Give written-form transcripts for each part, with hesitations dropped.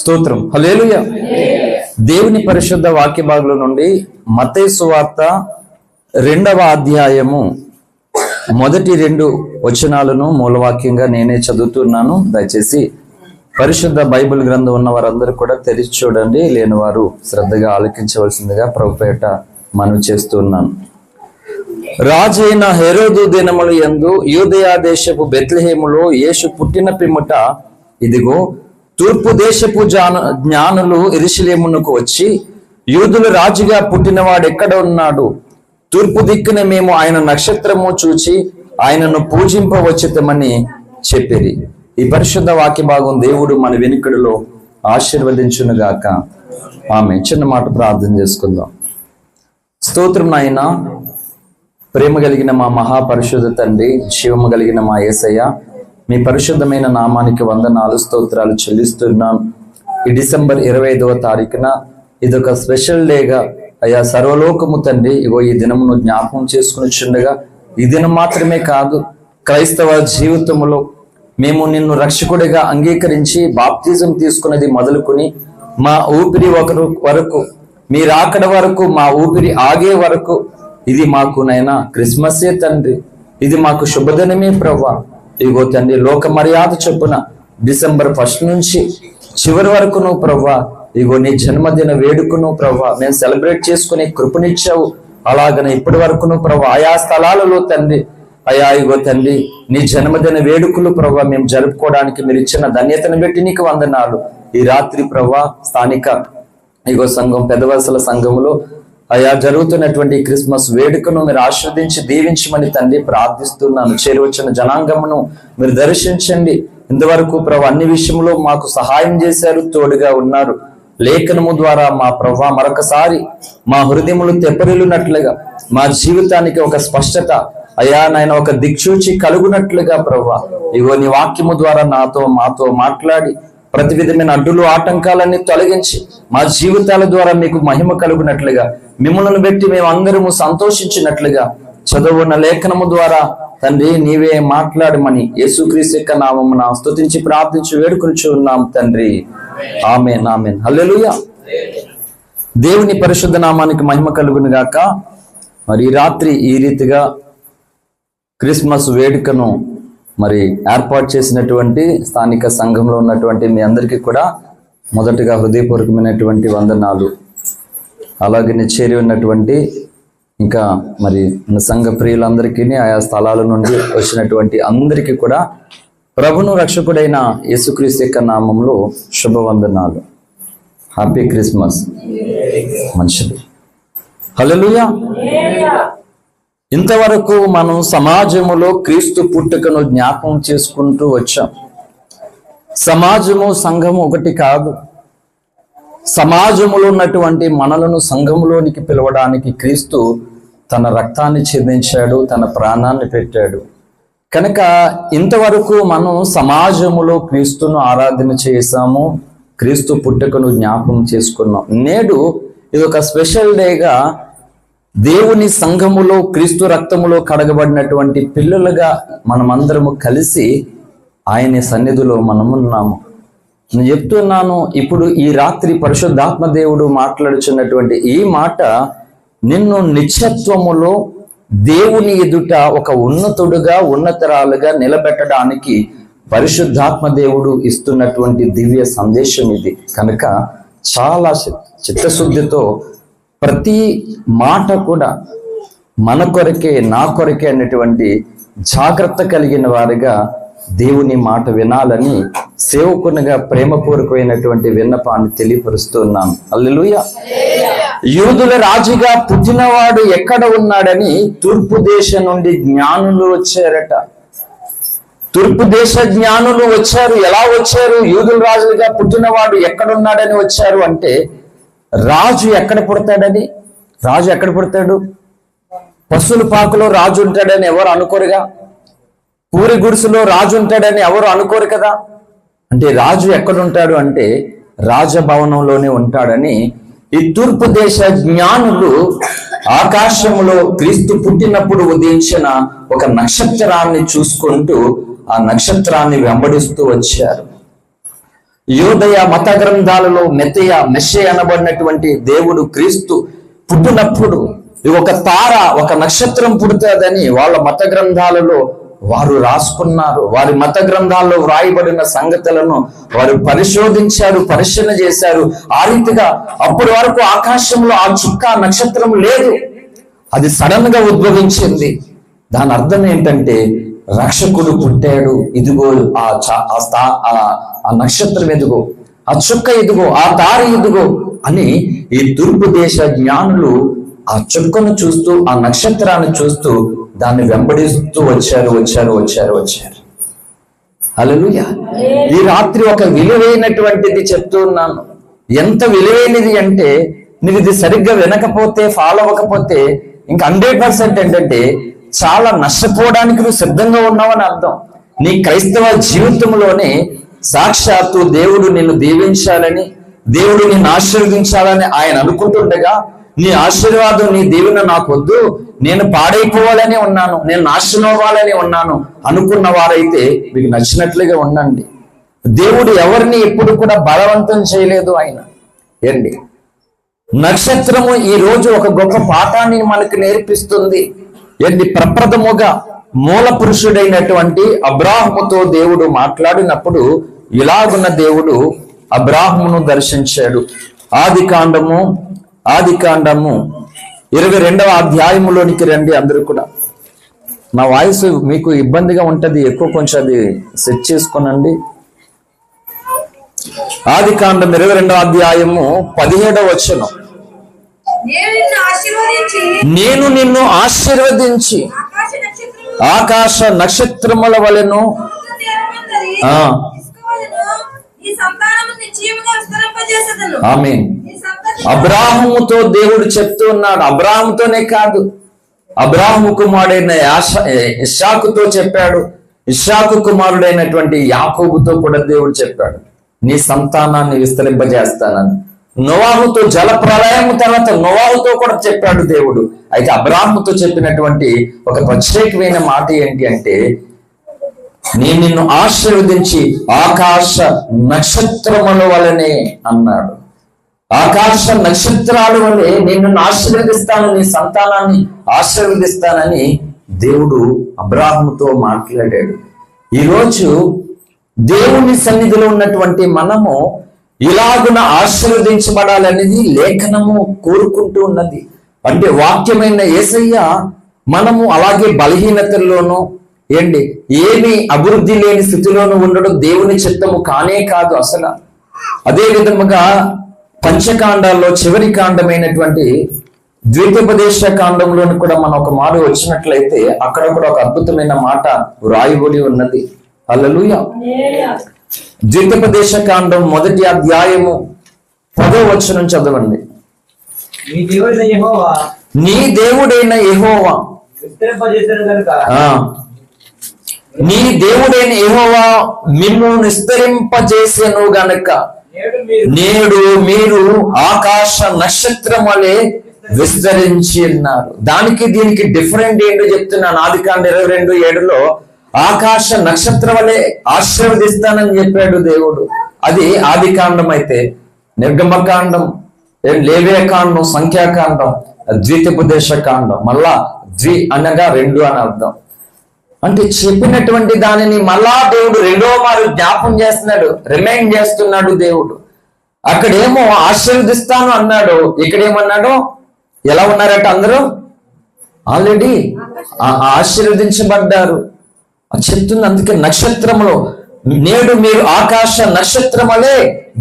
స్తోత్రం. హల్లెలూయా. దేవుని పరిశుద్ధ వాక్య భాగంలో నుండి మత్తయి సువార్త 2వ అధ్యాయము మొదటి 2 వచనాలను మూలవాక్యంగా నేనే చదువుతున్నాను. దయచేసి పరిశుద్ధ బైబిల్ గ్రంథం ఉన్న వారందరూ కూడా తెరిచి చూడండి, లేని వారు శ్రద్ధగా ఆలకించవలసిందిగా ప్రభుపేట మనవి చేస్తున్నాను. రాజైన హెరోదు దినముల యందు యూదయా దేశపు బెత్లెహేములో యేసు పుట్టిన పిమ్మట ఇదిగో తూర్పు దేశపు జ్ఞానులు యెరూషలేమునకు వచ్చి, యూదుల రాజుగా పుట్టినవాడు ఎక్కడ ఉన్నాడు? తూర్పు దిక్కున మేము ఆయన నక్షత్రము చూచి ఆయనను పూజింపవచ్చితమని చెప్పిరి. ఈ పరిశుద్ధ వాక్య భాగం దేవుడు మన వెనుకడిలో ఆశీర్వదించునుగాక. ఆమె చిన్న మాట ప్రార్థన చేసుకుందాం. స్తోత్రం నాయనా, ప్రేమ కలిగిన మా మహాపరిశుద్ధ తండ్రి, జీవము కలిగిన మా యేసయ్య, మీ పరిశుద్ధమైన నామానికి వందనాలు స్తోత్రాలు చెల్లిస్తున్నాను. ఈ డిసెంబర్ 25వ తారీఖున ఇదొక స్పెషల్ డేగా అయ్యా సర్వలోకము తండ్రి ఇగో ఈ దినమును జ్ఞాపకం చేసుకుని చుండగా, ఈ దినం మాత్రమే కాదు క్రైస్తవ జీవితంలో మేము నిన్ను రక్షకుడిగా అంగీకరించి బాప్తిజం తీసుకున్నది మొదలుకొని మా ఊపిరి వరకు మీ రాకడ వరకు, మా ఊపిరి ఆగే వరకు ఇది మాకు నైనా క్రిస్మస్సే తండ్రి, ఇది మాకు శుభదినమే ప్రభువా. ఇగో తండ్రి లోక మర్యాద చొప్పున డిసెంబర్ 1 నుంచి చివరి వరకు నువ్వు ప్రభువా ఇగో నీ జన్మదిన వేడుకను ప్రభువా మేము సెలబ్రేట్ చేసుకునే కృపనిచ్చావు. అలాగనే ఇప్పటి వరకు నువ్వు ప్రభువా ఆయా స్థలాలలో తండ్రి అయా ఇగో తండ్రి నీ జన్మదిన వేడుకలు ప్రభువా మేము జరుపుకోవడానికి మీరు ఇచ్చిన ధన్యతను బట్టి నీకు వందనాలు. ఈ రాత్రి ప్రభువా స్థానిక ఇగో సంఘం పెద్దవలసల సంఘములో అయా జరుగుతున్నటువంటి క్రిస్మస్ వేడుకను మీరు ఆశీర్వదించి దీవించమని తండ్రి ప్రార్థిస్తున్నాను. చేరువచ్చిన జనాంగమును మీరు దర్శించండి. ఇంతవరకు ప్రభు అన్ని విషయంలో మాకు సహాయం చేశారు, తోడుగా ఉన్నారు. లేఖనము ద్వారా మా ప్రభు మరొకసారి మా హృదయములు తెప్పరిల్లునట్లుగా, మా జీవితానికి ఒక స్పష్టత అయా నాయన ఒక దిక్సూచి కలుగునట్లుగా ప్రభు ఇగో నీ వాక్యము ద్వారా మాతో మాట్లాడి ప్రతి విధమైన అడ్డులు ఆటంకాలన్నీ తొలగించి మా జీవితాల ద్వారా మీకు మహిమ కలుగునట్లుగా, మిమ్మల్ని బట్టి మేము అందరము సంతోషించినట్లుగా చదువున్న లేఖనము ద్వారా తండ్రి నీవే మాట్లాడమని యేసుక్రీస్తు యొక్క నామమున స్తుతించి ప్రార్థించి వేడుకొనుచు ఉన్నాం తండ్రి. ఆమేన్, ఆమేన్, హల్లెలూయా. దేవుని పరిశుద్ధ నామానికి మహిమ కలుగును గాక. మరి ఈ రాత్రి ఈ రీతిగా క్రిస్మస్ వేడుకను మరి ఏర్పాటు చేసినటువంటి స్థానిక సంఘంలో ఉన్నటువంటి మీ అందరికీ కూడా మొదటగా హృదయపూర్వకమైనటువంటి వందనాలు. అలాగే చేరి ఉన్నటువంటి ఇంకా మరి మన సంఘ ప్రియులందరికీ ఆయా స్థలాల నుండి వచ్చినటువంటి అందరికీ కూడా ప్రభును రక్షకుడైన యేసుక్రీస్తు యొక్క నామంలో శుభవందనాలు. Happy Christmas. మంచిది. హల్లెలూయా. ఇంతవరకు మనం సమాజములో క్రీస్తు పుట్టుకను జ్ఞాపకం చేసుకుంటూ వచ్చాం. సమాజము సంఘము ఒకటి కాదు. సమాజములో ఉన్నటువంటి మనలను సంఘములోనికి పిలవడానికి క్రీస్తు తన రక్తాన్ని చిందించాడు, తన ప్రాణాన్ని పెట్టాడు. కనుక ఇంతవరకు మనం సమాజములో క్రీస్తును ఆరాధన చేశాము, క్రీస్తు పుట్టుకను జ్ఞాపకం చేసుకున్నాం. నేడు ఇది ఒక స్పెషల్ డేగా దేవుని సంఘములో క్రీస్తు రక్తములో కడగబడినటువంటి పిల్లలుగా మనమందరము కలిసి ఆయన సన్నిధిలో మనమున్నాము. నేను చెప్తున్నాను, ఇప్పుడు ఈ రాత్రి పరిశుద్ధాత్మ దేవుడు మాట్లాడుచున్నటువంటి ఈ మాట నిన్ను నిత్యత్వములో దేవుని ఎదుట ఒక ఉన్నతుడుగా ఉన్నతరాలుగా నిలబెట్టడానికి పరిశుద్ధాత్మ దేవుడు ఇస్తున్నటువంటి దివ్య సందేశం ఇది. కనుక చాలా చిత్తశుద్ధితో ప్రతి మాట కూడా మన కొరకే, నా కొరకే అన్నటువంటి జాగ్రత్త కలిగిన వారిగా దేవుని మాట వినాలని సేవకునిగా ప్రేమపూర్వకమైనటువంటి విన్నపాన్ని తెలియపరుస్తున్నాను. హల్లెలూయా. యూదుల రాజుగా పుట్టినవాడు ఎక్కడ ఉన్నాడని తూర్పు దేశం నుండి జ్ఞానులు వచ్చారట. తూర్పు దేశ జ్ఞానులు వచ్చారు. ఎలా వచ్చారు? యూదుల రాజుగా పుట్టినవాడు ఎక్కడున్నాడని వచ్చారు అంటే, రాజు ఎక్కడ పుడతాడని. రాజు ఎక్కడ పుడతాడు? పశువుల పాకలో రాజు ఉంటాడని ఎవరు అనుకోరుగా. పూరి గుడిసెలో రాజు ఉంటాడని ఎవరు అనుకోరు కదా. అంటే రాజు ఎక్కడుంటాడు అంటే రాజభవనంలోనే ఉంటాడని ఈ తూర్పు దేశ జ్ఞానులు ఆకాశములో క్రీస్తు పుట్టినప్పుడు ఉదయించిన ఒక నక్షత్రాన్ని చూసుకుంటూ ఆ నక్షత్రాన్ని వెంబడిస్తూ వచ్చారు. యోదయ మత గ్రంథాలలో మెస్సే అనబడినటువంటి దేవుడు క్రీస్తు పుట్టినప్పుడు ఒక తార, ఒక నక్షత్రం పుడుతుందని వాళ్ళ మత గ్రంథాలలో వారు రాసుకున్నారు. వారి మత గ్రంథాల్లో వ్రాయబడిన సంగతులను వారు పరిశోధించారు, పరిశీలన చేశారు. ఆ రీతిగా అప్పటి వరకు ఆకాశంలో ఆ చుక్క నక్షత్రం లేదు, అది సడన్ గా ఉద్భవించింది. దాని అర్థం ఏంటంటే రక్షకుడు పుట్టాడు, ఇదిగో ఆ నక్షత్రం ఎదుగో, ఆ చుక్క ఎదుగో, ఆ తార ఎదుగో అని ఈ తూర్పు దేశ జ్ఞానులు ఆ చుక్కను చూస్తూ, ఆ నక్షత్రాన్ని చూస్తూ దాన్ని వెంబడిస్తూ వచ్చారు. హల్లెలూయా. ఈ రాత్రి ఒక విలువైనటువంటిది చెప్తూ ఉన్నాను. ఎంత విలువైనది అంటే, నువ్వు ఇది సరిగ్గా వినకపోతే, ఫాలో అవ్వకపోతే ఇంకా 100% ఏంటంటే చాలా నష్టపోవడానికి నువ్వు సిద్ధంగా ఉన్నావని అర్థం. నీ క్రైస్తవ జీవితంలోనే సాక్షాత్తు దేవుడు నిన్ను దీవించాలని, దేవుడు నిన్ను ఆశీర్వదించాలని ఆయన అనుకుంటుండగా, నీ ఆశీర్వాదం, నీ దీవెన నాకు వద్దు, నేను పాడైపోవాలని ఉన్నాను, నేను నాశనం అవ్వాలని ఉన్నాను అనుకున్న వారైతే మీకు నచ్చినట్లుగా ఉండండి. దేవుడు ఎవరిని ఎప్పుడు కూడా బలవంతం చేయలేదు. ఆయన ఏంటి నక్షత్రము ఈ రోజు ఒక గొప్ప పాఠాన్ని మనకు నేర్పిస్తుంది. ఏంటి ప్రప్రథముగా మూల పురుషుడైనటువంటి అబ్రాహాముతో దేవుడు మాట్లాడినప్పుడు ఇలాగున్న దేవుడు అబ్రాహామును దర్శించాడు. ఆది కాండము 22వ అధ్యాయములోనికి రండి. అందరూ కూడా నా వాయిస్ మీకు ఇబ్బందిగా ఉంటది, ఎక్కువ కొంచెం అది సెట్ చేసుకోనండి. ఆది కాండం 22వ అధ్యాయము 17వ వచనం. నేను నిన్ను ఆశీర్వదించి ఆకాశ నక్షత్రముల వలెను ఆమేన్. అబ్రాహాముతో దేవుడు చెప్తూ ఉన్నాడు. అబ్రాహాముతోనే కాదు, అబ్రాహాము కుమారుడైన ఇస్సాకుతో చెప్పాడు. ఇస్సాకు కుమారుడైనటువంటి యాకోబుతో కూడా దేవుడు చెప్పాడు, నీ సంతానాన్ని విస్తరింపజేస్తానని. నోవాహుతో జల ప్రళయము తర్వాత నోవాహుతో కూడా చెప్పాడు దేవుడు. అయితే అబ్రాహాముతో చెప్పినటువంటి ఒక ప్రత్యేకమైన మాట ఏంటి అంటే, నేను నిన్ను ఆశీర్వదించి ఆకాశ నక్షత్రముల వలనే అన్నాడు. ఆకాశ నక్షత్రాల వలె నిన్ను ఆశీర్వదిస్తాను, నీ సంతానాన్ని ఆశీర్వదిస్తానని దేవుడు అబ్రాహాముతో మాట్లాడాడు. ఈరోజు దేవుని సన్నిధిలో ఉన్నటువంటి మనము ఇలాగున ఆశీర్వదించబడాలనేది లేఖనము కోరుకుంటూ ఉన్నది. అంటే వాక్యమైన యేసయ్య మనము అలాగే బలహీనతల్లోనూ ఏమి అభివృద్ధి లేని స్థితిలోనూ ఉండడం దేవుని చిత్తము కానే కాదు అసలు. అదే విధముగా పంచకాండాల్లో చివరి కాండమైనటువంటి ద్వితీయోపదేశ కాండంలోని కూడా మనం ఒక మాట వచ్చినట్లయితే అక్కడ కూడా ఒక అద్భుతమైన మాట వ్రాయబడి ఉన్నది. హల్లెలూయా. ద్వితీయోపదేశ కాండం 1వ అధ్యాయము 10వ వచనం చదవండి. నీ దేవుడైన యెహోవా నీ దేవుడైన యెహోవా మిమ్ము విస్తరింపజేసెను గనుక నేడు మీరు ఆకాశ నక్షత్రం వలె విస్తరించి ఉన్నారు. దానికి దీనికి డిఫరెంట్ ఏంటో చెప్తున్నాను. ఆదికాండం 22:7లో ఆకాశ నక్షత్రం వలె ఆశీర్వదిస్తానని చెప్పాడు దేవుడు. అది ఆదికాండం. అయితే నిర్గమకాండం, లేవ్యకాండం, సంఖ్యాకాండం, ద్వితీయోపదేశ కాండం, మళ్ళా ద్వి అనగా 2 అని అర్థం. అంటే చెప్పినటువంటి దానిని మళ్ళా దేవుడు రెండో మారు జ్ఞాపం చేస్తున్నాడు, రిమైండ్ చేస్తున్నాడు దేవుడు. అక్కడేమో ఆశీర్వదిస్తాను అన్నాడు, ఇక్కడేమన్నాడు? ఎలా ఉన్నారట అందరూ? ఆల్రెడీ ఆశీర్వదించబడ్డారు చెప్తుంది. అందుకే నక్షత్రములో నేడు మీరు ఆకాశ నక్షత్రములే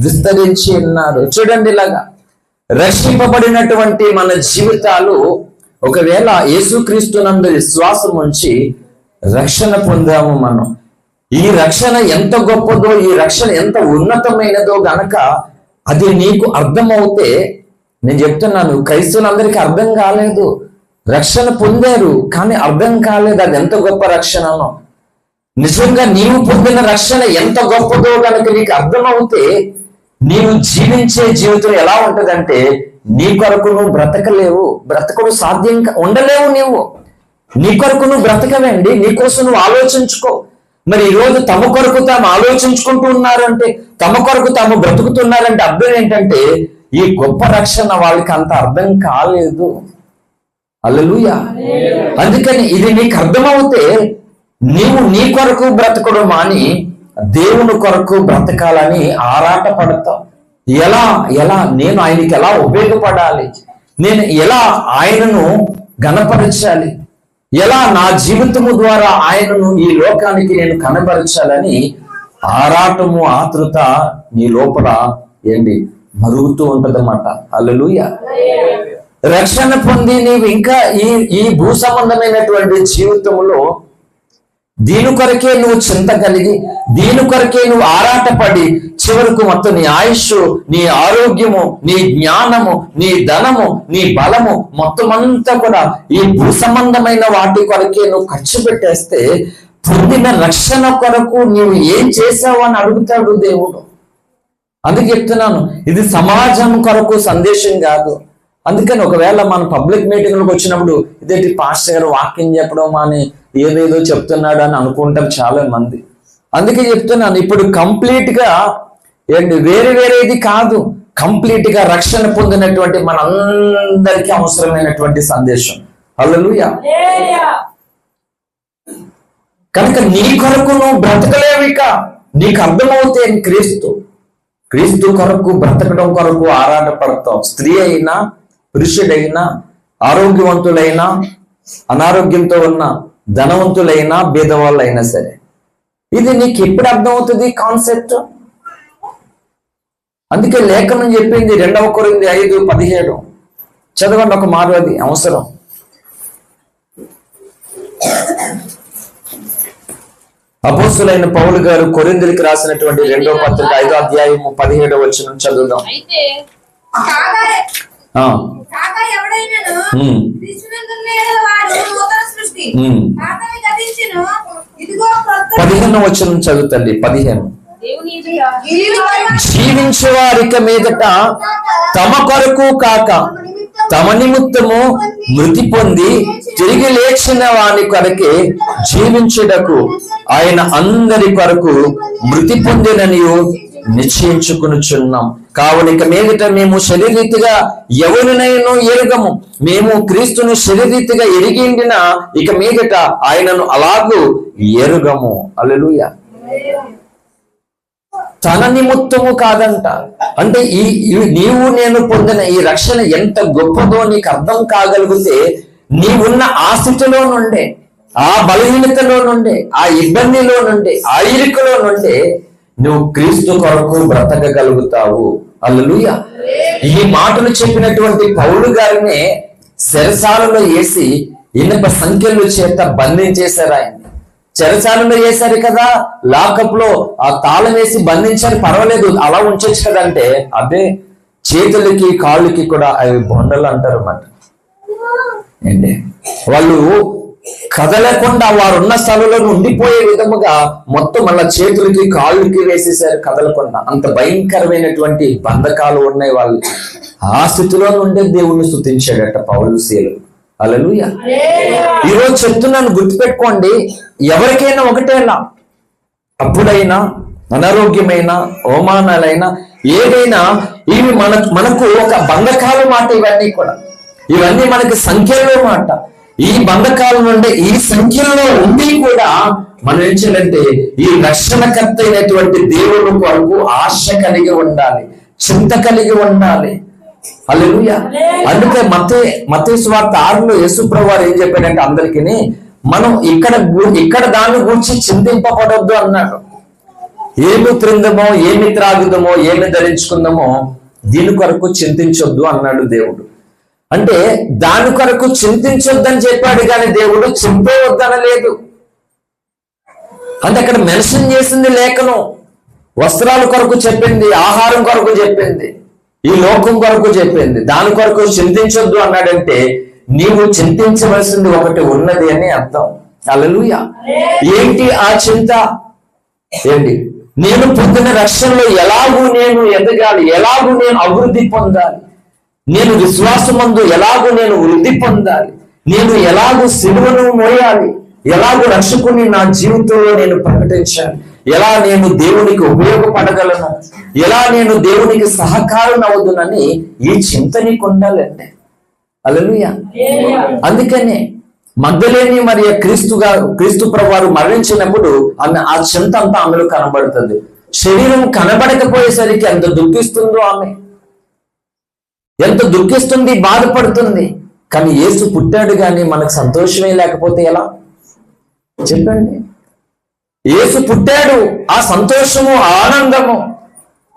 విస్తరించి ఉన్నారు. చూడండి, ఇలాగా రక్షింపబడినటువంటి మన జీవితాలు ఒకవేళ యేసుక్రీస్తునందు విశ్వాసం ఉంచి రక్షణ పొందాము మనం. ఈ రక్షణ ఎంత గొప్పదో, ఈ రక్షణ ఎంత ఉన్నతమైనదో గనక అది నీకు అర్థమవుతే, నేను చెప్తున్నాను, క్రైస్తవులందరికీ అర్థం కాలేదు. రక్షణ పొందారు కానీ అర్థం కాలేదు అది ఎంత గొప్ప రక్షణనో. నిజంగా నీవు పొందిన రక్షణ ఎంత గొప్పదో కనుక నీకు అర్థమవుతే, నీవు జీవించే జీవితం ఎలా ఉంటదంటే, నీ కొరకు నువ్వు బ్రతకలేవు, బ్రతకడు సాధ్యం ఉండలేవు. నీవు నీ కొరకు నువ్వు బ్రతకవేండి, నీకోసం నువ్వు ఆలోచించుకో. మరి ఈరోజు తమ కొరకు తాము ఆలోచించుకుంటూ ఉన్నారంటే, తమ కొరకు తాము బ్రతుకుతున్నారంటే అర్థం ఏంటంటే ఈ గొప్ప రక్షణ వాళ్ళకి అంత అర్థం కాలేదు. హల్లెలూయా. అందుకని ఇది నీకు అర్థమవుతే నీవు నీ కొరకు బ్రతకడం మాని దేవుని కొరకు బ్రతకాలని ఆరాట పడతావు. ఎలా నేను ఆయనకి ఎలా ఉపయోగపడాలి, నేను ఎలా ఆయనను గణపరచాలి, ఎలా నా జీవితము ద్వారా ఆయనను ఈ లోకానికి నేను కనబరచాలని ఆరాటము ఆతృత నీ లోపల మరుగుతూ ఉంటదన్నమాట. హల్లెలూయా. రక్షణ పొంది నీవు ఇంకా ఈ భూ సంబంధమైనటువంటి జీవితంలో దీని కొరకే నువ్వు చింత కలిగి, దీని కొరకే నువ్వు ఆరాటపడి చివరకు మొత్తం నీ ఆయుష్, నీ ఆరోగ్యము, నీ జ్ఞానము, నీ ధనము, నీ బలము మొత్తం అంతా కూడా ఈ భూ సంబంధమైన వాటి కొరకే నువ్వు ఖర్చు పెట్టేస్తే పొందిన రక్షణ కొరకు నీవు ఏం చేసావు అని అడుగుతాడు దేవుడు. అందుకే చెప్తున్నాను, ఇది సమాజం కొరకు సందేశం కాదు. అందుకని ఒకవేళ మన పబ్లిక్ మీటింగ్లకు వచ్చినప్పుడు ఇదేంటి పాస్టర్ గారు వాక్యం చెప్పడం అని ఏదేదో చెప్తున్నాడు అని అనుకుంటారు చాలా మంది. అందుకే చెప్తున్నాను, ఇప్పుడు కంప్లీట్ గా వేరేది కాదు, కంప్లీట్ గా రక్షణ పొందినటువంటి మనందరికీ అవసరమైనటువంటి సందేశం. హల్లెలూయా. కనుక నీ కొరకు నువ్వు బ్రతకలేవు. ఇక నీకు అర్థమవుతే క్రీస్తు కొరకు బ్రతకడం కొరకు ఆరాట పడతావు. స్త్రీ అయినా పురుషుడైనా, ఆరోగ్యవంతులైనా అనారోగ్యంతో ఉన్న, ధనవంతులైనా బీదవాళ్ళైనా సరే, ఇది నీకు ఎప్పుడు అర్థమవుతుంది కాన్సెప్ట్? అందుకే లేఖనం చెప్పింది 2 కొరింథీ 5:17 చదవండి ఒక మాట, అది అవసరం. అపోస్తులైన పౌలు గారు కొరింథీయులకు రాసినటువంటి 2వ పత్రిక 5వ అధ్యాయము 17వ వచనం చదువుదాం. పదిహేను వచనం చదువుతండి. 15 జీవించే వారిక మీదట తమ కొరకు కాక తమ నిమిత్తము మృతి పొంది తిరిగి లేచిన వాని కొరకే జీవించుటకు ఆయన అందరి కొరకు మృతి పొందినని నిశ్చయించుకునుచున్నాం. కావునిక మీదట మేము శరీరీతిగా ఎవరినైనా ఎరుగము. మేము క్రీస్తును శరీరీతిగా ఎరిగిండిన ఇక మీదట ఆయనను అలాగూ ఎరుగము. హల్లెలూయా. తన నిమిత్తము కాదంట. అంటే నీవు నేను పొందిన ఈ రక్షణ ఎంత గొప్పదో నీకు అర్థం కాగలిగితే, నీవున్న ఆ స్థితిలో నుండే, ఆ బలహీనతలో నుండే, ఆ ఇబ్బందిలో నుండే, ఆ ఇరుకులో నుండే నువ్వు క్రీస్తు కొరకు బ్రతకగలుగుతావు. హల్లెలూయా. ఈ మాటలు చెప్పినటువంటి పౌలు గారినే చెరసాలలో వేసి ఇనుప సంఖ్యల చేత బంధించేశారు. ఆయన చెరసాలలో వేశారు కదా, లాకప్ లో ఆ తాళం వేసి బంధించారు, పర్వాలేదు అలా ఉంచొచ్చు కదంటే, అదే చేతులకి కాళ్ళకి కూడా అవి బొండలు అంటారు అన్నమాట. ఏంటి వాళ్ళు కదలకుండా వారున్న స్థలంలో ఉండిపోయే విధముగా మొత్తం మళ్ళా చేతులకి కాళ్ళకి వేసేసారు, కదలకుండా. అంత భయంకరమైనటువంటి బంధకాలు ఉన్నాయి వాళ్ళు. ఆ స్థితిలో నుండే దేవుణ్ణి స్తుతించాడట పౌలు శీలు. హల్లెలూయా. ఈరోజు చెప్తున్నాను, గుర్తుపెట్టుకోండి, ఎవరికైనా ఒకటేలా, అప్పుడైనా అనారోగ్యమైన అవమానాలైనా ఏదైనా ఇవి మనకు ఒక బంధకాల మాట. ఇవన్నీ మనకి సంఖ్యలో మాట. ఈ బంధకాల నుండి, ఈ సంఖ్యలో ఉండి కూడా మనం ఏం చేయాలంటే ఈ రక్షణకర్త అయినటువంటి దేవుని కొరకు ఆశ కలిగి ఉండాలి, చింత కలిగి ఉండాలి. హల్లెలూయా. అందుకే మత్తయి సువార్త 6లో యేసుప్రభువు వారు ఏం చెప్పాడంటే అందరికీ, మనం ఇక్కడ దాన్ని గురించి చింతింపబడొద్దు అన్నాడు. ఏమి త్రిందమో, ఏమి త్రాగుదమో, ఏమి ధరించుకుందామో దీని కొరకు చింతించొద్దు అన్నాడు దేవుడు. అంటే దాని కొరకు చింతించొద్దని చెప్పాడు కానీ దేవుడు చింపేవద్దనలేదు. అంటే అక్కడ మెన్షన్ చేసింది లేఖనం. వస్త్రాల కొరకు చెప్పింది, ఆహారం కొరకు చెప్పింది, ఈ లోకం కొరకు చెప్పింది. దాని కొరకు చింతించొద్దు అన్నాడంటే నీవు చింతించవలసింది ఒకటి ఉన్నది అని అర్థం. హల్లెలూయా. ఏంటి ఆ చింత? ఏంటి? నేను పొందిన రక్షణలో ఎలాగూ నేను ఎదగాలి, ఎలాగూ నేను అభివృద్ధి పొందాలి, నేను విశ్వాసమందు ఎలాగూ నేను వృద్ధి పొందాలి, నేను ఎలాగూ సిలువను మోయాలి, ఎలాగో రక్షకుని నా జీవితంలో నేను ప్రకటించాలి, ఎలా నేను దేవునికి ఉపయోగపడగలను, ఎలా నేను దేవునికి సహకారం అవుదునని ఈ చింత నీకు ఉండాలండి. హల్లెలూయా. అందుకనే మగ్దలేని మరియు క్రీస్తు ప్రభువారు మరణించినప్పుడు ఆమె ఆ చింత అంతా ఆమెలో కనబడుతుంది. శరీరం కనబడకపోయేసరికి ఎంత దుఃఖిస్తుందో ఆమె, ఎంత దుఃఖిస్తుంది, బాధపడుతుంది. కానీ యేసు పుట్టాడు కానీ మనకు సంతోషమే లేకపోతే ఎలా చెప్పండి? యేసు పుట్టాడు, ఆ సంతోషము, ఆనందము,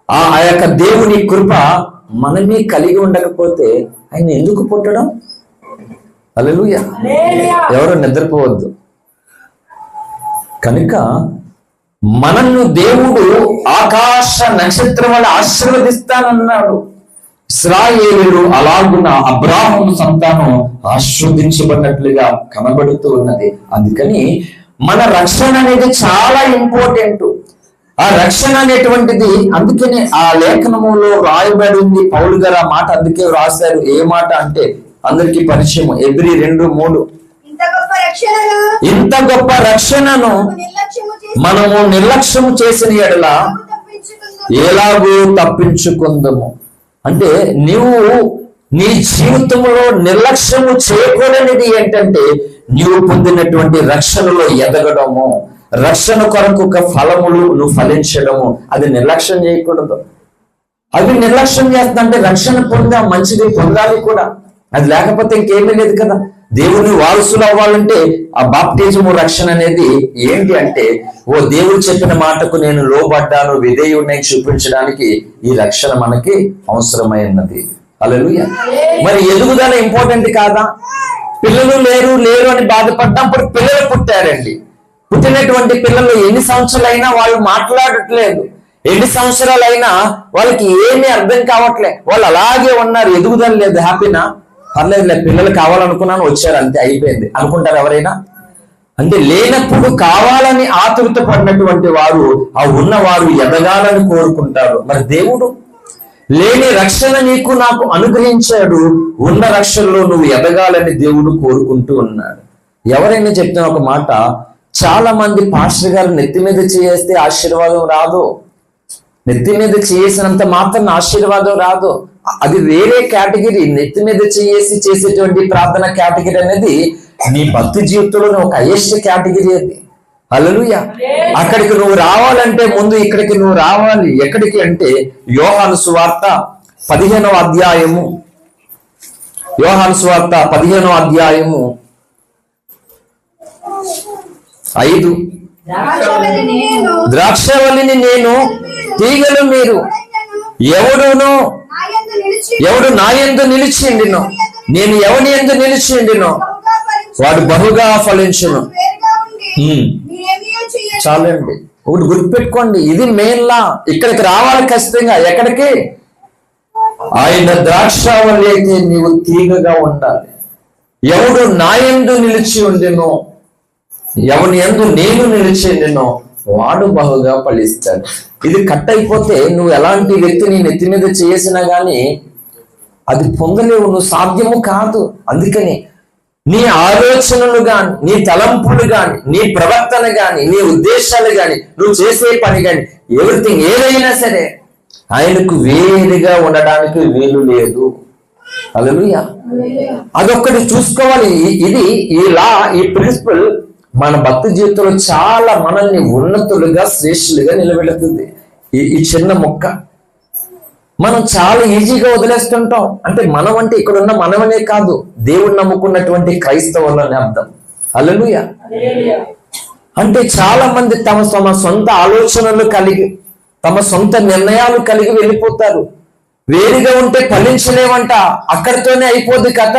ఆ యొక్క దేవుని కృప మనమే కలిగి ఉండకపోతే ఆయన ఎందుకు పుట్టడం? హల్లెలూయా. ఎవరు నిద్రపోవద్దు. కనుక మనల్ని దేవుడు ఆకాశ నక్షత్రం వల్ల ఆశీర్వదిస్తానన్నాడు. ఇశ్రాయేలీయులు అలాగున్న అబ్రాహాము సంతానం ఆశీర్వదించబడినట్లుగా కనబడుతూ ఉన్నది. అందుకని మన రక్షణ అనేది చాలా ఇంపార్టెంట్. ఆ రక్షణ అనేటువంటిది అందుకనే ఆ లేఖనములో రాయబడింది. పౌలు గారు ఆ మాట అందుకే రాశారు. ఏ మాట అంటే అందరికీ పరిచయం, Hebరీ 2:3. ఇంత గొప్ప రక్షణను మనము నిర్లక్ష్యము చేసిన ఎడల ఎలాగూ తప్పించుకుందాము. అంటే నీవు నీ జీవితంలో నిర్లక్ష్యము చేయకూడనిది ఏంటంటే నీవు పొందినటువంటి రక్షణలో ఎదగడము, రక్షణ కొరకు ఒక ఫలములు నువ్వు ఫలించడము, అది నిర్లక్ష్యం చేయకూడదు. అవి నిర్లక్ష్యం చేస్తుందంటే రక్షణ పొందా, మంచిది పొందాలి కూడా. అది లేకపోతే ఇంకేమీ లేదు కదా. దేవుని వారసులు అవ్వాలంటే ఆ బాప్టిజము రక్షణ అనేది ఏంటి అంటే, ఓ దేవుడు చెప్పిన మాటకు నేను లోబడ్డాను, విధేయుడిని చూపించడానికి ఈ రక్షణ మనకి అవసరమైనది. హల్లెలూయా. మరి ఎదుగుదల ఇంపార్టెంట్ కాదా? పిల్లలు లేరు అని బాధపడ్డప్పుడు పిల్లలు పుట్టారండి. పుట్టినటువంటి పిల్లలు ఎన్ని సంవత్సరాలైనా వాళ్ళు మాట్లాడట్లేదు, ఎన్ని సంవత్సరాలైనా వాళ్ళకి ఏమీ అర్థం కావట్లే, వాళ్ళు అలాగే ఉన్నారు, ఎదుగుదల లేదు. హ్యాపీనా? పర్లేదు, పిల్లలు కావాలనుకున్నాను, వచ్చారు, అంతే, అయిపోయింది అనుకుంటారు ఎవరైనా? అంటే లేనప్పుడు కావాలని ఆతృత పడినటువంటి వారు, ఆ ఉన్నవారు ఎదగాలని కోరుకుంటారు. మరి దేవుడు లేని రక్షణ నీకు నాకు అనుగ్రహించాడు, ఉన్న రక్షణలో నువ్వు ఎదగాలని దేవుడు కోరుకుంటూ ఉన్నాడు. ఎవరైనా చెప్తున్న ఒక మాట, చాలా మంది పాస్టర్ గారు నెత్తి మీద చేస్తే ఆశీర్వాదం రాదు, నెత్తి మీద చేసినంత మాత్రం ఆశీర్వాదం రాదు. అది వేరే కేటగిరీ. నెత్తి మీద చేసి చేసేటువంటి ప్రార్థన కేటగిరీ అనేది నీ భక్తి జీవితంలో ఒక హైయెస్ట్ కేటగిరీ అది. హల్లెలూయా. అక్కడికి నువ్వు రావాలంటే ముందు ఇక్కడికి నువ్వు రావాలి. ఎక్కడికి అంటే యోహాను సువార్త 15వ అధ్యాయము, యోహాను సువార్త 15వ అధ్యాయము 5. ద్రాక్షవల్లిని నేను, తీగలు మీరు. ఎవడు నా యందు నిలిచిండినో, నేను ఎవని యందు నిలిచిండినో వాడు బహుగా ఫలించును. చాలండి, ఒకటి గుర్తుపెట్టుకోండి, ఇది మెయిన్లా. ఇక్కడికి రావాలి ఖచ్చితంగా. ఎక్కడికి? ఆయన ద్రాక్షవల్లి అయితే నీవు తీగగా ఉండాలి. ఎవడు నా యందు నిలిచి ఉండినో, ఎవని యందు నేను నిలిచిండినో వాడు బహుగా ఫలిస్తాడు. ఇది కట్ అయిపోతే నువ్వు ఎలాంటి వ్యక్తిని నెత్తి మీద చేసినా గానీ అది పొందలేవు, నువ్వు సాధ్యము కాదు. అందుకని నీ ఆలోచనలు గాని, నీ తలంపులు గాని, నీ ప్రవర్తన గాని, నీ ఉద్దేశాలు గాని, నువ్వు చేసే పని గాని, ఎవ్రీథింగ్ ఏదైనా సరే ఆయనకు వేరుగా ఉండడానికి వీలు లేదు. హల్లెలూయా. అదొక్కటి చూసుకోవాలి. ఇది ఈ ప్రిన్సిపల్ మన భక్తి జీవితంలో చాలా మనల్ని ఉన్నతులుగా, శ్రేష్ఠులుగా నిలబెడుతుంది. ఈ చిన్న మొక్క మనం చాలా ఈజీగా వదిలేస్తుంటాం. అంటే మనం అంటే ఇక్కడ ఉన్న మనమనే కాదు, దేవుణ్ణి నమ్ముకున్నటువంటి క్రైస్తవులని అర్థం. హల్లెలూయా. అంటే చాలా మంది తమ సొంత ఆలోచనలు కలిగి, తమ సొంత నిర్ణయాలు కలిగి వెళ్ళిపోతారు. వేరుగా ఉంటే ఫలించలేమంట, అక్కడితోనే అయిపోద్ది కథ.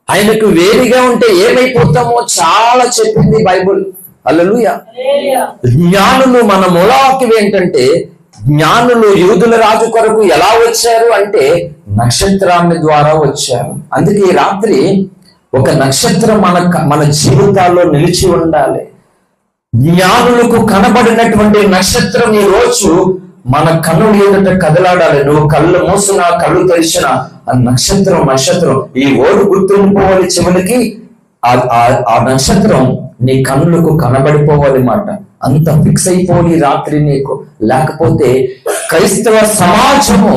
ఆయనకు వేరుగా ఉంటే ఏమైపోతామో చాలా చెప్పింది బైబుల్. హల్లెలూయా. జ్ఞానులు, మన మూలవాక్యం ఏంటంటే, జ్ఞానులు యూదుల రాజు కొరకు ఎలా వచ్చారు అంటే నక్షత్రాన్ని ద్వారా వచ్చారు. అందుకే ఈ రాత్రి ఒక నక్షత్రం మన జీవితాల్లో నిలిచి ఉండాలి. జ్ఞానులకు కనబడినటువంటి నక్షత్రం ఈ రోజు మన కన్ను ఎదుట కదలాడాలి. నువ్వు కళ్ళు మూసినా కళ్ళు తెరిచినా ఆ నక్షత్రం ఈ ఓడు గుర్తుండిపోవాలి. చివరికి ఆ నక్షత్రం నీ కన్నులకు కనబడిపోవాలి మాట. అంత ఫిక్స్ అయిపోయి రాత్రి నీకు. లేకపోతే క్రైస్తవ సమాజము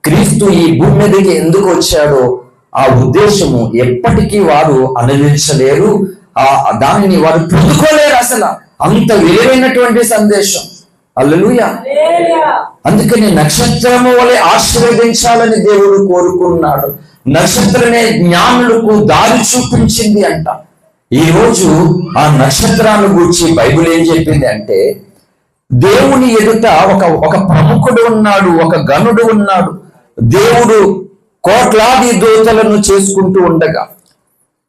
క్రీస్తు ఈ భూమి మీదకి ఎందుకు వచ్చాడో ఆ ఉద్దేశము ఎప్పటికీ వారు అనుభవించలేరు, దానిని వారు పొందుకోలేరు. అసలు అంత విలువైనటువంటి సందేశం. హల్లెలూయా. అందుకని నక్షత్రము వలె ఆశీర్వదించాలని దేవుడు కోరుకున్నాడు. నక్షత్రమే జ్ఞానులకు దారి చూపించింది అంట. ఈ రోజు ఆ నక్షత్రాన్ని గురించి బైబిల్ ఏం చెప్పింది అంటే, దేవుని ఎదుట ఒక ప్రముఖుడు ఉన్నాడు, ఒక గనుడు ఉన్నాడు. దేవుడు కోట్లాది దూతలను చేసుకుంటూ ఉండగా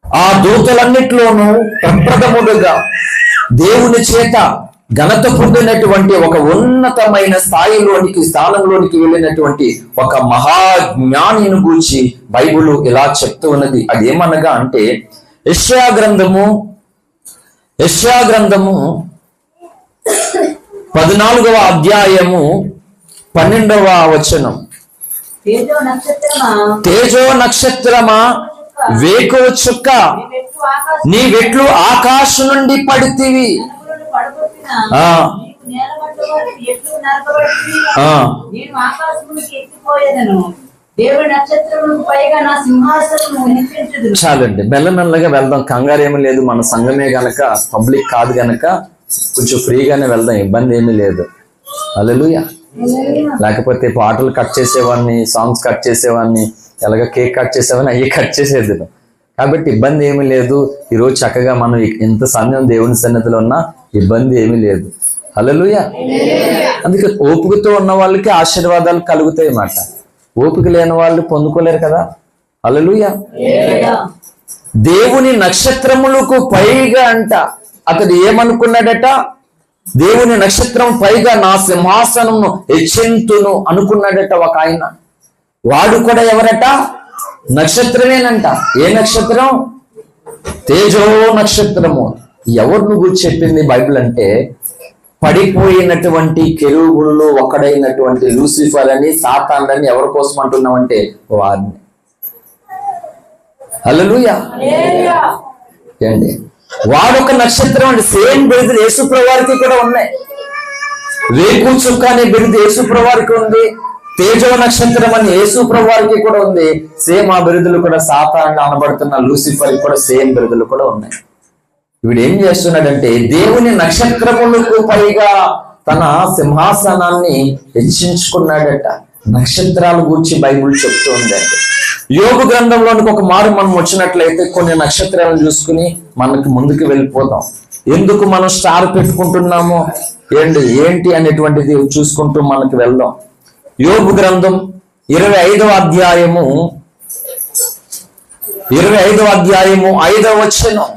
ఆ దూతలన్నిట్లోనూ ప్రప్రథముడుగా దేవుని చేత ఘనత పొందినటువంటి ఒక ఉన్నతమైన స్థానంలోనికి వెళ్ళినటువంటి ఒక మహాజ్ఞానిని గూర్చి బైబిల్ ఇలా చెప్తూ ఉన్నది. అది ఏమనగా అంటే, యెషయా గ్రంథము 14వ అధ్యాయము 12వ వచనం. తేజో నక్షత్రమా, వేకువ చుక్క, నీ వెట్లు ఆకాశం నుండి పడితివి. చాలండి, మెల్లమెల్లగా వెళ్దాం, కంగారు ఏమీ లేదు. మన సంఘమే గనక, పబ్లిక్ కాదు గనక కొంచెం ఫ్రీగానే వెళ్దాం, ఇబ్బంది ఏమీ లేదు. హల్లెలూయా. లేకపోతే పాటలు కట్ చేసేవాడిని, సాంగ్స్ కట్ చేసేవాడిని, ఎలాగ కేక్ కట్ చేసేవాడిని, అవి కట్ చేసేది. కాబట్టి ఇబ్బంది ఏమీ లేదు. ఈరోజు చక్కగా మనం ఎంత సమయం దేవుని సన్నిధిలో ఉన్నా ఇబ్బంది ఏమీ లేదు. హల్లెలూయా. అందుకే ఓపికతో ఉన్న వాళ్ళకి ఆశీర్వాదాలు కలుగుతాయి అన్నమాట. ఓపిక లేని వాళ్ళు పొందుకోలేరు కదా. హల్లెలూయా. దేవుని నక్షత్రములకు పైగా అంట అతడు ఏమనుకున్నాడట, దేవుని నక్షత్రం పైగా నా సింహాసనమును హెచ్చింతును అనుకున్నాడట ఒక ఆయన. వాడు కూడా ఎవరట? నక్షత్రమేనంట. ఏ నక్షత్రం? తేజో నక్షత్రము. ఎవరిని గురించి చెప్పింది బైబిల్ అంటే, పడిపోయినటువంటి కెరూబులలో ఒకడైనటువంటి లూసిఫర్ అని, సాతానులని ఎవరి కోసం అంటున్నామంటే వారిని. హల్లెలూయా. ఏండి, వాడొక నక్షత్రం అండి. సేమ్ బిరుదులు యేసుప్రభువు వారికి కూడా ఉన్నాయి. వేకు చుక్క అనే బిరుదు యేసుప్రభువు వారికి ఉంది. తేజో నక్షత్రం అని యేసుప్రభువు వారికి కూడా ఉంది. సేమ్ ఆ బిరుదులు కూడా సాతాను అనబడుతున్న లూసిఫర్ కూడా సేమ్ బిరుదులు కూడా ఉన్నాయి. వీడు ఏం చేస్తున్నాడంటే, దేవుని నక్షత్రములకు పైగా తన సింహాసనాన్ని హెచ్చించుకున్నాడట. నక్షత్రాల గురించి బైబిల్ చెప్తూ ఉందండి. యోగు గ్రంథంలోనికి ఒక మారు మనం వచ్చినట్లయితే కొన్ని నక్షత్రాలను చూసుకుని మనకి ముందుకు వెళ్ళిపోదాం. ఎందుకు మనం స్టార్ పెట్టుకుంటున్నామో ఏంటి అనేటువంటిది చూసుకుంటూ మనకి వెళ్దాం. యోగు గ్రంథం 25వ అధ్యాయము 5వ వచనం.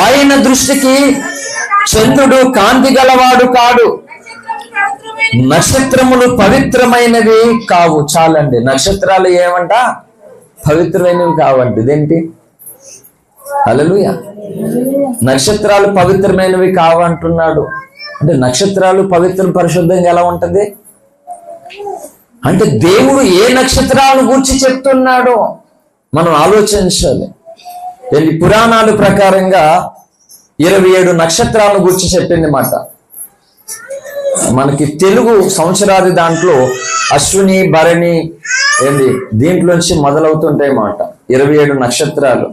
ఆయన దృష్టికి చంద్రుడు కాంతి గలవాడు కాడు, నక్షత్రములు పవిత్రమైనవి కావు. చాలండి, నక్షత్రాలు ఏమంట? పవిత్రమైనవి కావండి. ఇదేంటి? హల్లెలూయా. నక్షత్రాలు పవిత్రమైనవి కావంటున్నాడు అంటే నక్షత్రాలు పవిత్రం పరిశుద్ధంగా ఎలా ఉంటది అంటే, దేవుడు ఏ నక్షత్రాలను గురించి చెప్తున్నాడో మనం ఆలోచించాలి. పురాణాల ప్రకారంగా 27 నక్షత్రాలను గురించి చెప్పింది మాట. మనకి తెలుగు సంవత్సరాది దాంట్లో అశ్విని, భరణి దీంట్లోంచి మొదలవుతుంటాయి మాట 27 నక్షత్రాలు.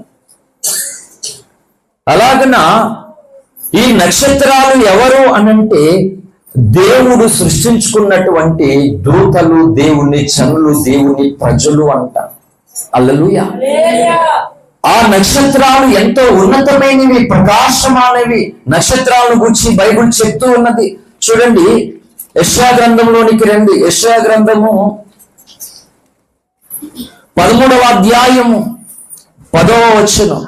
అలాగన ఈ నక్షత్రాలు ఎవరు అనంటే, దేవుడు సృష్టించుకున్నటువంటి దూతలు, దేవుని జనులు, దేవుని ప్రజలు అంట. హల్లెలూయా. ఆ నక్షత్రాలు ఎంతో ఉన్నతమైనవి, ప్రకాశమానవి. నక్షత్రాలను గురించి బైబిల్ చెప్తూ ఉన్నది. చూడండి, యెషయా గ్రంథంలోనికి రండి. యెషయా గ్రంథము 13వ అధ్యాయము 10వ వచనం.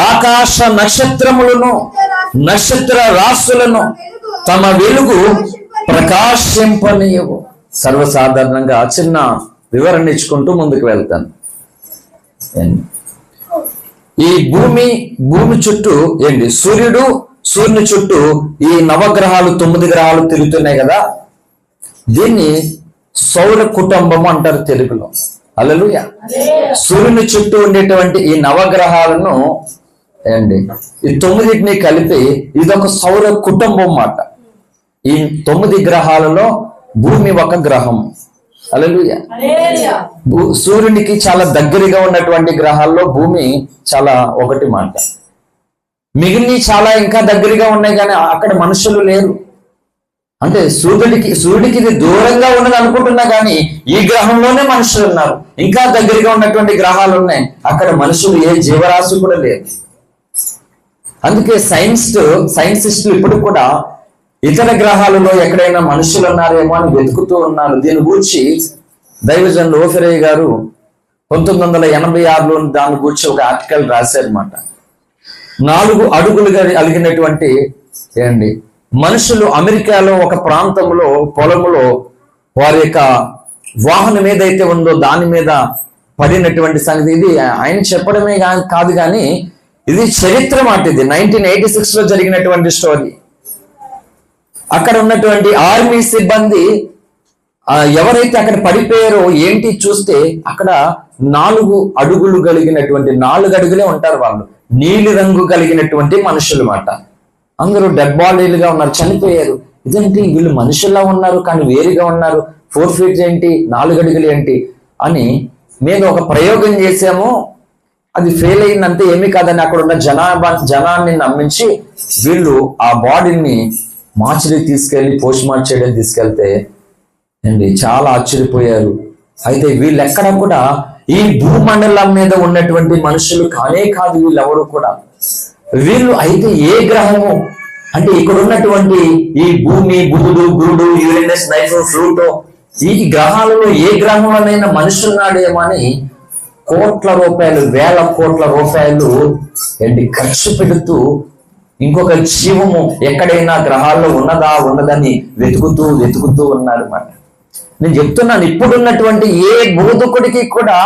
ఆకాశ నక్షత్రములను, నక్షత్ర రాశులను తమ వెలుగు ప్రకాశింపనీయవు. సర్వసాధారణంగా చిన్న వివరణ ఇచ్చుకుంటూ ముందుకు వెళ్తాను. ఈ భూమి చుట్టూ సూర్యుని చుట్టూ ఈ నవగ్రహాలు 9 గ్రహాలు తిరుగుతున్నాయి కదా. దీన్ని సౌర కుటుంబము అంటారు తెలుగులో. హల్లెలూయా. సూర్యుని చుట్టూ ఉండేటువంటి ఈ నవగ్రహాలను అండి ఈ 9టిని కలిపి ఇదొక సౌర కుటుంబం మాట. ఈ 9 గ్రహాలలో భూమి ఒక గ్రహం. హల్లెలూయా. సూర్యునికి చాలా దగ్గరగా ఉన్నటువంటి గ్రహాల్లో భూమి చాలా ఒకటి మాట. మిగిలిన చాలా ఇంకా దగ్గరగా ఉన్నాయి కానీ అక్కడ మనుషులు లేరు. అంటే సూర్యుడికి ఇది దూరంగా ఉన్నది అనుకుంటున్నా కానీ ఈ గ్రహంలోనే మనుషులు ఉన్నారు. ఇంకా దగ్గరగా ఉన్నటువంటి గ్రహాలు ఉన్నాయి, అక్కడ మనుషులు ఏ జీవరాశి కూడా లేదు. అందుకే సైంటిస్టులు ఇప్పుడు కూడా ఇతర గ్రహాలలో ఎక్కడైనా మనుషులు ఉన్నారేమో అని వెతుకుతూ ఉన్నారు. దీని గురించి దైవజనులు ఓఫెరయ్య గారు 1986లో దాని గురించి ఒక ఆర్టికల్ రాశారన్నమాట. 4 అడుగులు కలిగినటువంటి మనుషులు అమెరికాలో ఒక ప్రాంతంలో పొలములో వారి యొక్క వాహనం ఏదైతే ఉందో దాని మీద పడినటువంటి సంగతి. ఇది ఆయన చెప్పడమే కాదు కానీ ఇది చరిత్ర మాట. ఇది 1986లో జరిగినటువంటి స్టోరీ. అక్కడ ఉన్నటువంటి ఆర్మీ సిబ్బంది ఎవరైతే అక్కడ పడిపోయారో ఏంటి చూస్తే అక్కడ 4 అడుగులు కలిగినటువంటి 4 అడుగులే ఉంటారు వాళ్ళు, నీలి రంగు కలిగినటువంటి మనుషులు మాట. అందరూ డెడ్ బాడీలుగా ఉన్నారు, చనిపోయారు. ఇదేంటి వీళ్ళు మనుషుల్లా ఉన్నారు కానీ వేరుగా ఉన్నారు, 4 feet ఏంటి, 4 అడుగులు ఏంటి అని మేము ఒక ప్రయోగం చేసాము. అది ఫెయిల్ అయిందంటే ఏమీ కాదని అక్కడ ఉన్న జనాన్ని నమ్మించి వీళ్ళు ఆ బాడీని మార్చికి తీసుకెళ్లి పోస్ట్ మార్టం చేయడానికి తీసుకెళ్తే చాలా ఆశ్చర్యపోయారు. అయితే వీళ్ళు ఎక్కడ కూడా ఈ భూమండలం మీద ఉన్నటువంటి మనుషులు కానే కాదు వీళ్ళెవరు కూడా. వీళ్ళు అయితే ఏ గ్రహము అంటే ఇక్కడ ఉన్నటువంటి ఈ భూమి, బుధుడు, గురుడు, యురేనస్, నైట్రన్, ప్లూటో ఈ గ్రహాలలో ఏ గ్రహంలోనైనా మనుషులున్నాడేమో అని కోట్ల రూపాయలు, వేల కోట్ల రూపాయలు ఖర్చు పెడుతూ ఇంకొక జీవము ఎక్కడైనా గ్రహాల్లో ఉన్నదని వెతుకుతూ ఉన్నారు అన్నమాట. నేను చెప్తున్నాను, ఇప్పుడున్నటువంటి ఏ బోధకుడికి కూడా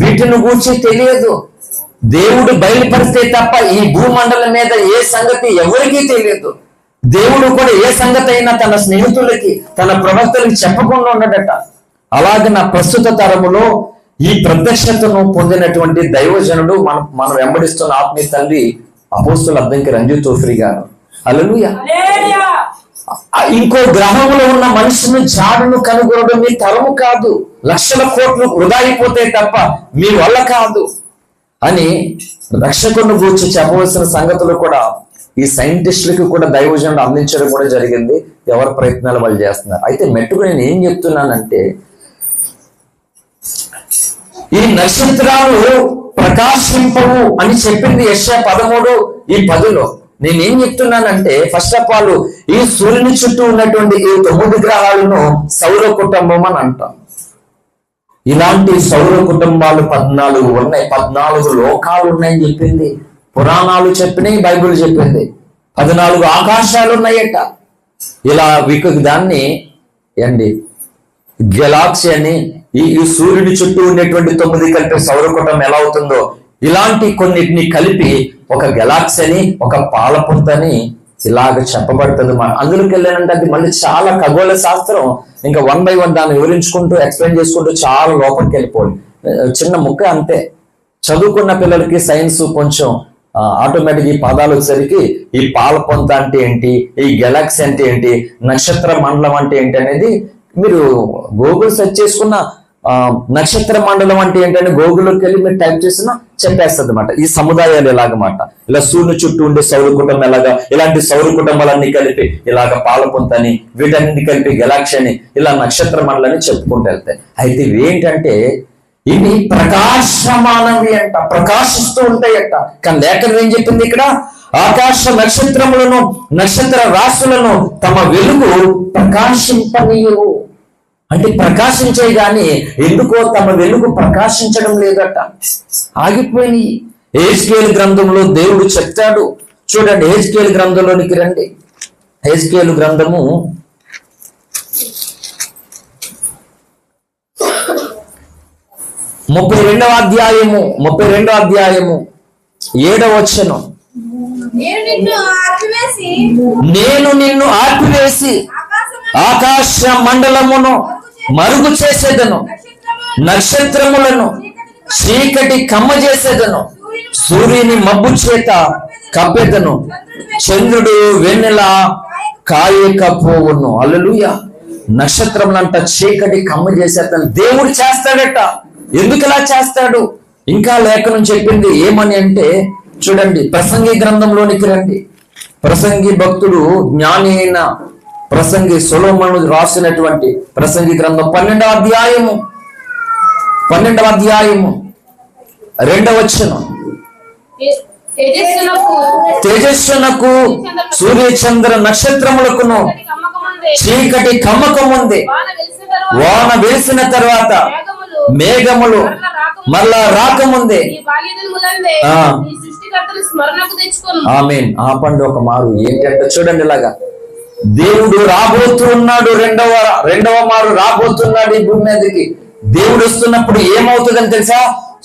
వీటిని గురించి తెలియదు. దేవుడు బయలుపరిస్తే తప్ప ఈ భూమండలం మీద ఏ సంగతి ఎవరికీ తెలియదు. దేవుడు కూడా ఏ సంగతి అయినా తన స్నేహితులకి, తన ప్రవక్తలకి చెప్పకుండా ఉండడట. అలాగే నా ప్రస్తుత తరములో ఈ ప్రత్యక్షతను పొందినటువంటి దైవజనుడు మనం వెంబడిస్తున్న ఆత్మీయ తండ్రి అపోస్తుల అద్దంకి రంజిత్ తోఫ్రీ గారు. హల్లెలూయా. ఇంకో గ్రహంలో ఉన్న మనుషుని జాడును కనుగొనడం మీ తరము కాదు, లక్షల కోట్లు వృధా అయిపోతే తప్ప మీ వల్ల కాదు అని రక్షకుని గురించి చెప్పవలసిన సంగతులు కూడా ఈ సైంటిస్టులకి కూడా దైవజనుడు అందించడం కూడా జరిగింది. ఎవరి ప్రయత్నాలు వాళ్ళు చేస్తున్నారు. అయితే మెట్టుకు నేను ఏం చెప్తున్నానంటే ఈ నక్షత్రాలు ప్రకాశింపవు అని చెప్పింది యెషయా 13:10. నేనేం చెప్తున్నానంటే ఫస్ట్ ఆఫ్ ఆల్ ఈ సూర్యుని చుట్టూ ఉన్నటువంటి ఈ 9 గ్రహాలను సౌర కుటుంబం అని అంటాం. ఇలాంటి సౌర కుటుంబాలు 14 ఉన్నాయి, 14 లోకాలు ఉన్నాయని చెప్పింది పురాణాలు చెప్పినాయి, బైబిల్ చెప్పింది. 14 ఆకాశాలు ఉన్నాయట. ఇలా దాన్ని గెలాక్సీ అని ఈ సూర్యుడి చుట్టూ ఉండేటువంటి 9 కలిపి సౌర కుటుంబం ఎలా అవుతుందో ఇలాంటి కొన్నిటిని కలిపి ఒక గెలాక్సీ అని, ఒక పాలపుంతని ఇలాగ చెప్పబడుతుంది. అందులోకి వెళ్ళానంటే అది మళ్ళీ చాలా ఖగోళ శాస్త్రం. ఇంకా 1 by 1 దాన్ని వివరించుకుంటూ ఎక్స్ప్లెయిన్ చేసుకుంటూ చాలా లోపలికి వెళ్ళిపోయి చిన్న ముక్క అంతే. చదువుకున్న పిల్లలకి సైన్స్ కొంచెం ఆటోమేటిక్ ఈ పదాలు వచ్చేసరికి ఈ పాలపొంత అంటే ఏంటి, ఈ గెలాక్సీ అంటే ఏంటి, నక్షత్ర మండలం అంటే ఏంటి అనేది మీరు గూగుల్ సెర్చ్ చేసుకున్న నక్షత్ర మండలం అంటే ఏంటంటే గూగుల్లోకి వెళ్ళి మీరు టైప్ చేసినా చెప్పేస్తుంది అనమాట. ఈ సముదాయాలు ఎలాగమాట, ఇలా సూర్యుని చుట్టూ ఉండే సౌర కుటుంబం ఎలాగా, ఇలాంటి సౌర కుటుంబాలన్నీ కలిపి ఇలాగ పాలపుంతని, వీటన్నింటి కలిపి గెలాక్సీ అని, ఇలా నక్షత్ర మండలని చెప్పుకుంటూ వెళ్తాయి. అయితే ఇవేంటంటే ఇవి ప్రకాశమానవి అంట, ప్రకాశిస్తూ ఉంటాయట. కానీ లేఖనం ఏం చెప్పింది ఇక్కడ, ఆకాశ నక్షత్రములను, నక్షత్ర రాశులను తమ వెలుగు ప్రకాశింపనీయవు అంటే ప్రకాశించే గాని ఎందుకో తమ వెలుగు ప్రకాశించడం లేదట, ఆగిపోయినాయి. హెజ్కేలు గ్రంథంలో దేవుడు చెప్తాడు చూడండి. హెజ్కేలు గ్రంథంలోనికి రండి. హెజ్కేలు గ్రంథము 32వ అధ్యాయము 7వ వచనం. నేను నిన్ను ఆర్పివేసి ఆకాశ మండలమును మరుగు చేసేదను, నక్షత్రములను చీకటి కమ్మ చేసేదను, సూర్యుని మబ్బు చేత కప్పెదను, చంద్రుడు వెన్నెల కాయకపోవును. హల్లెలూయా. నక్షత్రములంట చీకటి కమ్మ చేసేస్తాను దేవుడు చేస్తాడట. ఎందుకు ఇలా చేస్తాడు? ఇంకా లేఖనం చెప్పింది ఏమని అంటే, చూడండి, ప్రసంగి గ్రంథంలోనికి రండి. ప్రసంగి భక్తుడు, జ్ఞాని అయిన ప్రసంగి సొలొమోను రాసినటువంటి ప్రసంగి గ్రంథం 12వ అధ్యాయము 2వ వచనం. తేజస్సునకు సూర్య చంద్ర నక్షత్రములకును చీకటి కమ్మకముంది. వాన వెలిసిన తర్వాత మేఘములు మరలా రాకముందే. ఆమేన్. ఆపండి ఒక మారు. ఏంటంటే చూడండి, ఇలాగా దేవుడు రాబోతున్నాడు, రెండవ మారు రాబోతున్నాడు ఈ భూమి మీదకి. దేవుడు వస్తున్నప్పుడు ఏమవుతుందని తెలుసా?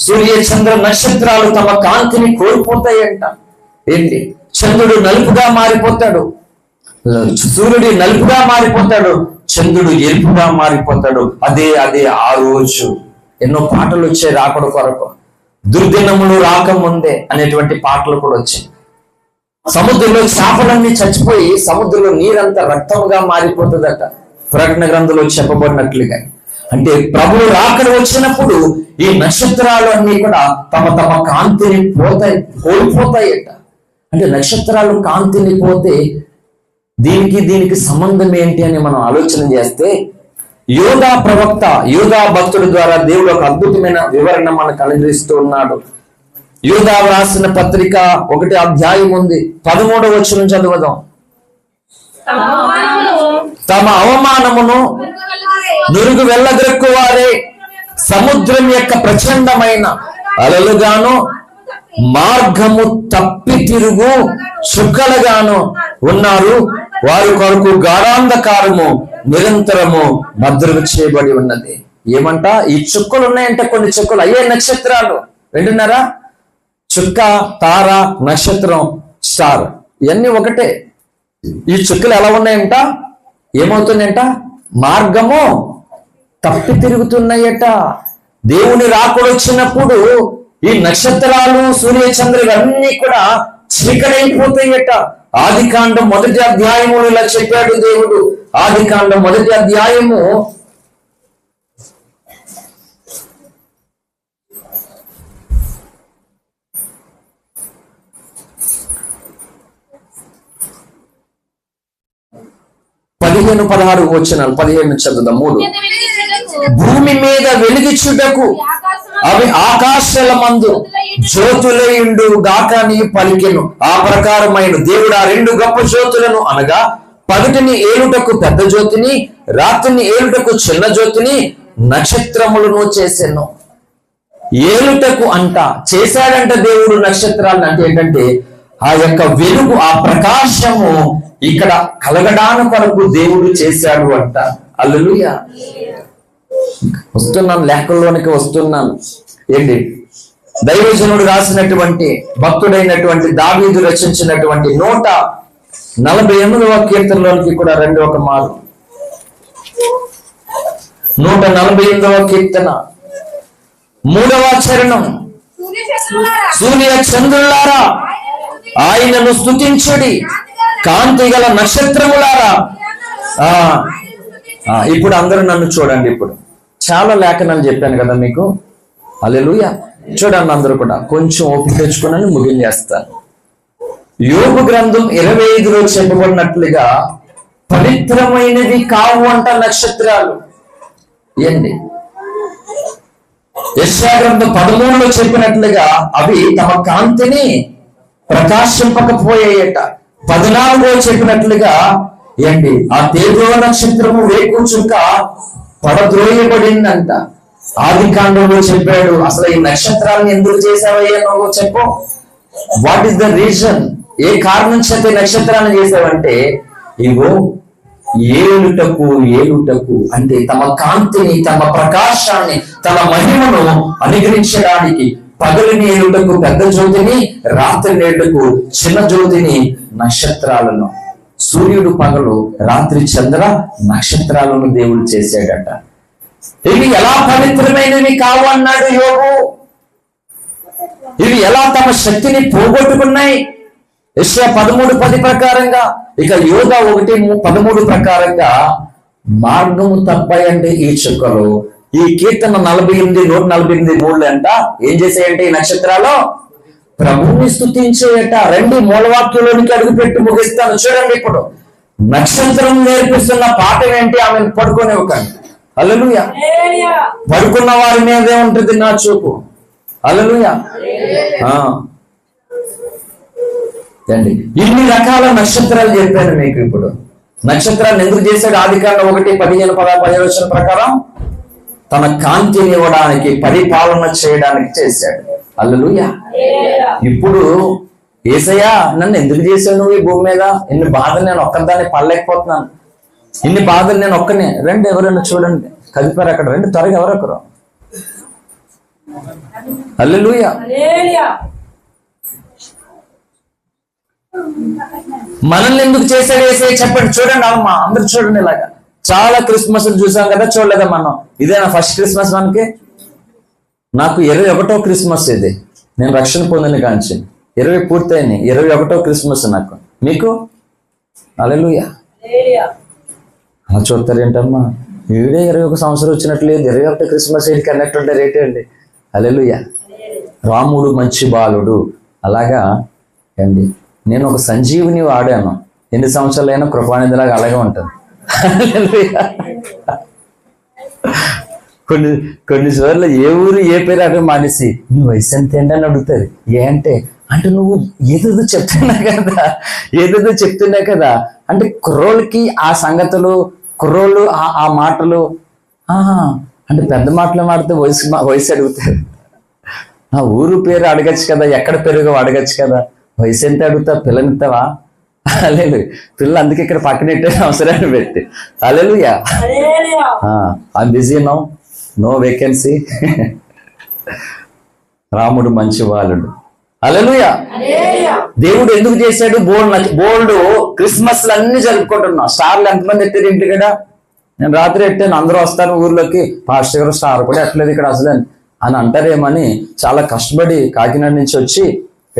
సూర్య చంద్ర నక్షత్రాలు తమ కాంతిని కోల్పోతాయంట. ఏంటి? చంద్రుడు నలుపుగా మారిపోతాడు, సూర్యుడు నలుపుగా మారిపోతాడు, చంద్రుడు ఎరుపుగా మారిపోతాడు. అదే ఆ రోజు ఎన్నో పాటలు వచ్చాయి రాకడ కొరకు. దుర్దినములు రాకముందే అనేటువంటి పాటలు కూడా వచ్చాయి. సముద్రంలో చేపలన్నీ చచ్చిపోయి సముద్రంలో నీరంతా రక్తముగా మారిపోతుందట, ప్రకటన గ్రంథంలో చెప్పబడినట్లుగా. అంటే ప్రభువు రాకడ వచ్చినప్పుడు ఈ నక్షత్రాలు అన్ని కూడా తమ కాంతిని కోల్పోతాయట. అంటే నక్షత్రాలు కాంతిని పోతే దీనికి సంబంధం ఏంటి అని మనం ఆలోచన చేస్తే, యోధా ప్రవక్త, యోధా భక్తుడి ద్వారా దేవుడు ఒక అద్భుతమైన వివరణ మనకు అనుగ్రహిస్తూ ఉన్నాడు. యోధా రాసిన పత్రిక 1వ అధ్యాయం ఉంది, 13వ వచనం చదువుదాం. తమ అవమానమును నురుగు వెళ్ళగొక్కువారే సముద్రం యొక్క ప్రచండమైన అలలుగాను మార్గము తప్పి తిరుగు చుక్కలుగాను ఉన్నారు. వారి కొరకు గాఢాంధకారము నిరంతరము భద్రత చేయబడి ఉన్నది. ఏమంట? ఈ చుక్కలు ఉన్నాయంటే కొన్ని చుక్కలు అయ్యే నక్షత్రాలు. వింటున్నారా? చుక్క, తార, నక్షత్రం, స్టార్ ఇవన్నీ ఒకటే. ఈ చుక్కలు ఎలా ఉన్నాయంట? ఏమవుతుందంట? మార్గము తప్పి తిరుగుతున్నాయట. దేవుని రాకడ వచ్చినప్పుడు ఈ నక్షత్రాలు, సూర్య చంద్రులు అన్ని కూడా చీకటైపోతాయట. ఆదికాండం 1వ అధ్యాయము ఇలా చెప్పాడు దేవుడు. ఆదికాండం 1వ అధ్యాయము 15-16 వచనాలు. 15 చదువుదాం. 3. భూమి మీద వెలిగించుటకు అవి ఆకాశాల మందు జ్యోతులయుండు గాకని పలికెను. ఆ ప్రకారమైన దేవుడు ఆ 2 గొప్ప జ్యోతులను, అనగా పగటిని ఏలుటకు పెద్ద జ్యోతిని, రాత్రిని ఏలుటకు చిన్న జ్యోతిని, నక్షత్రములను చేసెను. ఏలుటకు అంట చేశాడంట దేవుడు నక్షత్రాలను. అంటే ఏంటంటే ఆ యొక్క వెలుగు, ఆ ప్రకాశము ఇక్కడ కలగడానికి కొరకు దేవుడు చేశాడు అంట. హల్లెలూయా. వస్తున్నాను, లేఖల్లోనికి వస్తున్నాను. ఏంటి? దైవజనుడు రాసినటువంటి, భక్తుడైనటువంటి దావీదు రచించినటువంటి 148వ కీర్తనలోనికి కూడా రండి ఒక మారు. 148వ కీర్తన 3వ చరణం. సూర్య చంద్రులారా ఆయనను స్తుతించుడి, కాంతి గల నక్షత్రములారా. ఇప్పుడు అందరూ నన్ను చూడండి. ఇప్పుడు చాలా లేఖనాలు చెప్పాను కదా మీకు. హల్లెలూయా. చూడండి అందరూ కూడా. కొంచెం ఓపిక తెచ్చుకుని ముగించేస్తాను. యోబు గ్రంథం 25లో చెప్పబడినట్లుగా పవిత్రమైనవి కావు అంట నక్షత్రాలు. ఏంటి? యెషయా గ్రంథం 13లో చెప్పినట్లుగా అవి తమ కాంతిని ప్రకాశింపకపోయాయట. 14లో చెప్పినట్లుగా ఏంటి? ఆ తేజో నక్షత్రము వేకు చుక్క పడద్రోయబడిందంట. ఆదికాండంలో చెప్పాడు. అసలు ఈ నక్షత్రాలను ఎందుకు చేసావయ్యా నువ్వు చెప్పు. What is the reason? ఏ కారణం చేత నక్షత్రాలను చేసావంటే, ఇగో ఏలుటకు అంటే తమ కాంతిని, తమ ప్రకాశాన్ని, తమ మహిమను అనుగ్రహించడానికి పగలిని ఏలుటకు పెద్ద జ్యోతిని, రాత్రి నేలుటకు చిన్న జ్యోతిని, నక్షత్రాలను. సూర్యుడు పగలు, రాత్రి చంద్ర నక్షత్రాలను దేవుడు చేశాడట. ఇవి ఎలా పవిత్రమైనవి కావు అన్నాడు యోబు. ఇవి ఎలా తమ శక్తిని పోగొట్టుకున్నాయి? యెషయా 13:10 ప్రకారంగా, ఇక యోధా 1:13 ప్రకారంగా మార్గము తప్పాయంటే ఈ చుక్కలు. ఈ కీర్తన 148:3 అంట ఏం చేసాయంటే ఈ నక్షత్రాలు ప్రభువుని స్తుతించేయట. రెండు మూలవాక్యంలోనికి అడుగుపెట్టి ముగిస్తాను. చూడండి, ఇప్పుడు నక్షత్రం నేర్పిస్తున్న పాఠం ఏంటి? ఆమెను పడుకోనివ్వకండి. హల్లెలూయా. పడుకున్న వారి మీదే ఉంటుంది నా చూపు. హల్లెలూయా. అండి, ఇన్ని రకాల నక్షత్రాలు చెప్పాను మీకు. ఇప్పుడు నక్షత్రాన్ని ఎందుకు చేశాడు? ఆదికాండం 1:15-16 ప్రకారం తన కాంతిని ఇవ్వడానికి, పరిపాలన చేయడానికి చేశాడు. హల్లెలూయా. ఇప్పుడు యేసయ్యా నన్ను ఎందుకు చేశావు నువ్వు ఈ భూమి మీద? ఇన్ని బాధలు నేను ఒక్కదాన్ని పడలేకపోతున్నాను. ఇన్ని బాధలు నేను ఒక్కనే. రండి, ఎవరైనా చూడండి, కదిపారు అక్కడ. రండి త్వరగా, ఎవరొకరు. హల్లెలూయా. మనల్ని ఎందుకు చేశాడు యేసయ్య చెప్పండి. చూడండి అమ్మా, అందరు చూడండి. ఇలాగా చాలా క్రిస్మస్ చూసాం కదా, చూడలేదా మనం? ఇదేనా ఫస్ట్ క్రిస్మస్ మనకి? నాకు 21వ క్రిస్మస్ ఇది. నేను రక్షణ పొందిన కాంచి 20 పూర్తయింది. 21వ క్రిస్మస్ నాకు. మీకు? హల్లెలూయా. అలా చూస్తారు ఏంటమ్మా, వీడే 21 సంవత్సరం వచ్చినట్లు లేదు, 21 క్రిస్మస్ ఏంటి కన్నెక్ట్ ఉంటే రేటే అండి. హల్లెలూయా. రాముడు మంచి బాలుడు. అలాగా అండి, నేను ఒక సంజీవిని వాడాను. ఎన్ని సంవత్సరాలైనా కృపానిధిలాగా అలాగే ఉంటుంది. కొన్నిసార్లు ఏ ఊరు ఏ పేరు అటు మానేసి నీ వయసు ఎంత ఏంటని అడుగుతుంది. అంటే నువ్వు ఏదేదో చెప్తున్నా కదా అంటే కుర్రోళ్ళకి ఆ సంగతులు, కుర్రోళ్ళు ఆ మాటలు, అంటే పెద్ద మాటలు మాడితే వయసు అడుగుతారు. ఆ ఊరు పేరు అడగచ్చు కదా, ఎక్కడ పెరుగో అడగచ్చు కదా. వయసు ఎంత అడుగుతావు? పిల్లనిస్తావా? లేదు, పిల్ల అందుకే ఇక్కడ పక్కనెట్టే అవసరాన్ని పెట్టి. Hallelujah. I'm busy no vacancy. Ramudu మంచి బాలుడు. హల్లెలూయా. దేవుడు ఎందుకు చేశాడు? బోల్డ్ క్రిస్మస్లు అన్ని జరుపుకుంటున్నాం. స్టార్లు ఎంతమంది ఎట్టారు ఇంటి కదా? నేను రాత్రి ఎట్టాను, అందరూ వస్తారు ఊర్లోకి, పాస్టర్ గారు స్టార్ కూడా ఎట్టలేదు ఇక్కడ అసలు అని అంటారేమని చాలా కష్టపడి కాకినాడ నుంచి వచ్చి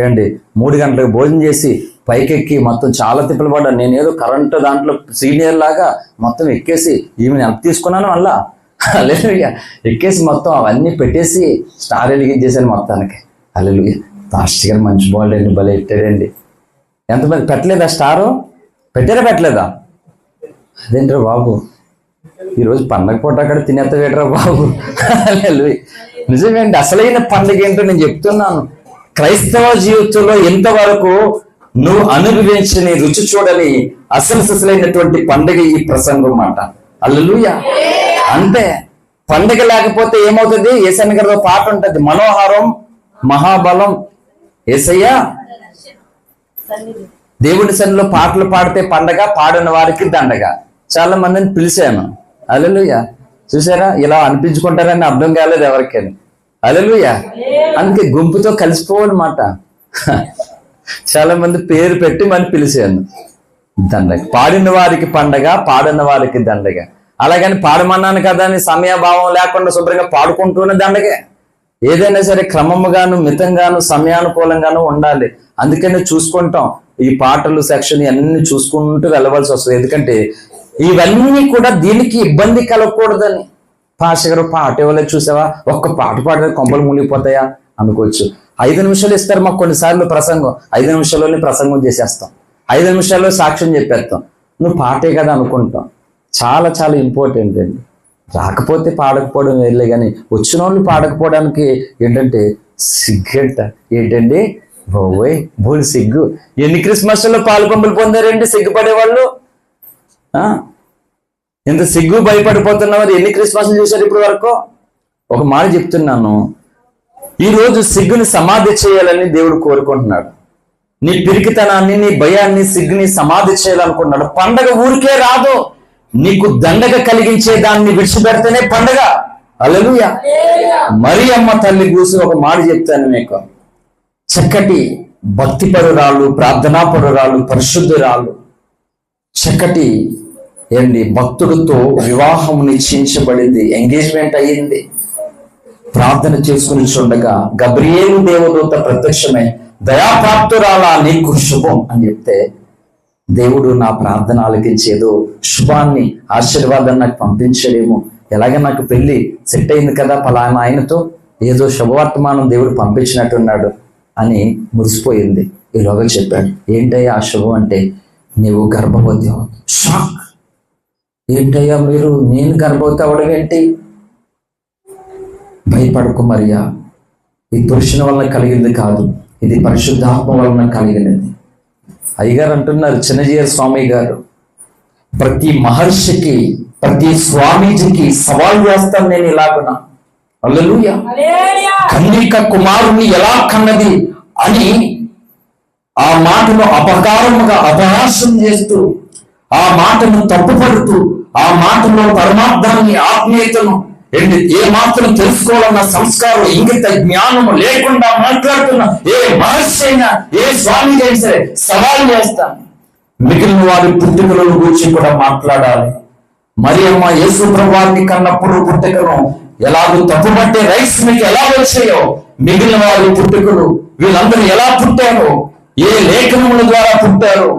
ఏంటి 3 గంటలకు భోజనం చేసి పైకెక్కి మొత్తం చాలా తిప్పలు పడ్డాను. నేను ఏదో కరెంటు దాంట్లో సీనియర్ లాగా మొత్తం ఎక్కేసి ఈమెను ఎంత తీసుకున్నాను మళ్ళా. హల్లెలూయా. ఎక్కేసి మొత్తం అవన్నీ పెట్టేసి స్టార్ వెలిగించేసాను మొత్తానికి. హల్లెలూయా. పాస్టర్ గారు మంచి బాల్ అండి, భలే ఎట్టాడండి. ఎంతమంది పెట్టలేదా స్టారు? పెట్టలేదా? అదేంట్రా బాబు, ఈరోజు పండగ పూట అక్కడ తినేత్తవేట్రా బాబు. హల్లెలూయా. నిజమేంటి, అసలైన పండుగ ఏంటో నేను చెప్తున్నాను. క్రైస్తవ జీవితంలో ఇంతవరకు నువ్వు అనుభవించని, రుచి చూడని అసలైనటువంటి పండుగ ఈ ప్రసంగం మాట. హల్లెలూయా. అంటే పండుగ లేకపోతే ఏమవుతుంది? యేసయ్య గారితో పాట ఉంటది, మనోహారం మహాబలం. యేసయ్య దేవుని సన్నిధిలో పాటలు పాడితే పండగ, పాడిన వారికి దండగ. చాలా మందిని పిలిచాను. హల్లెలూయా. చూసారా, ఇలా అనిపించుకుంటారని అర్థం కాలేదు ఎవరికైనా. హల్లెలూయా. అందుకే గుంపుతో కలిసిపోవన్నమాట. చాలా మంది పేరు పెట్టి మనం పిలిచాను. దండగ. పాడిన వారికి పండగ, పాడిన వారికి దండగ. అలాగని పాడమన్నాను కదా అని సమయభావం లేకుండా శుభ్రంగా పాడుకుంటూనే దండగే. ఏదైనా సరే క్రమముగాను, మితంగాను, సమయానుకూలంగాను ఉండాలి. అందుకనే చూసుకుంటాం ఈ పాటలు సెక్షన్ అన్ని చూసుకుంటూ వెళ్ళవలసి వస్తుంది. ఎందుకంటే ఇవన్నీ కూడా దీనికి ఇబ్బంది కలగకూడదని. పాస్టర్ గారు పాట ఇవ్వలేదు చూసావా, ఒక్క పాట పాడితే కొంపలు మునిగిపోతాయా అనుకోవచ్చు. 5 నిమిషాలు ఇస్తారు మాకు కొన్నిసార్లు ప్రసంగం. 5 నిమిషాల్లోనే ప్రసంగం చేసేస్తాం, 5 నిమిషాల్లో సాక్ష్యం చెప్పేస్తాం. నువ్వు పాటే కదా అనుకుంటాం. చాలా చాలా ఇంపార్టెంట్ అండి. రాకపోతే పాడకపోవడం వెళ్ళే, కానీ వచ్చిన వాళ్ళు పాడకపోవడానికి ఏంటంటే సిగ్గంట. ఏంటండి బాబోయ్, బోల్ సిగ్గు. ఎన్ని క్రిస్మస్లో పాలుపంపులు పొందారండి సిగ్గుపడేవాళ్ళు? ఇంత సిగ్గు భయపడిపోతున్నవారు ఎన్ని క్రిస్మస్లు చూశారు ఇప్పటి వరకు? ఒక మాట చెప్తున్నాను, ఈరోజు సిగ్గుని సమాధి చేయాలని దేవుడు కోరుకుంటున్నాడు. నీ పిరికితనాన్ని, నీ భయాన్ని, సిగ్గుని సమాధి చేయాలనుకుంటున్నాడు. పండగ ఊరికే రాదు, నీకు దండగ కలిగించే దాన్ని విడిచిపెడితేనే పండగ. హల్లెలూయా. మరియమ్మ తల్లి కూసి ఒక మాట చెప్తాను మీకు. చక్కటి భక్తిపరురాలు, ప్రార్థనాపరురాలు, పరిశుద్ధురాలు, చక్కటి భక్తుడితో వివాహం నిశ్చయించబడింది, ఎంగేజ్మెంట్ అయ్యింది. ప్రార్థన చేసుకుని చూడగా గబ్రియేలు దేవదూత ప్రత్యక్షమై దయాప్రాప్తురాలా నీకు శుభం అని చెప్తే, దేవుడు నా ప్రార్థన ఆలకించి ఏదో శుభాన్ని ఆశీర్వాదాన్ని నాకు పంపించడేమో, ఎలాగ నాకు పెళ్లి సెట్ అయింది కదా పలానా ఆయనతో, ఏదో శుభవర్తమానం దేవుడు పంపించినట్టున్నాడు అని మురిసిపోయింది. ఈలోగా చెప్పాడు, ఏంటయ్యా ఆ శుభం అంటే, నీవు గర్భవతి. షాక్. ఏంటయ్యా మీరు, నేను గర్భవతి అవడం ఏంటి? భయపడకు మరియా, ఈ పురుషుని వలన కలిగింది కాదు, ఇది పరిశుద్ధాత్మ వలన కలిగినది. అయ్యగారు అంటున్నారు, చిన్నజీయర్ స్వామి గారు, ప్రతి మహర్షికి ప్రతి స్వామీజీకి సవాల్ చేస్తాను నేను ఇలాగున. హల్లెలూయా. కన్యక కుమారుని ఎలా కన్నది అని ఆ మాటను అపకారముగా అపహాస్యం చేస్తూ, ఆ మాటను తప్పుపడుతూ, ఆ మాటలో పరమార్థాన్ని ఆత్మీయతను ఏ మాత్రం తెలుసుకోవాలన్న సంస్కారం ఇంగిత జ్ఞానము లేకుండా మాట్లాడుతున్న ఏ మహర్షి అయినా ఏ స్వామి అయినా సరే సవాల్ చేస్తాను. మిగిలిన వారి పుట్టుకలను గురించి కూడా మాట్లాడాలి. మరియమ్మ యేసు ప్రభువాన్ని కన్నప్పుడు పుట్టుకను ఎలాగో తప్పుపట్టే రైట్స్ మీకు ఎలా వచ్చాయో, మిగిలిన వారి పుట్టుకలు వీళ్ళందరూ ఎలా పుట్టారో, ఏ లేఖనముల ద్వారా పుట్టారో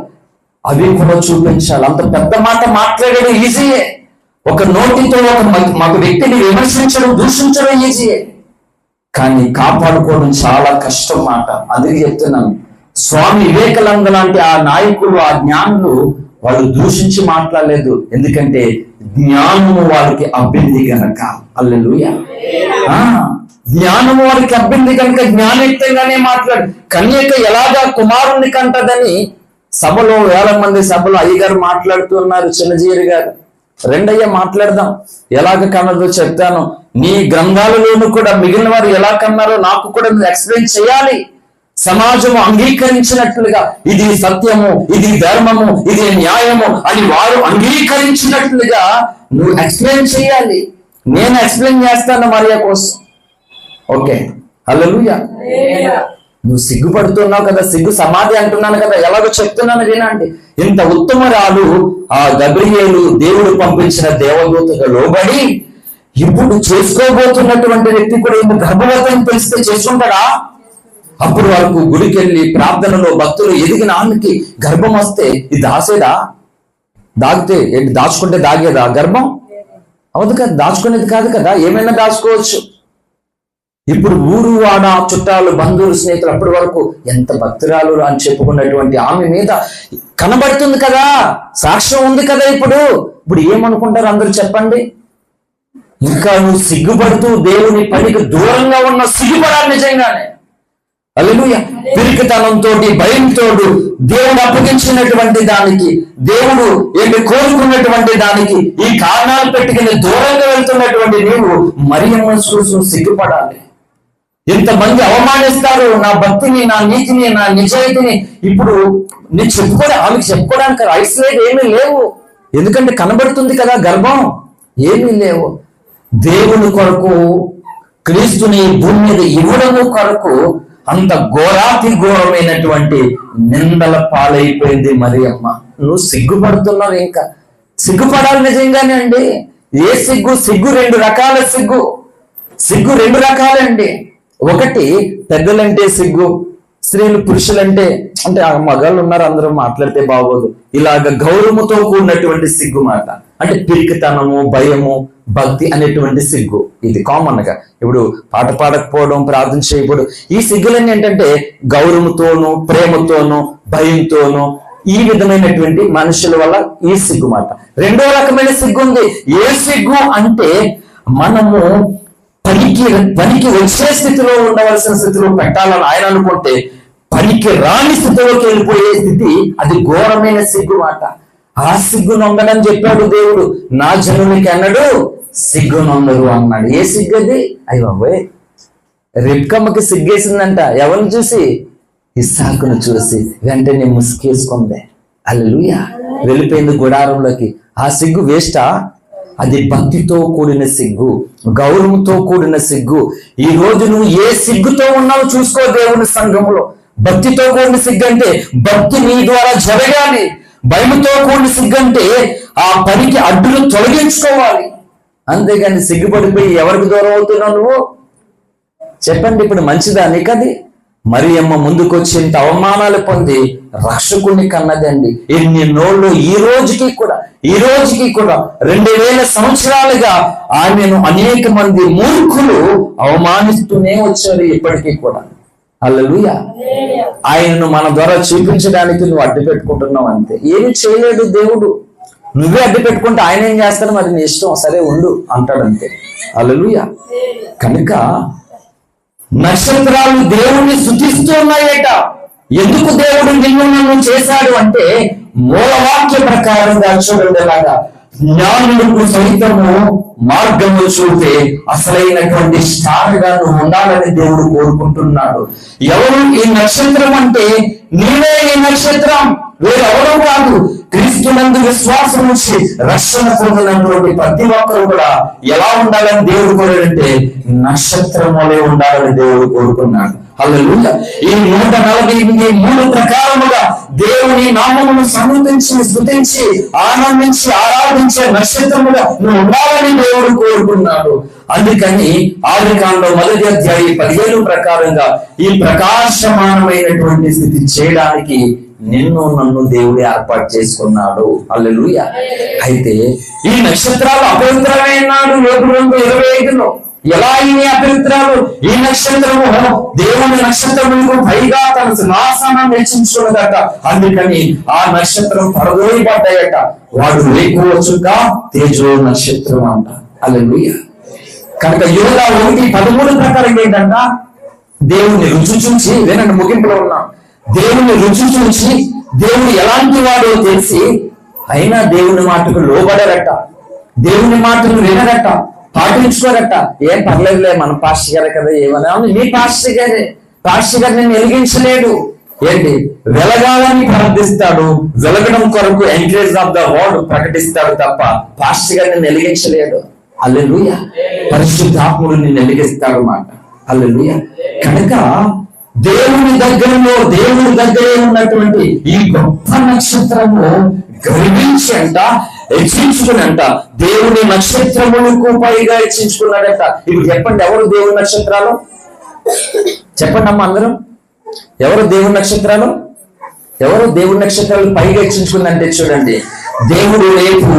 అవి కూడా చూపించాలి. అంత పెద్ద మాట మాట్లాడేది ఈజీయే. ఒక నోటితో ఒక వ్యక్తిని విమర్శించడం, దూషించడం ఈజీయే, కానీ కాపాడుకోవడం చాలా కష్టం మాట. అందుకే చెప్తున్నాను, స్వామి వివేకానంద లాంటి ఆ నాయకులు, ఆ జ్ఞానులు వాళ్ళు దూషించి మాట్లాడలేదు. ఎందుకంటే జ్ఞానము వారికి అబ్బింది గనక. హల్లెలూయా. జ్ఞానము వారికి అబ్బింది కనుక జ్ఞానయుక్తంగానే మాట్లాడు. కన్యక ఎలాగా కుమారుణ్ణి కంటదని సభలో, వేల మంది సభలో అయ్యగారు మాట్లాడుతున్నారు. చిన్నజీరి గారు, రెండయ్య మాట్లాడదాం, ఎలాగ కన్నదో చెప్తాను. నీ గ్రంథాలలోనూ కూడా మిగిలిన వారు ఎలా కన్నారో నాకు కూడా నువ్వు ఎక్స్ప్లెయిన్ చేయాలి. సమాజము అంగీకరించినట్లుగా ఇది సత్యము, ఇది ధర్మము, ఇది న్యాయము అని వారు అంగీకరించినట్లుగా నువ్వు ఎక్స్ప్లెయిన్ చేయాలి. నేను ఎక్స్ప్లెయిన్ చేస్తాను మరియా కోసం. ఓకే, హల్లెలూయా. నువ్వు సిగ్గుపడుతున్నావు కదా, సిగ్గు సమాధి అంటున్నాను కదా, ఎలాగో చెప్తున్నాను వినండి. ఇంత ఉత్తమరాలు ఆ గబ్రియేలు దేవుడు పంపించిన దేవదూతగా లోబడి ఇప్పుడు చేసుకోబోతున్నటువంటి వ్యక్తి కూడా ఇంత గర్భవతిని తెలిస్తే చేసుకుంటాడా? అప్పుడు వరకు గుడికి వెళ్ళి ప్రార్థనలో భక్తులు ఎదిగిన ఆమెకి గర్భం వస్తే ఇది దాసేదా? దాగితే ఏంటి, దాచుకుంటే దాగేదా గర్భం? అవదు కదా, దాచుకునేది కాదు కదా, ఏమైనా దాచుకోవచ్చు. ఇప్పుడు ఊరు వాడ చుట్టాలు, బంధువులు, స్నేహితులు అప్పటి వరకు ఎంత భక్తురాలు అని చెప్పుకున్నటువంటి ఆమె మీద కనబడుతుంది కదా, సాక్ష్యం ఉంది కదా. ఇప్పుడు ఏమనుకుంటారు అందరూ చెప్పండి? ఇంకా నువ్వు సిగ్గుపడుతూ దేవుని పనికి దూరంగా ఉన్న సిగ్గుపడాలి నిజంగానే. హల్లెలూయా. పిరికితనంతో, భయంతో దేవుడు అప్పగించినటువంటి దానికి, దేవుడు కోరుకున్నటువంటి దానికి ఈ కారణాలు పెట్టుకుని దూరంగా వెళ్తున్నటువంటి నీవు మరియమ్మను చూసి సిగ్గుపడాలి. ఇంతమంది అవమానిస్తారు నా భక్తిని, నా నీతిని, నా నిజాయితీని. ఇప్పుడు నేను ఆమెకి చెప్పుకోవడానికి రైట్స్ లేదు, ఏమీ లేవు. ఎందుకంటే కనబడుతుంది కదా గర్భం, ఏమీ లేవు. దేవుని కొరకు క్రీస్తుని భూమి మీద ఇవ్వడము కొరకు అంత ఘోరాతి ఘోరమైనటువంటి నిందల పాలైపోయింది మరియమ్మ. నువ్వు సిగ్గుపడుతున్నావు, ఇంకా సిగ్గుపడాలి నిజంగానే అండి. ఏ సిగ్గు రెండు రకాల సిగ్గు రెండు రకాలండి. ఒకటి పెద్దలంటే సిగ్గు, స్త్రీలు పురుషులంటే అంటే మగాళ్ళు ఉన్నారు అందరూ మాట్లాడితే బాగోదు, ఇలాగ గౌరవముతో కూడినటువంటి సిగ్గు మాట. అంటే పిరికితనము, భయము, భక్తి అనేటువంటి సిగ్గు. ఇది కామన్ గా ఇప్పుడు పాట పాడకపోవడం, ప్రార్థన చేయకపోవడం, ఈ సిగ్గులన్నీ ఏంటంటే గౌరవముతోను, ప్రేమతోను, భయంతోను, ఈ విధమైనటువంటి మనుషుల వల్ల ఈ సిగ్గు మాట. రెండో రకమైన సిగ్గు ఉంది. ఏ సిగ్గు అంటే మనము పనికి వచ్చే స్థితిలో ఉండవలసిన స్థితిలో పెట్టాలని ఆయన అనుకుంటే పనికి రాని స్థితిలోకి వెళ్ళిపోయే స్థితి, అది ఘోరమైన సిగ్గు మాట. ఆ సిగ్గు నొంగనని చెప్పాడు దేవుడు, నా జనునికి అన్నాడు సిగ్గు నొంగరు అన్నాడు. ఏ సిగ్గు అది? అయ్య బాబోయ్, రిబ్కమ్మకి సిగ్గేసిందంట. ఎవరిని చూసి? ఇస్సాకును చూసి. వెంటనే ముసుకేసుకుంది. హల్లెలూయా. వెళ్ళిపోయింది గుడారంలోకి. ఆ సిగ్గు వేస్టా? అది భక్తితో కూడిన సిగ్గు, గౌరవంతో కూడిన సిగ్గు. ఈ రోజు నువ్వు ఏ సిగ్గుతో ఉన్నావు చూసుకో దేవుని సంఘంలో. భక్తితో కూడిన సిగ్గు అంటే భక్తి నీ ద్వారా జరగాలి. భయముతో కూడిన సిగ్గు అంటే ఆ పనికి అడ్డులు తొలగించుకోవాలి. అంతేగాని సిగ్గుపడిపోయి ఎవరికి దూరం అవుతున్నావు నువ్వు? చెప్పండి, ఇప్పుడు మంచిదా నీకది? మరియమ్మ ముందుకొచ్చి ఇంత అవమానాలు పొంది రక్షకుణ్ణి కన్నదండి. ఎన్ని నోళ్ళు ఈ రోజుకి కూడా 2000 సంవత్సరాలుగా ఆమెను అనేక మంది మూర్ఖులు అవమానిస్తూనే వచ్చారు ఇప్పటికీ కూడా. హల్లెలూయా. ఆయనను మన ద్వారా చూపించడానికి నువ్వు అడ్డు పెట్టుకుంటున్నావు అంతే, ఏమి చేయలేడు దేవుడు. నువ్వే అడ్డు పెట్టుకుంటే ఆయన ఏం చేస్తాడు? మరి నీ ఇష్టం, సరే ఉండు అంటాడు అంతే. హల్లెలూయా. కనుక నక్షత్రాలు దేవుణ్ణి స్తుతిస్తూ ఉన్నాయట. ఎందుకు దేవుడు నిన్ను నన్ను చేశాడు అంటే మూలవాక్య ప్రకారంగా చూడండి. అలాగా జ్ఞానులకు సైతము మార్గము చూపే అసలైనటువంటి స్టార్ గా నువ్వు ఉండాలని దేవుడు కోరుకుంటున్నాడు. ఎవరు ఈ నక్షత్రం అంటే నీవే ఈ నక్షత్రం, వేరెవరూ కాదు. క్రీస్తునందు విశ్వాసం ఉంచి రక్షణ పొందినటువంటి ప్రతి ఒక్కరు కూడా ఎలా ఉండాలని దేవుడు కోరాడంటే నక్షత్రం వలె ఉండాలని దేవుడు కోరుకున్నాడు. హల్లెలూయా. ఈ 143 ప్రకారముగా దేవుని నామమును సన్నుతించి స్తుతించి ఆనందించి ఆరాధించే నక్షత్రముగా నువ్వు ఉండాలని దేవుడు కోరుకున్నాడు. అందుకని ఆదికాండం 1:15 ప్రకారంగా ఈ ప్రకాశమానమైనటువంటి స్థితి చేయడానికి నిన్ను నన్ను దేవుడు ఏర్పాటు చేసుకున్నాడు. హల్లెలూయా. అయితే ఈ నక్షత్రాలు అపవిత్రమైనాడు యోబు 2:25లో. ఎలా ఈ అపవిత్రాలు? ఈ నక్షత్రము దేవుని నక్షత్రములకు పైగా తన సింహాసనం హెచ్చించుకున్నదట. అందుకని ఆ నక్షత్రం పడదోయబడ్డాయట. వాడు లేకపోవచ్చుగా తేజో నక్షత్రం అంట. హల్లెలూయా. కనుక యోధ 1:13 ప్రకారం ఏంటంట, దేవుని రుచి చూసి, వినండి ముగింపులో ఉన్నాం, దేవుని రుచి చూసి దేవుడు ఎలాంటి వాడో తెలిసి అయినా దేవుని మాటకు లోబడరట, దేవుని మాటను వినరట, పాటించుకోరట. ఏం పర్లేదులే మన పాస్టర్ గారే కదా, ఏమన్నా మీ పాస్టర్ గారు నేను వెలిగించలేడు. ఏంటి? వెలగాలని ప్రార్థిస్తాడు, వెలగడం కొరకు ఎంకరేజ్ ఆఫ్ ద వర్డ్ ప్రకటిస్తాడు తప్ప పాస్టర్ గారు నేను వెలిగించలేడు. హల్లెలూయా. పరిశుద్ధాత్ముడు నిన్ను వెలిగిస్తాడు మాట. హల్లెలూయా. కనుక దేవుని దగ్గరే ఉన్నటువంటి ఈ గొప్ప నక్షత్రము గర్వించి అంట, హెచ్చించుకునంట, దేవుని నక్షత్రములకు పైగా హెచ్చించుకున్నాడంట. ఇప్పుడు చెప్పండి, ఎవరు దేవుని నక్షత్రాలు? చెప్పండి అమ్మ అందరం, ఎవరు దేవుని నక్షత్రాలు? ఎవరు దేవుని నక్షత్రాలు పైగా హెచ్చించుకుందంటే చూడండి, దేవుడు రేపు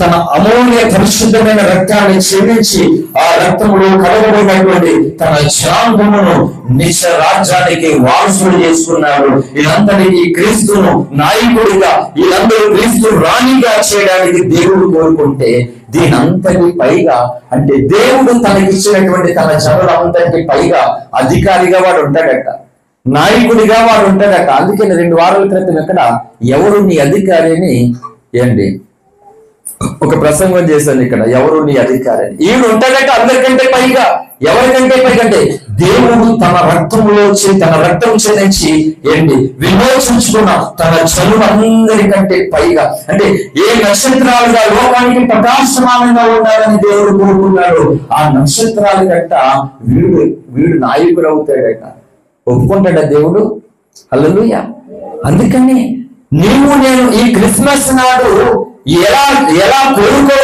తన అమూల్య పరిశుద్ధమైన రక్తాన్ని చెల్లించి ఆ రక్తములో కలగబడినటువంటి తన జనాంగమును నిత్య రాజ్యానికి వారసుడు చేసుకున్నాడు. ఇదంతటికి క్రీస్తును నాయకుడిగా, వీళ్ళందరూ క్రీస్తు రాణిగా చేయడానికి దేవుడు కోరుకుంటే దీని అంతటి పైగా అంటే దేవుడు తనకిచ్చినటువంటి తన జనులంతటి పైగా అధికారిగా వాడు ఉంటాడట, నాయకుడిగా వాడు ఉంటాడట. అందుకని 2 వారాల క్రితం ఇక్కడ ఎవరు నీ అధికారిని ఏంటి ఒక ప్రసంగం చేశాను ఇక్కడ, ఎవరు నీ అధికారి? ఈయన ఉంటాడట అందరికంటే పైగా. ఎవరికంటే పైగా అంటే దేవుడు తన రక్తం చెల్లించి ఏంటి విమోచించుకున్న తన జనులందరికంటే పైగా. అంటే ఏ నక్షత్రాలుగా లోకానికి ప్రకాశమానంగా ఉండాలని దేవుడు కోరుకున్నాడు. ఆ నక్షత్రాల గట్ట వీడు నాయకుడు అవుతాడట. ఒప్పుకుంటాడా దేవుడు? హల్లెలూయా. అందుకని నేను ఈ క్రిస్మస్ నాడు ఎలా దేవుడు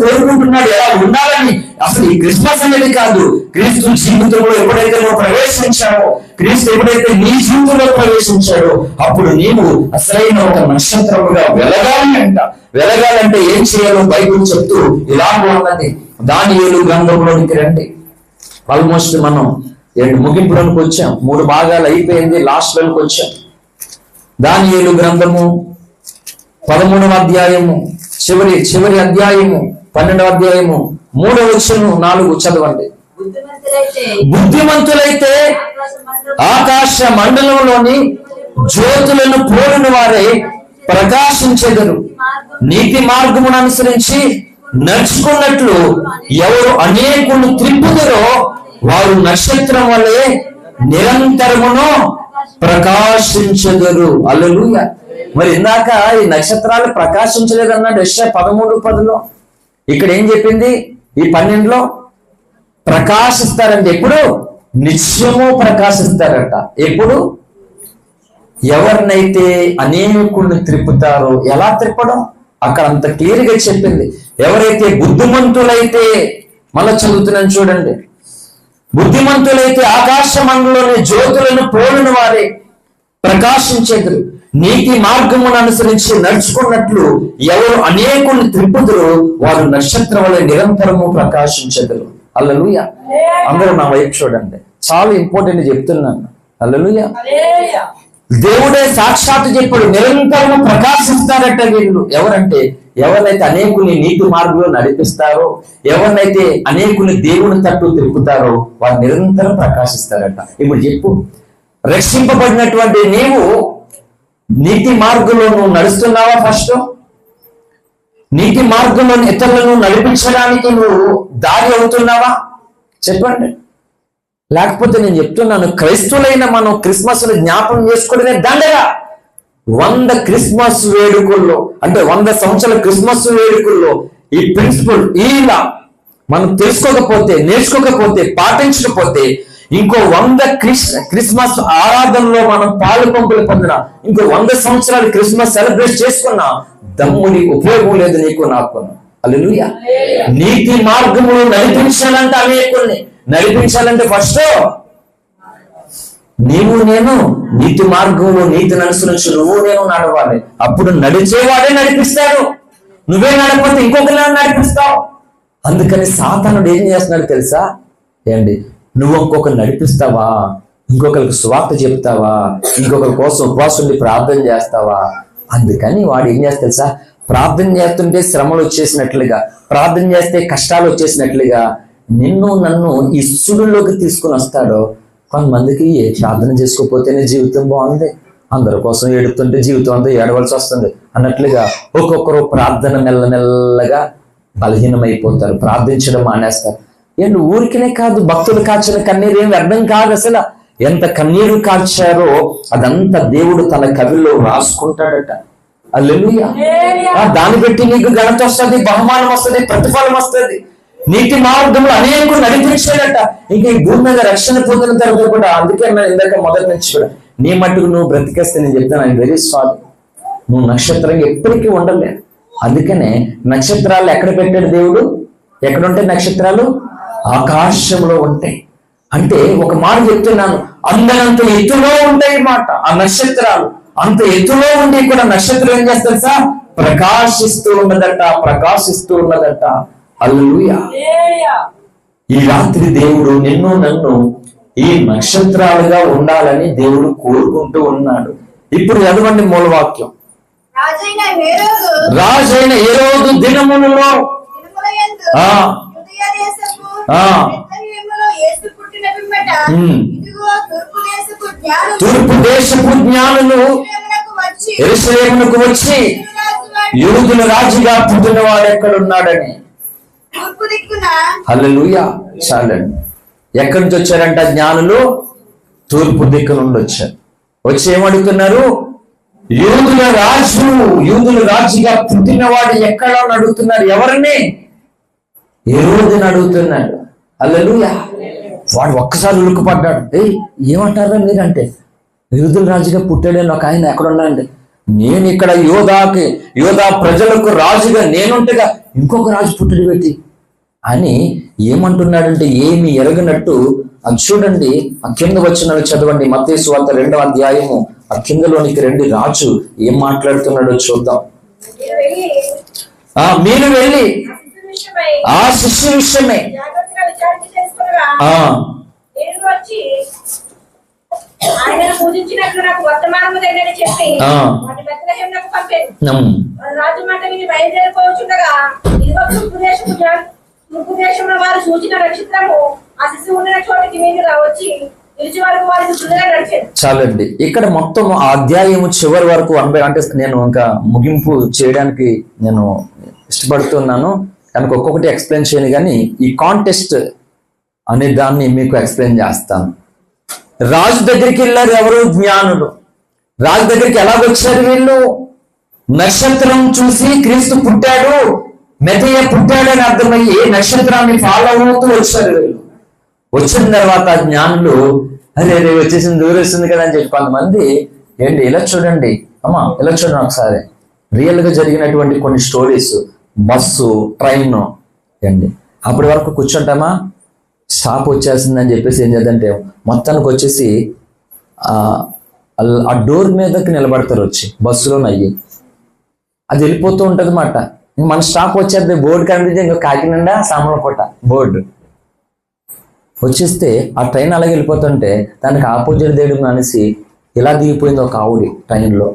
కోరుకుంటున్నాడు, ఎలా ఉండాలని. అసలు ఈ క్రిస్మస్ అనేది కాదు, క్రీస్తు జీవితంలో ఎప్పుడైతే నువ్వు ప్రవేశించావో, క్రీస్తు ఎప్పుడైతే నీ జీవితంలో ప్రవేశించాడో అప్పుడు నీవు అసలైన ఒక నక్షత్రముగా వెలగాలి అంట. వెలగాలంటే ఏం చేయాలో బైబిల్ చెప్తూ ఇలాగ ఉన్నది. దానియేలు గ్రంథంలోనికి రండి. ఆల్మోస్ట్ మనం ముగింపులోనికి వచ్చాం, 3 భాగాలు అయిపోయింది, లాస్ట్ లోకి వచ్చాం. దానియేలు గ్రంథము 13వ అధ్యాయము చివరి అధ్యాయము 12వ అధ్యాయము 3వ వచనం 4 చదవండి. బుద్ధిమంతులైతే ఆకాశ మండలంలోని జ్యోతులను పోలిన వారే ప్రకాశించెదరు. నీతి మార్గమును అనుసరించి నడుచుకున్నట్లు ఎవరు అనేకులు త్రిప్పుదరో వారు నక్షత్రం వల్లే నిరంతరమును ప్రకాశించెదరు. హల్లెలూయా. మరి ఇందాక ఈ నక్షత్రాలు ప్రకాశించలేదు అన్నాడు యెషయా 13:10లో. ఇక్కడ ఏం చెప్పింది? ఈ 12లో ప్రకాశిస్తారంటే ఎప్పుడు? నిత్యము ప్రకాశిస్తారట. ఎప్పుడు? ఎవరినైతే అనేకుల్ని త్రిప్పుతారో. ఎలా త్రిప్పడం? అక్కడ అంత క్లియర్ గా చెప్పింది. ఎవరైతే బుద్ధిమంతులైతే, మళ్ళా చదువుతున్నాను చూడండి, బుద్ధిమంతులైతే ఆకాశ మండలంలోని జ్యోతులను పోలిన వారే ప్రకాశించేదురు. నీతి మార్గమును అనుసరించి నడుచుకున్నట్లు ఎవరు అనేకులు త్రిప్పుదురు వారు నక్షత్రం వలె నిరంతరము ప్రకాశించెదరు. హల్లెలూయా. అందరూ నా వైపు చూడండి, చాలా ఇంపార్టెంట్ చెప్తున్నాను. హల్లెలూయా. దేవుడే సాక్షాత్తు చెప్పాడు, నిరంతరము ప్రకాశిస్తారట వీళ్ళు. ఎవరైతే అనేకుని నీతి మార్గంలో నడిపిస్తారో, ఎవరినైతే అనేకుని దేవుని తట్టు తిప్పుతారో వారు నిరంతరం ప్రకాశిస్తారట. ఇప్పుడు చెప్పు, రక్షింపబడినటువంటి నీవు నీతి మార్గంలో నువ్వు నడుస్తున్నావా? ఫస్ట్ నీతి మార్గంలో ఇతరులను నడిపించడానికి నువ్వు దారి అవుతున్నావా? చెప్పండి. లేకపోతే నేను చెప్తున్నాను, క్రైస్తవులైన మనం క్రిస్మస్ జ్ఞాపకం చేసుకోవడమే దండగా. 100 క్రిస్మస్ వేడుకల్లో, అంటే 100 సంవత్సరాల క్రిస్మస్ వేడుకల్లో ఈ ప్రిన్సిపల్ ఇలా మనం తెలుసుకోకపోతే, నేర్చుకోకపోతే, పాటించకపోతే ఇంకో 100 క్రిస్మస్ ఆరాధనలో మనం పాలు పంపులు పొందిన, ఇంకో 100 సంవత్సరాలు క్రిస్మస్ సెలబ్రేట్ చేసుకున్నా దమ్ముని ఉపయోగం లేదు నీకు నాకు. హల్లెలూయా. నీతి మార్గములు నడిపించాలంటే అనేకుల్ని నడిపించాలంటే ఫస్ట్ నీవు నేను నీతి మార్గంలో నీతిని అనుసరించి నువ్వు నేను నడవాలి. అప్పుడు నడిచేవాడే నడిపిస్తాడు. నువ్వే నడకపోతే ఇంకొకరిని నడిపిస్తావు. అందుకని సాతానుడు ఏం చేస్తున్నాడు తెలుసా? నువ్వు ఇంకొకరు నడిపిస్తావా, ఇంకొకరికి సువార్త చెప్తావా, ఇంకొకరి కోసం ఉపవాసం ప్రార్థన చేస్తావా? అందుకని వాడు ఏం చేస్తా తెలుసా? ప్రార్థన చేస్తుంటే శ్రమలు వచ్చేసినట్లుగా, ప్రార్థన చేస్తే కష్టాలు వచ్చేసినట్లుగా నిన్ను నన్ను ఈ సుడుల్లోకి తీసుకుని వస్తాడు. కొంతమందికి ప్రార్థన చేసుకోకపోతేనే జీవితం బాగుంది, అందరి కోసం ఏడుతుంటే జీవితం అంతా ఏడవలసి వస్తుంది అన్నట్లుగా ఒక్కొక్కరు ప్రార్థన మెల్లమెల్లగా బలహీనమైపోతారు, ప్రార్థించడం మానేస్తారు. ఊరికినే కాదు, భక్తులు కాచిన కన్నీరు ఏమి వ్యర్థం కాదు. అసలు ఎంత కన్నీరు కార్చారో అదంతా దేవుడు తన కవిలో రాసుకుంటాడట. హల్లెలూయా. దాన్ని బట్టి నీకు ఘనత వస్తుంది, బహుమానం వస్తుంది, ప్రతిఫలం వస్తుంది. నీతి మార్గంలో అనేకులు నడిపించాడట. ఇంకా ఈ భూమి మీద రక్షణ పొందిన తర్వాత కూడా, అందుకే నేను ఇందాక మొదటి నుంచి కూడా, నీ మట్టుకు నువ్వు బ్రతికేస్తే నేను చెప్తాను, ఐఎమ్ వెరీ సారీ, నువ్వు నక్షత్రంగా ఎప్పటికీ ఉండలేదు. అందుకనే నక్షత్రాలు ఎక్కడ పెట్టాడు దేవుడు? ఎక్కడుంటాయి నక్షత్రాలు? ఆకాశంలో ఉంటాయి. అంటే ఒక మాట చెప్తున్నాను, అందరంత ఎత్తులో ఉంటాయి మాట ఆ నక్షత్రాలు. అంత ఎత్తులో ఉండి కూడా నక్షత్రం ఏం చేస్తారు సార్? ప్రకాశిస్తూ ఉన్నదట, ప్రకాశిస్తూ ఉన్నదట. హల్లెలూయా. ఈ రాత్రి దేవుడు నిన్ను నన్ను ఈ నక్షత్రాలుగా ఉండాలని దేవుడు కోరుకుంటూ ఉన్నాడు. ఇప్పుడు చదవండి మూలవాక్యం. రాజైన హేరోదు దినములలో తూర్పు దేశపు జ్ఞానులు యెరూషలేమునకు వచ్చి యూదుల రాజుగా పుట్టిన వాడు ఎక్కడున్నాడని. హల్లెలూయా. చాలండి. ఎక్కడి నుంచి వచ్చారంట జ్ఞానులు? తూర్పు దిక్కు నుండి వచ్చారు. వచ్చి ఏమడుగుతున్నారు? యూదుల రాజుగా పుట్టినవాడు ఎక్కడ అని అడుగుతున్నారు. ఎవరిని? హేరోదుని అడుగుతున్నాడు. హల్లెలూయా. వాడు ఒక్కసారి ఉలుక్కుపడ్డాడు. ఏమంటారా మీరంటే, యూదుల రాజుగా పుట్టాడని ఒక ఆయన ఎక్కడున్నాడంటే, నేను ఇక్కడ యోధా ప్రజలకు రాజుగా నేనుంటగా ఇంకొక రాజు పుట్టడి పెట్టి అని ఏమంటున్నాడంటే ఏమి ఎరగనట్టు. అది చూడండి, ఆ కింద వచ్చిన చదవండి, మత్తయి సువార్త 2వ అధ్యాయము ఆ కిందలోనికి రండి. రాజు ఏం మాట్లాడుతున్నాడో చూద్దాం. మీరు వెళ్ళి ఆ శిష్యు విషయమే చాలండి. ఇక్కడ మొత్తం ఆ అధ్యాయము చివరి వరకు అంటే నేను ఇంకా ముగింపు చేయడానికి నేను ఇష్టపడుతున్నాను. దానికి ఒక్కొక్కటి ఎక్స్ప్లెయిన్ చేయను, కానీ ఈ కాంటెస్ట్ అనే దాన్ని మీకు ఎక్స్ప్లెయిన్ చేస్తాను. రాజు దగ్గరికి వెళ్ళారు ఎవరు? జ్ఞానులు. రాజు దగ్గరికి ఎలాగొచ్చారు వీళ్ళు? నక్షత్రం చూసి క్రీస్తు పుట్టాడు, మెతయ్య పుట్టాడు అని అర్థమయ్యి నక్షత్రాన్ని ఫాలో అవుతూ వచ్చారు వీళ్ళు. వచ్చిన తర్వాత జ్ఞానులు అరే వచ్చేసింది, దూరేస్తుంది కదా అని చెప్పి కొంతమంది ఇలా చూడండి అమ్మా, ఇలా చూడండి ఒకసారి రియల్ గా జరిగినటువంటి కొన్ని స్టోరీస్, బస్సు, ట్రైన్ అప్పటి వరకు కూర్చుంటామా? స్టాప్ వచ్చేస్తుందని చెప్పేసి ఏం చేద్దంటే మొత్తానికి వచ్చేసి ఆ డోర్ మీదకి నిలబడతారు వచ్చి బస్సులోని అయ్యి అది వెళ్ళిపోతూ ఉంటుంది అన్నమాట. మన స్టాప్ వచ్చేది బోర్డు కనిపించి ఇంకా కాకినాడ సామర్లకోట బోర్డు వచ్చేస్తే ఆ ట్రైన్ అలాగే వెళ్ళిపోతుంటే దానికి ఆపోజిట్ దేడు అనేసి ఇలా దిగిపోయింది ఒక ఆవిడ ట్రైన్లో.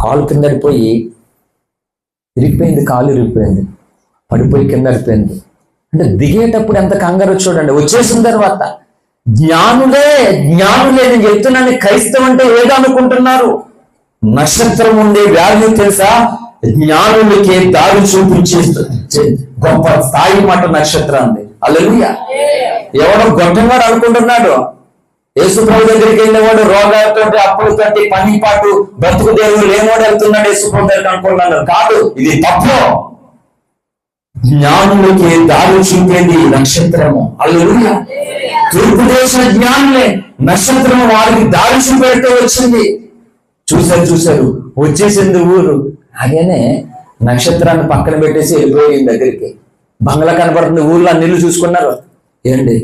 కాలు కింద పడిపోయి ఇరిగిపోయింది, కాలు ఇరిగిపోయింది, పడిపోయి కింద పడిపోయింది. అంటే దిగేటప్పుడు ఎంత కంగారు చూడండి. వచ్చేసిన తర్వాత జ్ఞానులే నేను చెప్తున్నాను. క్రైస్తవం అంటే ఏదో అనుకుంటున్నారు. నక్షత్రం ఉండే వాల్యూ తెలుసా? జ్ఞానులకి దారి చూపించే గొప్ప స్థాయి మాట నక్షత్రాన్ని. హల్లెలూయా. ఎవడో గొప్పవాడు అనుకుంటున్నాడు. యేసు ప్రభు దగ్గరికి వెళ్ళేవాడు రోగాలతో అప్పులతోటి పనిపాటు బ్రతుకు దేవుడు లేనివాడు వెళ్తున్నాడు యేసు ప్రభు దగ్గరికి అనుకుంటున్నాడు. కాదు, ఇది తప్పు. జ్ఞానులకి దారి చూపేది నక్షత్రము. హల్లెలూయా. తూర్పు దేశ జ్ఞానులే నక్షత్రము వారికి దారి చూపెడుతూ వచ్చింది. చూశారు వచ్చేసింది ఊరు. అలాగనే నక్షత్రాన్ని పక్కన పెట్టేసి వెళ్ళిపోయి దగ్గరికి. బంగ్లా కనపడుతుంది, ఊర్లో అన్నిళ్ళు చూసుకున్నారు. ఏంటి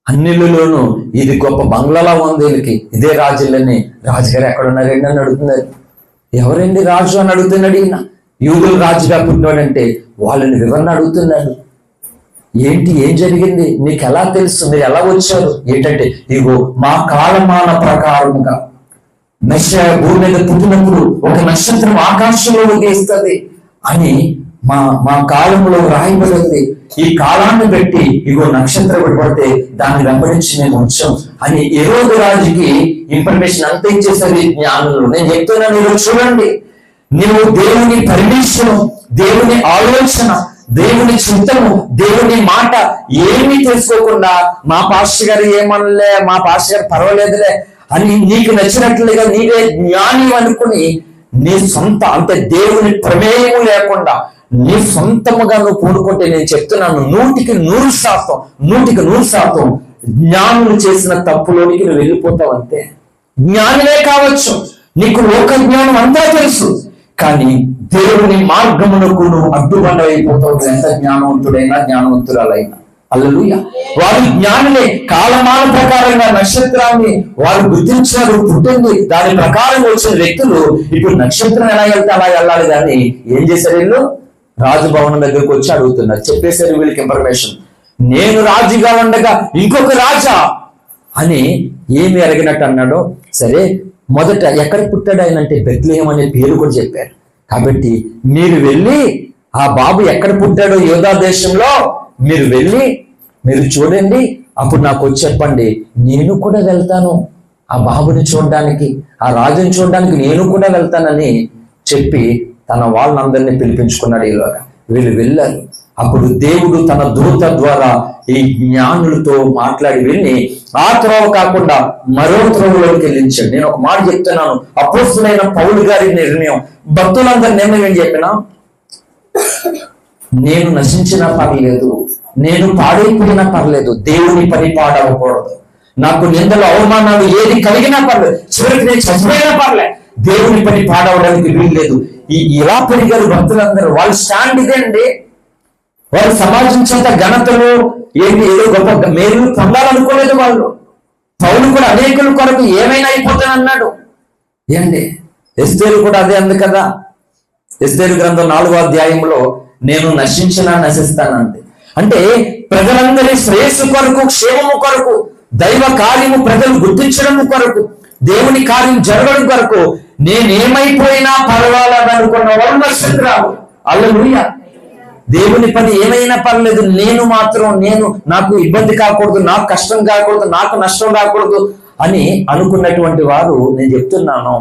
అన్నిళ్ళలోనూ ఇది గొప్ప బంగ్లాలా ఉంది వీళ్ళకి, ఇదే రాజులని. రాజుగారు ఎక్కడ ఉన్నారండి అని అడుగుతున్నారు. ఎవరండి రాజు అని అడుగుతున్నాడు ఈయన. యూదులు రాజుగా పుట్టినాడంటే వాళ్ళని వివరణ అడుగుతున్నాడు. ఏంటి, ఏం జరిగింది, మీకు ఎలా తెలుసు, మీరు ఎలా వచ్చారు? ఏంటంటే ఇగో మా కాలమాన ప్రకారముగా మెస్సీయ భూమి మీద పుట్టినప్పుడు ఒక నక్షత్రం ఆకాశంలో ఉదయిస్తుంది అని మా కాలంలో రాయబడింది. ఈ కాలాన్ని బట్టి ఇగో నక్షత్రం పడితే దాన్ని వెంబడించి మేము వచ్చాం అని హేరోదు రాజుకి ఇన్ఫర్మేషన్ అంతా ఇచ్చేసరి జ్ఞానులు. నేను చెప్తున్నాను, మీరు చూడండి, నువ్వు దేవుని పర్మిషన్, దేవుని ఆలోచన, దేవుని చింతను, దేవుని మాట ఏమీ తెలుసుకోకుండా మా పాస్టర్ గారు ఏమనలే, మా పాస్టర్ గారు పర్వాలేదులే అని నీకు నచ్చినట్లుగా నీవే జ్ఞాని అనుకుని నీ సొంత అంటే దేవుని ప్రమేయం లేకుండా నీ సొంతముగా నువ్వు కూడుకుంటే నేను చెప్తున్నాను 100% జ్ఞానులు చేసిన తప్పులోనికి నువ్వు వెళ్ళిపోతావు. అంతే. జ్ఞానులే కావచ్చు, నీకు లోక జ్ఞానం అంతా తెలుసు, కానీ దేవుని మార్గమునకు నువ్వు అడ్డుబండైపోతావు. ఎంత జ్ఞానవంతుడైనా జ్ఞానవంతురాలైనా. హల్లెలూయా. వారు జ్ఞానులే. కాలమాన ప్రకారంగా నక్షత్రాన్ని వారు గుర్తించారు, పుట్టింది దాని ప్రకారం వచ్చిన వ్యక్తులు ఇప్పుడు నక్షత్రం ఎలా వెళ్తే అలా వెళ్ళాలి. కానీ ఏం చేశారు వీళ్ళు? రాజభవనం దగ్గరకు వచ్చి అడుగుతున్నారు. చెప్పేశారు వీళ్ళకి ఇన్ఫర్మేషన్. నేను రాజుగా ఉండగా ఇంకొక రాజా అని ఏమి అడిగినట్టు అన్నాడో. సరే, మొదట ఎక్కడ పుట్టాడు ఆయన అంటే బెత్లెహేం అనే పేరు కూడా చెప్పారు. కాబట్టి మీరు వెళ్ళి ఆ బాబు ఎక్కడ పుట్టాడో యూదా దేశంలో మీరు వెళ్ళి మీరు చూడండి, అప్పుడు నాకు వచ్చి చెప్పండి, నేను కూడా వెళ్తాను ఆ బాబుని చూడడానికి, ఆ రాజుని చూడడానికి నేను కూడా వెళ్తానని చెప్పి తన వాళ్ళందరినీ పిలిపించుకున్నాడు. ఈలోగా వీళ్ళు వెళ్ళారు. అప్పుడు దేవుడు తన దూత ద్వారా ఈ జ్ఞానులతో మాట్లాడి వెళ్ళి ఆ త్రోవ కాకుండా మరో త్రోవలోకి వెళ్ళించాడు. నేను ఒక మాట చెప్తున్నాను, అపోస్తులైన పౌలు గారి నిర్ణయం, భక్తులందరి నిర్ణయం ఏం చెప్పినా, నేను నశించినా పర్లేదు, నేను పాడైపోయినా పర్లేదు, దేవుని పని పాడవకూడదు. నాకు నిందలు అవమానాలు ఏది కలిగినా పర్లేదు, చివరికి నేను చచ్చిపోయినా పర్లేదు, దేవుని పని పాడవడానికి వీలు లేదు. ఇలా పెరిగారు భక్తులందరూ. వాళ్ళ స్టాండ్ ఇదే అండి. వాళ్ళు సమాజం చేత ఘనతలు ఏంటి ఏదో గొప్ప మేలు పొందాలనుకోలేదు వాళ్ళు. పౌలు కూడా అనేకుల కొరకు ఏమైనా అయిపోతానన్నాడు. ఏంటి ఎస్తేరు కూడా అదే అంది కదా. ఎస్తేరు గ్రంథం 4వ అధ్యాయంలో నేను నశించినా నశిస్తానంది. అంటే ప్రజలందరి శ్రేయస్సు కొరకు, క్షేమము కొరకు, దైవ కార్యము ప్రజలు గుర్తించడం కొరకు, దేవుని కార్యం జరగడం కొరకు నేనేమైపోయినా పర్వాలేదనుకున్న వాళ్ళు నక్షత్రాలు. హల్లెలూయా. దేవుని పని ఏమైనా పర్లేదు, నేను నాకు ఇబ్బంది కాకూడదు, నాకు కష్టం కాకూడదు, నాకు నష్టం రాకూడదు అని అనుకున్నటువంటి వారు నేను చెప్తున్నాను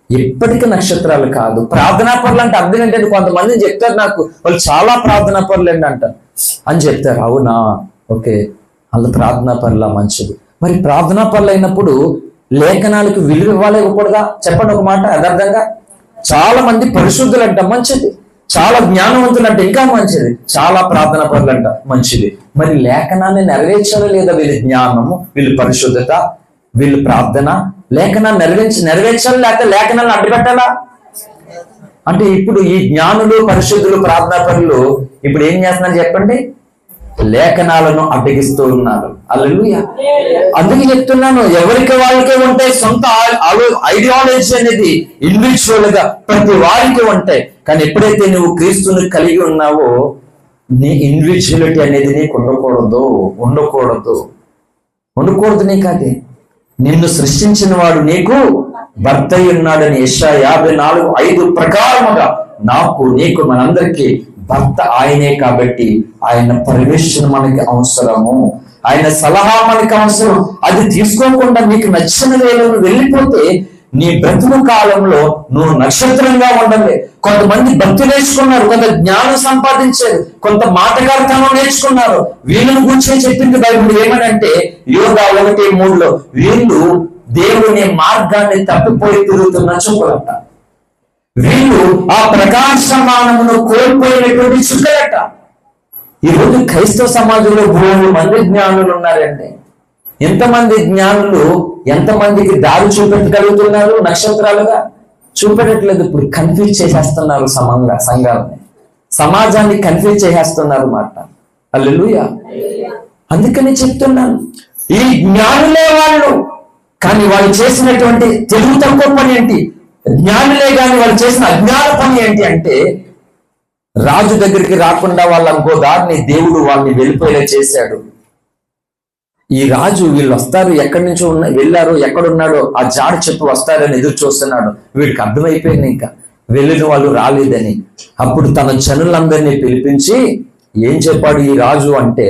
ఎప్పటికీ నక్షత్రాలు కాదు. ప్రార్థనా పరులు అంటే అర్థం ఏంటంటే కొంతమంది చెప్తారు నాకు, వాళ్ళు చాలా ప్రార్థనా పరులు అంట అని చెప్తారు. అవునా, ఓకే, వాళ్ళ ప్రార్థనా పరుల మంచిది. మరి ప్రార్థనా పరులు అయినప్పుడు లేఖనాలకు విలువ ఇవ్వాలి ఇవ్వకూడదా? చెప్పండి ఒక మాట యథార్థంగా. చాలా మంది పరిశుద్ధులు అంట మంచిది, చాలా జ్ఞానవంతులు అంటే ఇంకా మంచిది, చాలా ప్రార్థన పరులు అంట మంచిది. మరి లేఖనాన్ని నెరవేర్చాలి లేదా? వీళ్ళ జ్ఞానము, వీళ్ళ పరిశుద్ధత, వీళ్ళ ప్రార్థన, లేఖనాన్ని నెరవేర్చాలి లేకపోతే లేఖనాన్ని అడ్డుపెట్టాలా? అంటే ఇప్పుడు ఈ జ్ఞానులు, పరిశుద్ధులు, ప్రార్థనా పరులు ఇప్పుడు ఏం చేస్తున్నారు చెప్పండి? లేఖనాలను అడ్డగిస్తూ ఉన్నారు. హల్లెలూయా. అందుకే చెప్తున్నాను, ఎవరికి వాళ్ళకే ఉంటాయి సొంత ఐడియాలజీ అనేది, ఇండివిజువల్ గా ప్రతి వారికి ఉంటాయి. కానీ ఎప్పుడైతే నువ్వు క్రీస్తుని కలిగి ఉన్నావో నీ ఇండివిజువాలిటీ అనేది నీకు ఉండకూడదు నీకు. అది నిన్ను సృష్టించిన వాడు నీకు భర్త ఉన్నాడని యెషయా 54:5 ప్రకారముగా నాకు నీకు మనందరికీ భర్త ఆయనే. కాబట్టి ఆయన పర్మిషన్ మనకి అవసరము, ఆయన సలహా మనకి అవసరం. అది తీసుకోకుండా నీకు నచ్చిన వేళను వెళ్ళిపోతే నీ బ్రతుకు కాలంలో నువ్వు నక్షత్రంగా ఉండలే. కొంతమంది భక్తి నేర్చుకున్నారు, కొంత జ్ఞానం సంపాదించారు, కొంత మాటగారితనం నేర్చుకున్నారు. వీళ్ళని గురించి చెప్పింది బైబిల్ ఏమనంటే యోగా 1:3 వీళ్ళు దేవుని మార్గాన్ని తప్పిపోయి తిరుగుతున్న చుక్కలట, వీళ్ళు ఆ ప్రకాశమానమును కోల్పోయినటువంటి చుక్కలట. ఈరోజు క్రైస్తవ సమాజంలో 3 మంది జ్ఞానులు ఉన్నారండి. ఎంతమంది జ్ఞానులు ఎంతమందికి దారి చూపెట్టగలుగుతున్నారు? నక్షత్రాలుగా చూపెట్టట్లేదు. ఇప్పుడు కన్ఫ్యూజ్ చేసేస్తున్నారు సంఘాలని, సమాజాన్ని కన్ఫ్యూజ్ చేసేస్తున్నారు మాట. హల్లెలూయా. అందుకని చెప్తున్నాను, ఈ జ్ఞానులే వాళ్ళు. కానీ వాళ్ళు చేసినటువంటి తెలుగు తక్కువ పని ఏంటి? జ్ఞానులే కానీ వాళ్ళు చేసిన అజ్ఞాన పని ఏంటి అంటే, రాజు దగ్గరికి రాకుండా వాళ్ళ ఇంకో దారిని దేవుడు వాళ్ళని వెళ్ళిపోయేలా చేశాడు. ఈ రాజు వీళ్ళు వస్తారు, ఎక్కడి నుంచో వెళ్ళారు, ఎక్కడున్నాడో ఆ జాడు చెప్పు వస్తారని ఎదురు చూస్తున్నాడు. వీడికి అర్థమైపోయింది ఇంకా వెళ్ళిన వాళ్ళు రాలేదని. అప్పుడు తన జనులందరినీ పిలిపించి ఏం చెప్పాడు ఈ రాజు అంటే,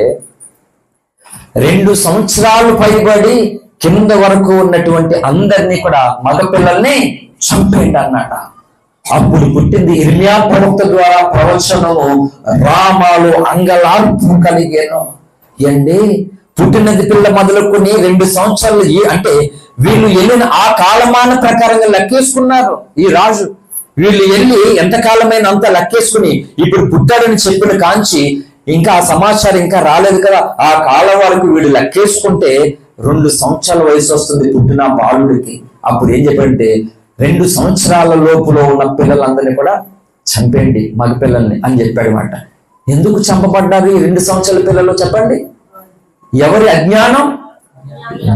2 సంవత్సరాలు పైబడి కింద వరకు ఉన్నటువంటి అందరినీ కూడా మగపిల్లల్ని చంపేయండి అన్నాట. అప్పుడు పుట్టింది ఇర్మియా ప్రవక్త ద్వారా ప్రవచనము, రామాలు అంగలార్పు కలిగేను. ఏంటి పుట్టినది పిల్ల మొదలుకొని 2 సంవత్సరాలు అంటే వీళ్ళు వెళ్ళిన ఆ కాలమాన ప్రకారంగా లెక్కేసుకున్నారు. ఈ రాజు వీళ్ళు వెళ్ళి ఎంతకాలమైన అంత లెక్కేసుకుని ఇప్పుడు పుట్టాడని చెప్పిన కాంచి ఇంకా ఆ సమాచారం ఇంకా రాలేదు కదా, ఆ కాలం వరకు వీళ్ళు లెక్కేసుకుంటే 2 సంవత్సరాల వయసు వస్తుంది పుట్టిన బాలుడికి. అప్పుడు ఏం చెప్పంటే 2 సంవత్సరాల లోపులో ఉన్న పిల్లలందరినీ కూడా చంపేయండి, మగ పిల్లల్ని అని చెప్పాడు మాట. ఎందుకు చంపబడ్డారు ఈ 2 సంవత్సరాల పిల్లలు చెప్పండి? ఎవరి అజ్ఞానం?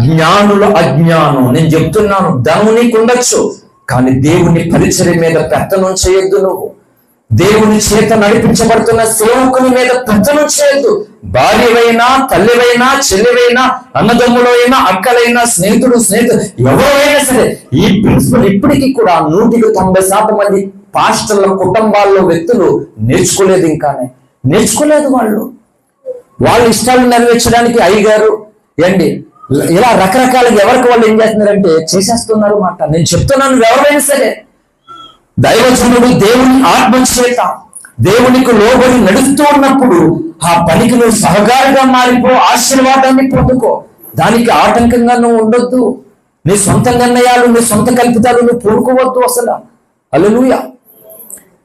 జ్ఞానుల అజ్ఞానం. నేను చెప్తున్నాను, ధనము నీకు ఉండొచ్చు, కానీ దేవుని పరిచర్య మీద పెత్తనం చేయొద్దు. నువ్వు దేవుని చేత నడిపించబడుతున్న సేవకుని మీద పెత్తనం చేయొద్దు. భార్యవైనా, తల్లివైనా, చెల్లివైనా, అన్నదమ్ములైనా, అక్కలైనా, స్నేహితుడు ఎవరైనా సరే ఈ ప్రిన్సిపల్ ఇప్పటికీ కూడా 100% మంది పాస్టర్ల కుటుంబాల్లో వ్యక్తులు నేర్చుకోలేదు. ఇంకానే నేర్చుకోలేదు. వాళ్ళ ఇష్టాలు నెరవేర్చడానికి అయ్యగారు ఏంటి ఇలా రకరకాలుగా ఎవరికి వాళ్ళు ఏం చేస్తున్నారంటే చేసేస్తున్నారు మాట. నేను చెప్తున్నాను, ఎవరైనా సరే దైవజనుడు దేవుని ఆత్మచేత దేవునికి లోబడి నడుస్తూ ఉన్నప్పుడు ఆ పనికి నువ్వు సహకారిగా మారిపో, ఆశీర్వాదాన్ని పొందుకో. దానికి ఆటంకంగా నువ్వు ఉండొద్దు. నీ సొంత నిర్ణయాలు, నీ సొంత కల్పితాలు నువ్వు పూనుకోవద్దు అసలు. హల్లెలూయా.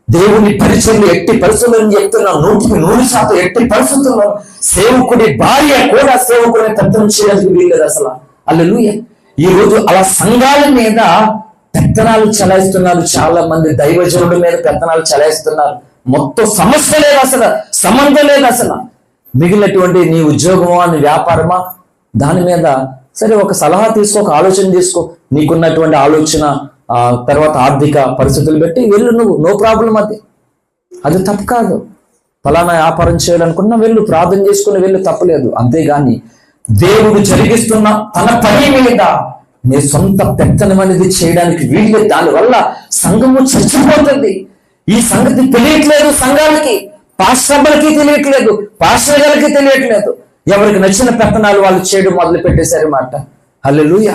దేవుని పరిచర్లు ఎట్టి పరిస్థితుల్లో చెప్తున్నా, 100% ఎట్టి పరిస్థితుల్లో సేవకుడి భార్య కూడా సేవకుడిని పెత్తనం చేయడానికి వీల్లేదు అసలు. హల్లెలూయా. ఈ రోజు అలా సంఘాల మీద పెత్తనాలు చలాయిస్తున్నారు. చాలా మంది దైవజనుల మీద పెత్తనాలు చలాయిస్తున్నారు. మొత్తం సమస్య లేదు అసలు, సంబంధం లేదు అసలు. మిగిలినటువంటి నీ ఉద్యోగమా, నీ వ్యాపారమా, దాని మీద సరే ఒక సలహా తీసుకో, ఒక ఆలోచన తీసుకో. నీకున్నటువంటి ఆలోచన తర్వాత ఆర్థిక పరిస్థితులు బట్టి వెళ్ళు, నువ్వు నో ప్రాబ్లం. అది తప్పు కాదు. ఫలానా వ్యాపారం చేయాలనుకున్నా వెళ్ళు, ప్రార్థన చేసుకుని వెళ్ళు, తప్పలేదు. అంతేగాని దేవుడు జరిగిస్తున్న తన పని మీద నీ సొంత పెత్తనం అనేది చేయడానికి వీళ్ళు. దానివల్ల సంఘము చచ్చిపోతుంది. ఈ సంగతి తెలియట్లేదు సంఘాలకి, పాస్టర్లకి తెలియట్లేదు, పాస్టర్ గారికి తెలియట్లేదు. ఎవరికి నచ్చిన పెత్తనాలు వాళ్ళు చేయడం మొదలు పెట్టేశారు మాట. హల్లెలూయా.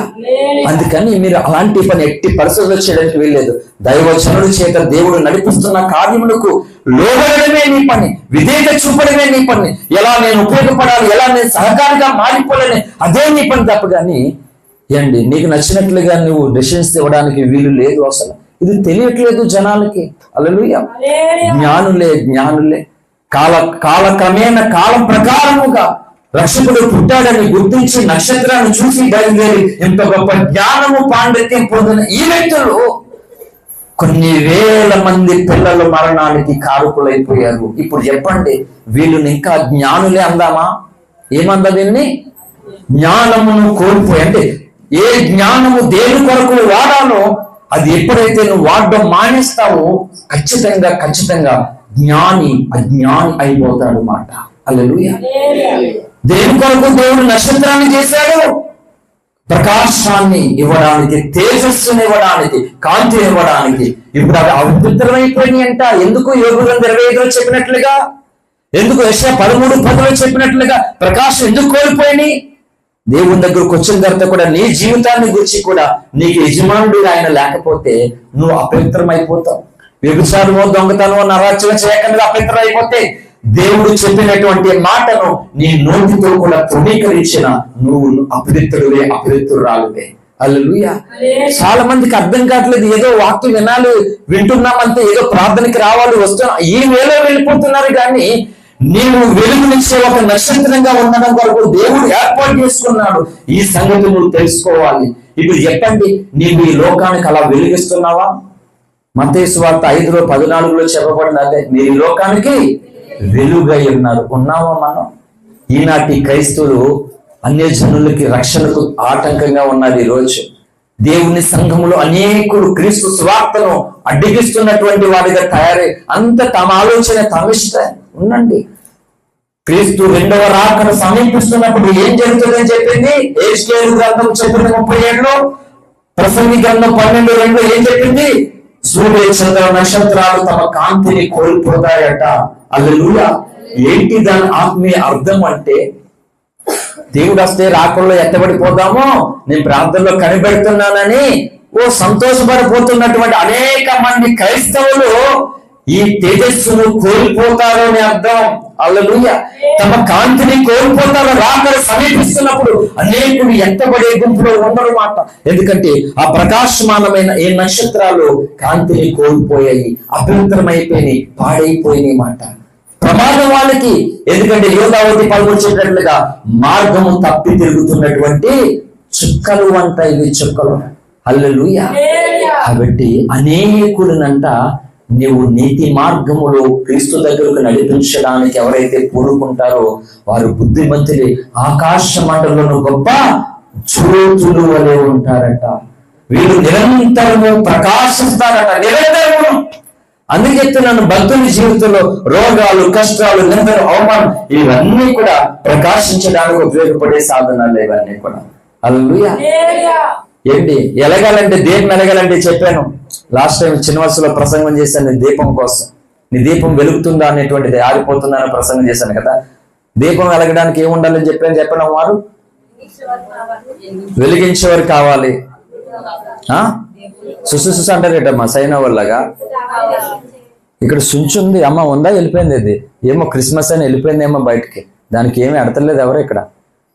అందుకని మీరు అలాంటి పని ఎట్టి పరిస్థితుల్లో చేయడానికి వీల్లేదు. దైవజనుడి చేత దేవుడు నడిపిస్తున్న కార్యములకు లోబడమే నీ పని, విధేయత చూపడమే నీ పని. ఎలా నేను ఉపయోగపడాలి, ఎలా నేను సహకారిగా మారిపోలేని అదే నీ పని తప్ప. కానీ ఏంటి నీకు నచ్చినట్లుగా నువ్వు డెసిషన్స్ ఇవ్వడానికి వీలు లేదు అసలు. ఇది తెలియట్లేదు జనాలకి. హల్లెలూయా. జ్ఞానులే కాలక్రమేణ కాలం ప్రకారముగా రక్షకుడు పుట్టాడని గుర్తించి నక్షత్రాన్ని చూసి బయలుదేరి ఇంత గొప్ప జ్ఞానము పాండిత్యం పొందిన ఈ వ్యక్తులు కొన్ని వేల మంది పిల్లల మరణానికి కారకులైపోయారు. ఇప్పుడు చెప్పండి, వీళ్ళని ఇంకా జ్ఞానులే అందామా? ఏమందా వీళ్ళని? జ్ఞానమును కోల్పోయి, అంటే ఏ జ్ఞానము దేని కొరకు వాడాలో అది ఎప్పుడైతే నువ్వు వాడడం మానేస్తావో ఖచ్చితంగా జ్ఞాని అజ్ఞాని అయిపోతాడు మాట. హల్లెలూయా. దేని కొరకు దేవుడు నక్షత్రాన్ని చేశాడు? ప్రకాశాన్ని ఇవ్వడానికి, తేజస్సుని ఇవ్వడానికి, కాంతి ఇవ్వడానికి. ఇప్పుడు అవి అపవిత్రమైపోయినాయి అంట. ఎందుకు? యోబు గ్రంథం 25లో చెప్పినట్లుగా, ఎందుకు యెషయా 13:10లో చెప్పినట్లుగా ప్రకాశం ఎందుకు కోల్పోయినాయి? దేవుని దగ్గరకు వచ్చిన తర్వాత కూడా నీ జీవితాన్ని గురించి కూడా నీకు యజమానుడు ఆయన లేకపోతే నువ్వు అపవిత్రమైపోతావు. వ్యభిచారమో, దొంగతనమో, నరాచన చేయకుండా అపవిత్రం అయిపోతే దేవుడు చెప్పినటువంటి మాటను నీ నోటితో కూడా తృణీకరించిన నువ్వు అపవిత్రుడే, అపవిత్రురాలువే. హల్లెలూయా. చాలా మందికి అర్థం కావట్లేదు. ఏదో వాక్యం వినాలి, వింటున్నామంటే, ఏదో ప్రార్థనకి రావాలి, వస్తున్నా, ఈ వేలో వెళ్ళిపోతున్నారు. కానీ నీవు వెలుగునిచ్చే ఒక నక్షత్రంగా ఉండడం వరకు దేవుడు ఏర్పాటు చేసుకున్నాడు. ఈ సంగతి నువ్వు తెలుసుకోవాలి. ఇప్పుడు చెప్పండి, నీవు ఈ లోకానికి అలా వెలిగిస్తున్నావా? మత్తయి సువార్త 5:14 చెప్పబడింది అదే, మీరు ఈ లోకానికి వెలుగై ఉన్నారు. ఉన్నావా మనం? ఈనాటి క్రైస్తవులు అన్యజనులకి రక్షణకు ఆటంకంగా ఉన్నారు. ఈరోజు దేవుని సంఘములో అనేకులు క్రీస్తు సువార్తను అడ్డగిస్తున్నటువంటి వాడిగా తయారై అంత తమ ఆలోచన తమిష్ట ఉండండి. క్రీస్తు రెండవ రాకడ సమీపిస్తున్నప్పుడు ఏం జరుగుతుందని చెప్పింది యెషయా గ్రంథం చెప్పింది 37లో, ప్రసంగి గ్రంథం 12:2 ఏం చెప్పింది? సూర్య చంద్ర నక్షత్రాలు తమ కాంతిని కోల్పోతాయట. హల్లెలూయా. ఏంటి దాని ఆత్మీయ అర్థం అంటే, దేవుడు వస్తే రాకల్లో ఎత్తబడిపోదామో, నేను ప్రాంతంలో కనిపెడుతున్నానని సంతోషపడిపోతున్నటువంటి అనేక మంది క్రైస్తవులు ఈ తేజస్సును కోల్పోతారు అని అర్థం. హల్లెలూయా. తమ కాంతిని కోల్పోతారు. రాకడ సమీపిస్తున్నప్పుడు అనేకులు ఎత్తబడే గుంపులో ఉండరు మాట. ఎందుకంటే ఆ ప్రకాశమానమైన ఏ నక్షత్రాలు కాంతిని కోల్పోయాయి, అపవిత్రమైపోయినాయి, పాడైపోయినాయి మాట. ప్రమాదం వాళ్ళకి. ఎందుకంటే యోధావతి 13 చెప్పినట్లుగా మార్గము తప్పి తిరుగుతున్నటువంటి చుక్కలు అంట ఇవి, చుక్కలు. హల్లెలూయా. కాబట్టి అనేకులనంట నీవు నీతి మార్గములో క్రీస్తు దగ్గరకు నడిపించడానికి ఎవరైతే పూనుకుంటారో వారు బుద్ధిమంతులే, ఆకాశ మండలంలో గొప్ప జ్యోతులు వలె ఉంటారట. వీరు నిరంతరము ప్రకాశిస్తారట, నిరంతరము. అందుకే చెప్తున్నాను, భక్తుని జీవితంలో రోగాలు, కష్టాలు, నిందలు, అవమానం ఇవన్నీ కూడా ప్రకాశించడానికి ఉపయోగపడే సాధనాలు ఇవన్నీ కూడా. హల్లెలూయా. ఏంటి ఎలగాలంటే, దీపం ఎలగాలంటే చెప్పాను లాస్ట్ టైం చిన్నవలసలో ప్రసంగం చేశాను. నీ దీపం కోసం, నీ దీపం వెలుగుతుందా అనేటువంటిది, ఆరిపోతుందా అని ప్రసంగం చేశాను కదా. దీపం వెలగడానికి ఏముండాలని చెప్పాను వారు? వెలిగించేవారు కావాలి. సుసు అంటారేటమ్మా సైనవల్లాగా. ఇక్కడ సుంచుంది అమ్మ, ఉందా? వెళ్ళిపోయింది. అది ఏమో క్రిస్మస్ అని వెళ్ళిపోయిందేమో బయటికి. దానికి ఏమీ అడతలేదు ఎవరు ఇక్కడ.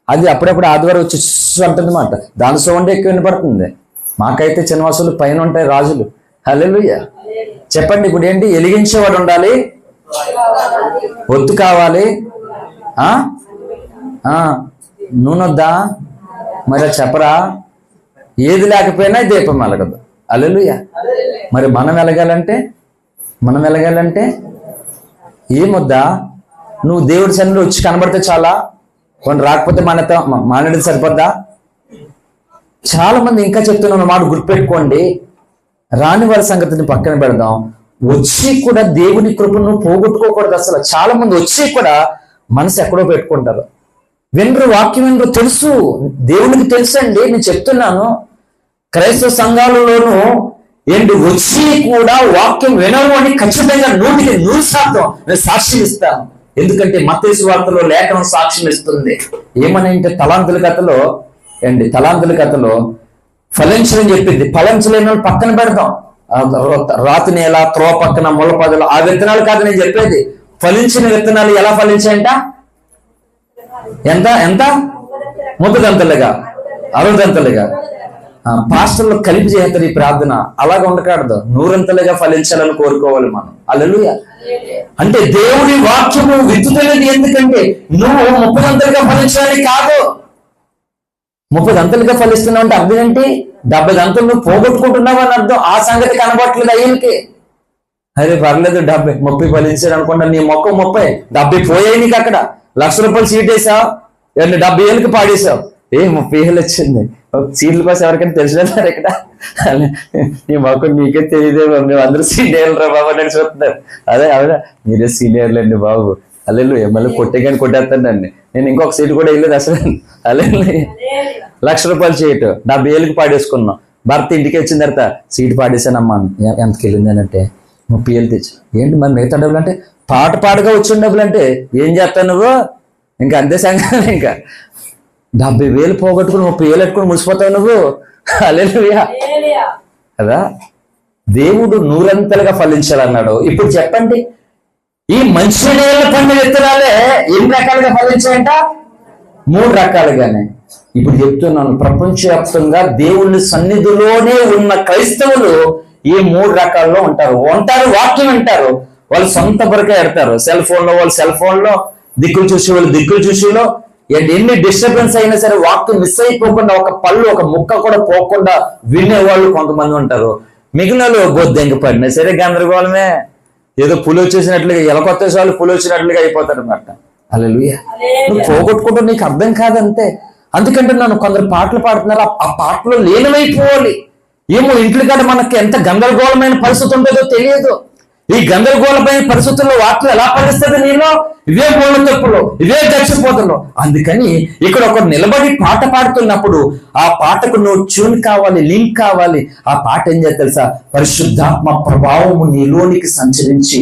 అది అప్పుడప్పుడు ఆదివారం వచ్చి అంటుంది మాట. దాని సౌండ్ ఎక్కువ వినపడుతుంది. మాకైతే చిన్నవాసులు పైన ఉంటాయి రాజులు. హల్లెలూయా. చెప్పండి, ఇప్పుడు ఏంటి? వెలిగించేవాడు ఉండాలి, ఒత్తు కావాలి, నూనె వద్దా? మరి చెప్పరా? ఏది లేకపోయినా దీపం వెలగదు. హల్లెలూయా. మరి మనం వెలగాలంటే ఏమొద్దా? నువ్వు దేవుడి సన్నిధిలో వచ్చి కనబడితే చాలా, కొన్ని రాకపోతే మానేది సరిపోద్దా? చాలా మంది ఇంకా చెప్తున్న మాట గుర్తుపెట్టుకోండి. రాని వారి సంగతిని పక్కన పెడదాం. వచ్చి కూడా దేవుని కృపను పోగొట్టుకోకూడదు. అసలు చాలా మంది వచ్చి కూడా మనసు ఎక్కడో పెట్టుకుంటారు. వినరు, వాక్యం వినరు. తెలుసు, దేవునికి తెలుసండి. నేను చెప్తున్నాను, క్రైస్తవ సంఘాలలోనూ ఏంటి వచ్చి కూడా వాక్యం వినరు అని ఖచ్చితంగా 100% నేను సాక్ష్యం ఇస్తాను. ఎందుకంటే మత్తయి సువార్తలో లేఖనం సాక్ష్యం ఇస్తుంది. ఏమని అంటే, తలాంతుల కథలో ఫలించని చెప్పింది. ఫలించలేని వాళ్ళు పక్కన పెడతాం. రాతి నేల, త్రోవ పక్కన, ముళ్ళ పొదలు, ఆ విత్తనాలు కాదు నేను చెప్పేది. ఫలించిన విత్తనాలు ఎలా ఫలించాయంట? ఎంత 30 60 పాస్టర్లు కలిపి చేస్తారు ఈ ప్రార్థన. అలాగ ఉండకూడదు. 100 ఫలించాలని కోరుకోవాలి మనం. హల్లెలూయా. అంటే దేవుడి వాక్యము విత్తుతున్నది ఎందుకంటే నువ్వు 30 ఫలించడానికి కాదు. 30 దంతలుగా ఫలిస్తున్నావు అంటే అర్థం ఏంటి? 70 దంతలు నువ్వు పోగొట్టుకుంటున్నావు అని అర్థం. ఆ సంగతి కనబడట్లేదు అయ్యకి. అరే పర్లేదు 30 ఫలించాడు అనుకుంటా, నీ మొక్క 30, 70 పోయాయి నీకు. అక్కడ 1,00,000 రూపాయలు సీట్ వేసావు, 70,000కి పాడేసావు. 30,000 వచ్చింది. సీట్ల కోసం ఎవరికైనా తెలిసినారు ఇక్కడ? నీ మొక్క నీకే తెలియదేమో, మేము అందరూ సీనియర్లు రా బాబు అని చూస్తున్నారు. అదే అవునా, మీరే సీనియర్లు అండి బాబు. అల్లెలు మళ్ళీ కొట్టేగాని కొట్టేస్తానండి. నేను ఇంకొక సీట్ కూడా వెళ్ళలేదు అసలు. అల్లెలు 1,00,000 రూపాయలు సీటు 70,000కి పాడేసుకున్నాం. భర్త ఇంటికి వచ్చిన తర్వాత సీటు పాడేసానమ్మా. ఎంతకి వెళ్ళింది అని అంటే 30,000 తెచ్చు. ఏంటి మరి మిగతా డబ్బులు అంటే? పాట పాటగా వచ్చిన డబ్బులు అంటే ఏం చేస్తావు నువ్వు? ఇంకా అంతే సంగతి. ఇంకా 70,000 పోగొట్టుకుని 30,000 పెట్టుకుని మురిసిపోతావు నువ్వు. హల్లెలూయా కదా. దేవుడు 100 ఫలించాలన్నాడు. ఇప్పుడు చెప్పండి, ఈ మంచి నీళ్ళ పండిన విత్తనాలే ఎన్ని రకాలుగా ఫలించాయంట? 3 రకాలుగానే. ఇప్పుడు చెప్తున్నాను, ప్రపంచవ్యాప్తంగా దేవుని సన్నిధిలోనే ఉన్న క్రైస్తవులు ఈ 3 రకాల్లో ఉంటారు. వాక్యం వింటారు, వాళ్ళు సొంత బరకే ఎడతారు. సెల్ ఫోన్లో వాళ్ళు సెల్ ఫోన్లో, దిక్కులు చూసి వాళ్ళు దిక్కులు చూసిలో, ఎన్ని డిస్టర్బెన్స్ అయినా సరే వాక్యం మిస్ అయిపోకుండా, ఒక పళ్ళు ఒక ముక్క కూడా పోకుండా వినేవాళ్ళు కొంతమంది ఉంటారు. మిగిలిన బొద్దెంక పడినా సరే గందరగోళమే. ఏదో పులి వచ్చేసినట్లుగా, ఎలకొత్తేసార్లు పులి వచ్చినట్లుగా అయిపోతారు అన్నమాట. హల్లెలూయా. నువ్వు పోగొట్టుకుంటూ నీకు అర్థం కాదంతే. అందుకంటే నన్ను కొందరు పాటలు పాడుతున్నారు, ఆ పాటలో లీనమైపోవాలి. ఏమో ఇంట్లో కాడ మనకి ఎంత గందరగోళమైన పరిస్థితి ఉంటుందో తెలియదు. ఈ గందరగోళమైన పరిస్థితుల్లో వాక్యం ఎలా ఫలిస్తుంది నీలో? ఇవే మూల తప్పులు, ఇవే గచ్చిపోతులు. అందుకని ఇక్కడ ఒక నిలబడి పాట పాడుతున్నప్పుడు ఆ పాటకు నువ్వు ట్యూన్ కావాలి, లింక్ కావాలి. ఆ పాట ఏం చేస్తా తెలుసా? పరిశుద్ధాత్మ ప్రభావము నీలోనికి సంచరించి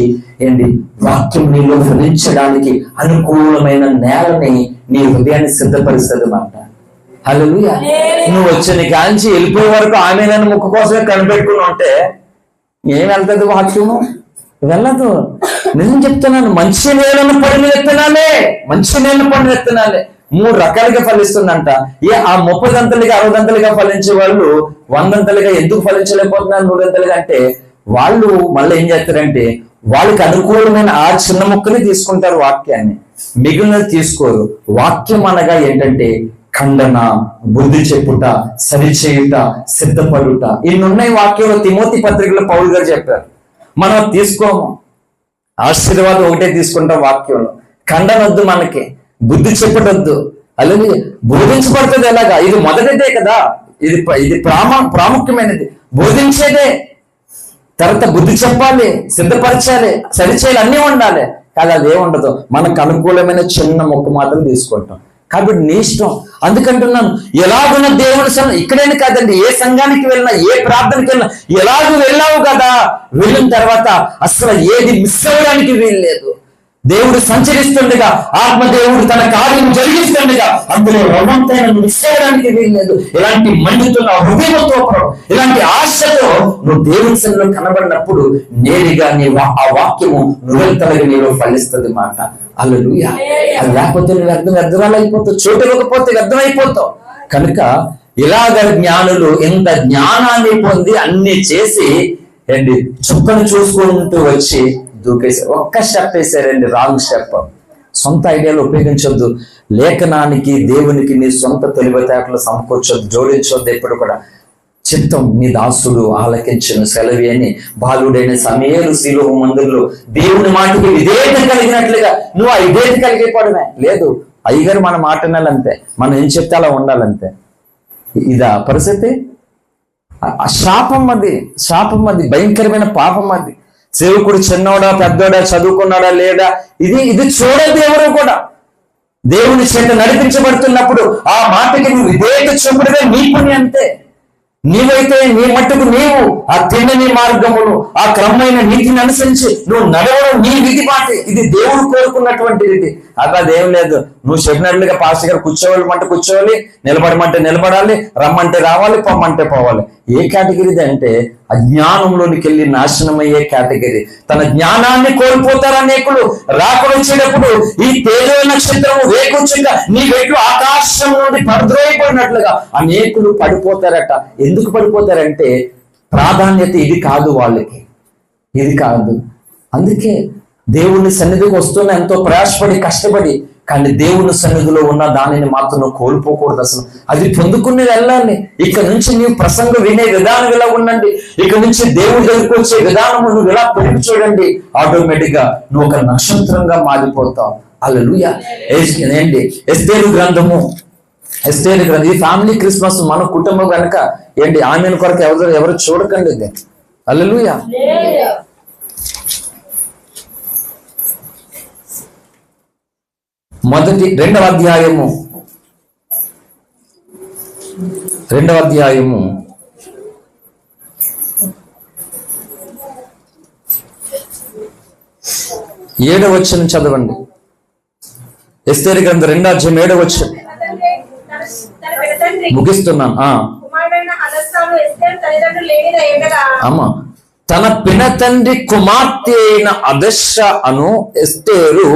వాక్యం నీలో ఫలించడానికి అనుకూలమైన నేలని నీ హృదయాన్ని సిద్ధపరుస్తుంది అన్నమాట. హల్లెలూయా. నువ్వు వచ్చిన కాంచి వెళ్ళిపోయే వరకు ఆమె నన్ను ముక్కు కోసమే కనిపెట్టుకుని ఉంటే ఏం వెళ్తుంది వాక్యము? వెళ్ళదు. నిజం చెప్తున్నాను, మంచి నేలను పడిన విత్తనాలే, మంచి నేలను పడిన విత్తనాలే 3 రకాలుగా ఫలిస్తుందంట. ఆ 30 దంతలుగా 60 దంతలుగా ఫలించే వాళ్ళు 100 దంతలుగా ఎందుకు ఫలించలేకపోతున్నారు 100 దంతలుగా అంటే, వాళ్ళు మళ్ళీ ఏం చేస్తారంటే వాళ్ళకి అనుకూలమైన ఆ చిన్న ముక్కని తీసుకుంటారు వాక్యాన్ని, మిగిలినది తీసుకోరు. వాక్యం అనగా ఏంటంటే ఖండన, బుద్ధి చెప్పుట, సరిచేయుట, సిద్ధపడుట. ఇన్నున్నాయి వాక్యంలో. తిమోతి పత్రికలో పౌలు గారు చెప్పారు. మనం తీసుకోము, ఆశీర్వాదం ఒకటే తీసుకుంటాం వాక్యంలో. ఖండనొద్దు, మనకి బుద్ధి చెప్పటొద్దు. అలాగే బోధించబడుతుంది ఎలాగా? ఇది మొదటిదే కదా, ఇది ప్రాముఖ్యమైనది. బోధించేదే, తర్వాత బుద్ధి చెప్పాలి, సిద్ధపరచాలి, సరిచేయాలి, అన్నీ ఉండాలి. కానీ అదే ఉండదు. మనకు అనుకూలమైన చిన్న మొక్క మాత్రం తీసుకుంటాం. కాబట్టి నీ ఇష్టం. అందుకంటున్నాను, ఎలాగున్న దేవుని ఇక్కడేనే కాదండి, ఏ సంఘానికి వెళ్ళినా, ఏ ప్రార్థనకి వెళ్ళినా ఎలాగూ వెళ్ళావు కదా, వెళ్ళిన తర్వాత అసలు ఏది మిస్ అవ్వడానికి వీల్లేదు. దేవుడు సంచరిస్తుండగా, ఆత్మదేవుడు తన కార్యం జరిగిస్తుండగా అందులో రమంతైన మిస్ అవ్వడానికి వీల్లేదు. ఇలాంటి మండుతున్న హృదయంతో, ఇలాంటి ఆశతో నువ్వు దేవుని సన్నిధిలో కనబడినప్పుడు నేరుగా ఆ వాక్యము నువ్వెంతగా నీలో ఫలిస్తుంది మాట. హల్లెలూయా. అది లేకపోతే నువ్వు వ్యర్థాలు అయిపోతావు, చోటు ఇవ్వకపోతే వ్యర్థమైపోతావు. కనుక ఇలాగ జ్ఞానులు ఇంత జ్ఞానాన్ని పొంది అన్ని చేసి చుక్కను చూసుకుంటూ వచ్చి దూకేశారు. ఒక్క స్టెప్ వేసారండి, రాంగ్ స్టెప్. సొంత ఐడియాలు ఉపయోగించొద్దు. లేఖనానికి దేవునికి నీ సొంత తెలివితేటలు సమకూర్చొద్దు, జోడించొద్దు. ఎప్పుడు కూడా చిత్తం నీ దాసుడు ఆలకించిన సెలవి అని బాలుడైన సమయలు శిలువ మందుల్లో దేవుని మాటకి విధేయత కలిగినట్లుగా నువ్వు ఆ విధేయత కలిగిపోవడమే లేదు. అయ్యగారు మన మాట వినాలంతే, మనం ఏం చెప్తే అలా ఉండాలంతే. ఇదా పరిస్థితి? శాపం అది భయంకరమైన పాపం అది. సేవకుడు చిన్నోడా పెద్దోడా, చదువుకున్నాడా లేడా, ఇది చూడదు ఎవరు కూడా. దేవుని చేత నడిపించబడుతున్నప్పుడు ఆ మాటకి నువ్వు విధేయత చూపుడుగా నీ పని అంతే. నీవైతే నీ మట్టుకు నీవు ఆ తిన్నని మార్గమును, ఆ క్రమమైన నీతిని అనుసరించి నువ్వు నడవడం నీ విధి పాటి. ఇది దేవుడు కోరుకున్నటువంటిది. ఇది అదేం లేదు. నువ్వు చెప్పినట్లుగా పాస్టర్ గారు కూర్చోవాలంటే కూర్చోవాలి, నిలబడమంటే నిలబడాలి, రమ్మంటే రావాలి, పొమ్మంటే పోవాలి. ఏ కేటగిరీది అంటే అజ్ఞానంలోనికి వెళ్ళి నాశనమయ్యే కేటగిరీ. తన జ్ఞానాన్ని కోల్పోతారు అనేకులు. రాకడ వచ్చేటప్పుడు ఈ తేజో నక్షత్రము వేకొచ్చుగా నీ వెట్లు ఆకాశం నుండి పరద్రోయబడినట్లుగా అనేకులు పడిపోతారట. ఎందుకు పడిపోతారంటే ప్రాధాన్యత ఇది కాదు వాళ్ళకి, ఇది కాదు. అందుకే దేవుని సన్నిధికి వస్తున్న ఎంతో ప్రయాసపడి కష్టపడి కానీ దేవుని సన్నిధిలో ఉన్న దానిని మాత్రం నువ్వు కోల్పోకూడదు. అసలు అది పొందుకుని వెళ్ళాలి. ఇక్కడ నుంచి నీవు ప్రసంగం వినే విధానం ఇలా ఉండండి. ఇక్కడ నుంచి దేవుడి దగ్గరికి వచ్చే విధానం నువ్వు ఇలా పెరిగి చూడండి. ఆటోమేటిక్ గా నువ్వు ఒక నక్షత్రంగా మారిపోతావు. హల్లెలూయా. ఏంటి ఎస్తేరు గ్రంథము, ఎస్తేరు గ్రంథం, ఈ ఫ్యామిలీ క్రిస్మస్ మన కుటుంబం కనుక ఏంటి ఆమె కొరకు ఎవరు చూడకండి. ఇది హల్లెలూయా. రెండవ అధ్యాయము 7వ వచనం చదవండి. ఎస్తేరు గ్రంథం 2వ అధ్యాయం 7వ వచనం ముగిస్తున్నాను. అమ్మా, తన పినతండ్రి కుమార్తె అయిన అదర్శ అను ఎస్తేరు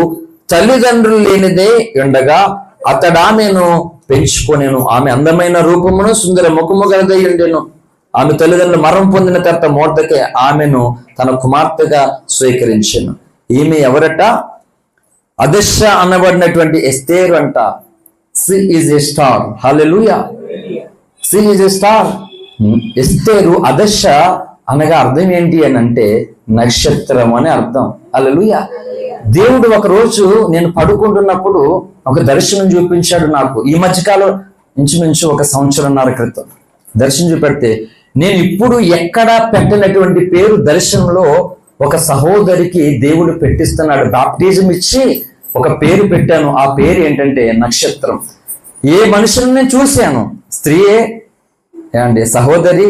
తల్లిదండ్రులు లేనిదే ఉండగా అతడామెను పెంచుకొనెను. ఆమె అందమైన రూపమును సుందర ముఖము గలదై ఉండెను. ఆమె తల్లిదండ్రులు మరణం పొందిన తర్వాత మొదటకే ఆమెను తన కుమార్తెగా స్వీకరించెను. ఈమె ఎవరట? అదర్శ అనబడినటువంటి ఎస్తేరు అంట. She is a star. Hallelujah. She is a star. Esther అదర్శ అనగా అర్థం ఏంటి అని అంటే నక్షత్రం అని అర్థం. హల్లెలూయా. దేవుడు ఒక రోజు నేను పడుకుంటున్నప్పుడు ఒక దర్శనం చూపించాడు నాకు. ఈ మధ్యకాలం ఇంచుమించు 1 సంవత్సరంన్నర క్రితం దర్శనం చూపెడితే, నేను ఇప్పుడు ఎక్కడా పెట్టినటువంటి పేరు దర్శనంలో ఒక సహోదరికి దేవుడు పెట్టిస్తున్నాడు. బాప్టిజం ఇచ్చి ఒక పేరు పెట్టాను. ఆ పేరు ఏంటంటే నక్షత్రం. ఏ మనుషులను నేను చూశాను, స్త్రీయే అండి, సహోదరి,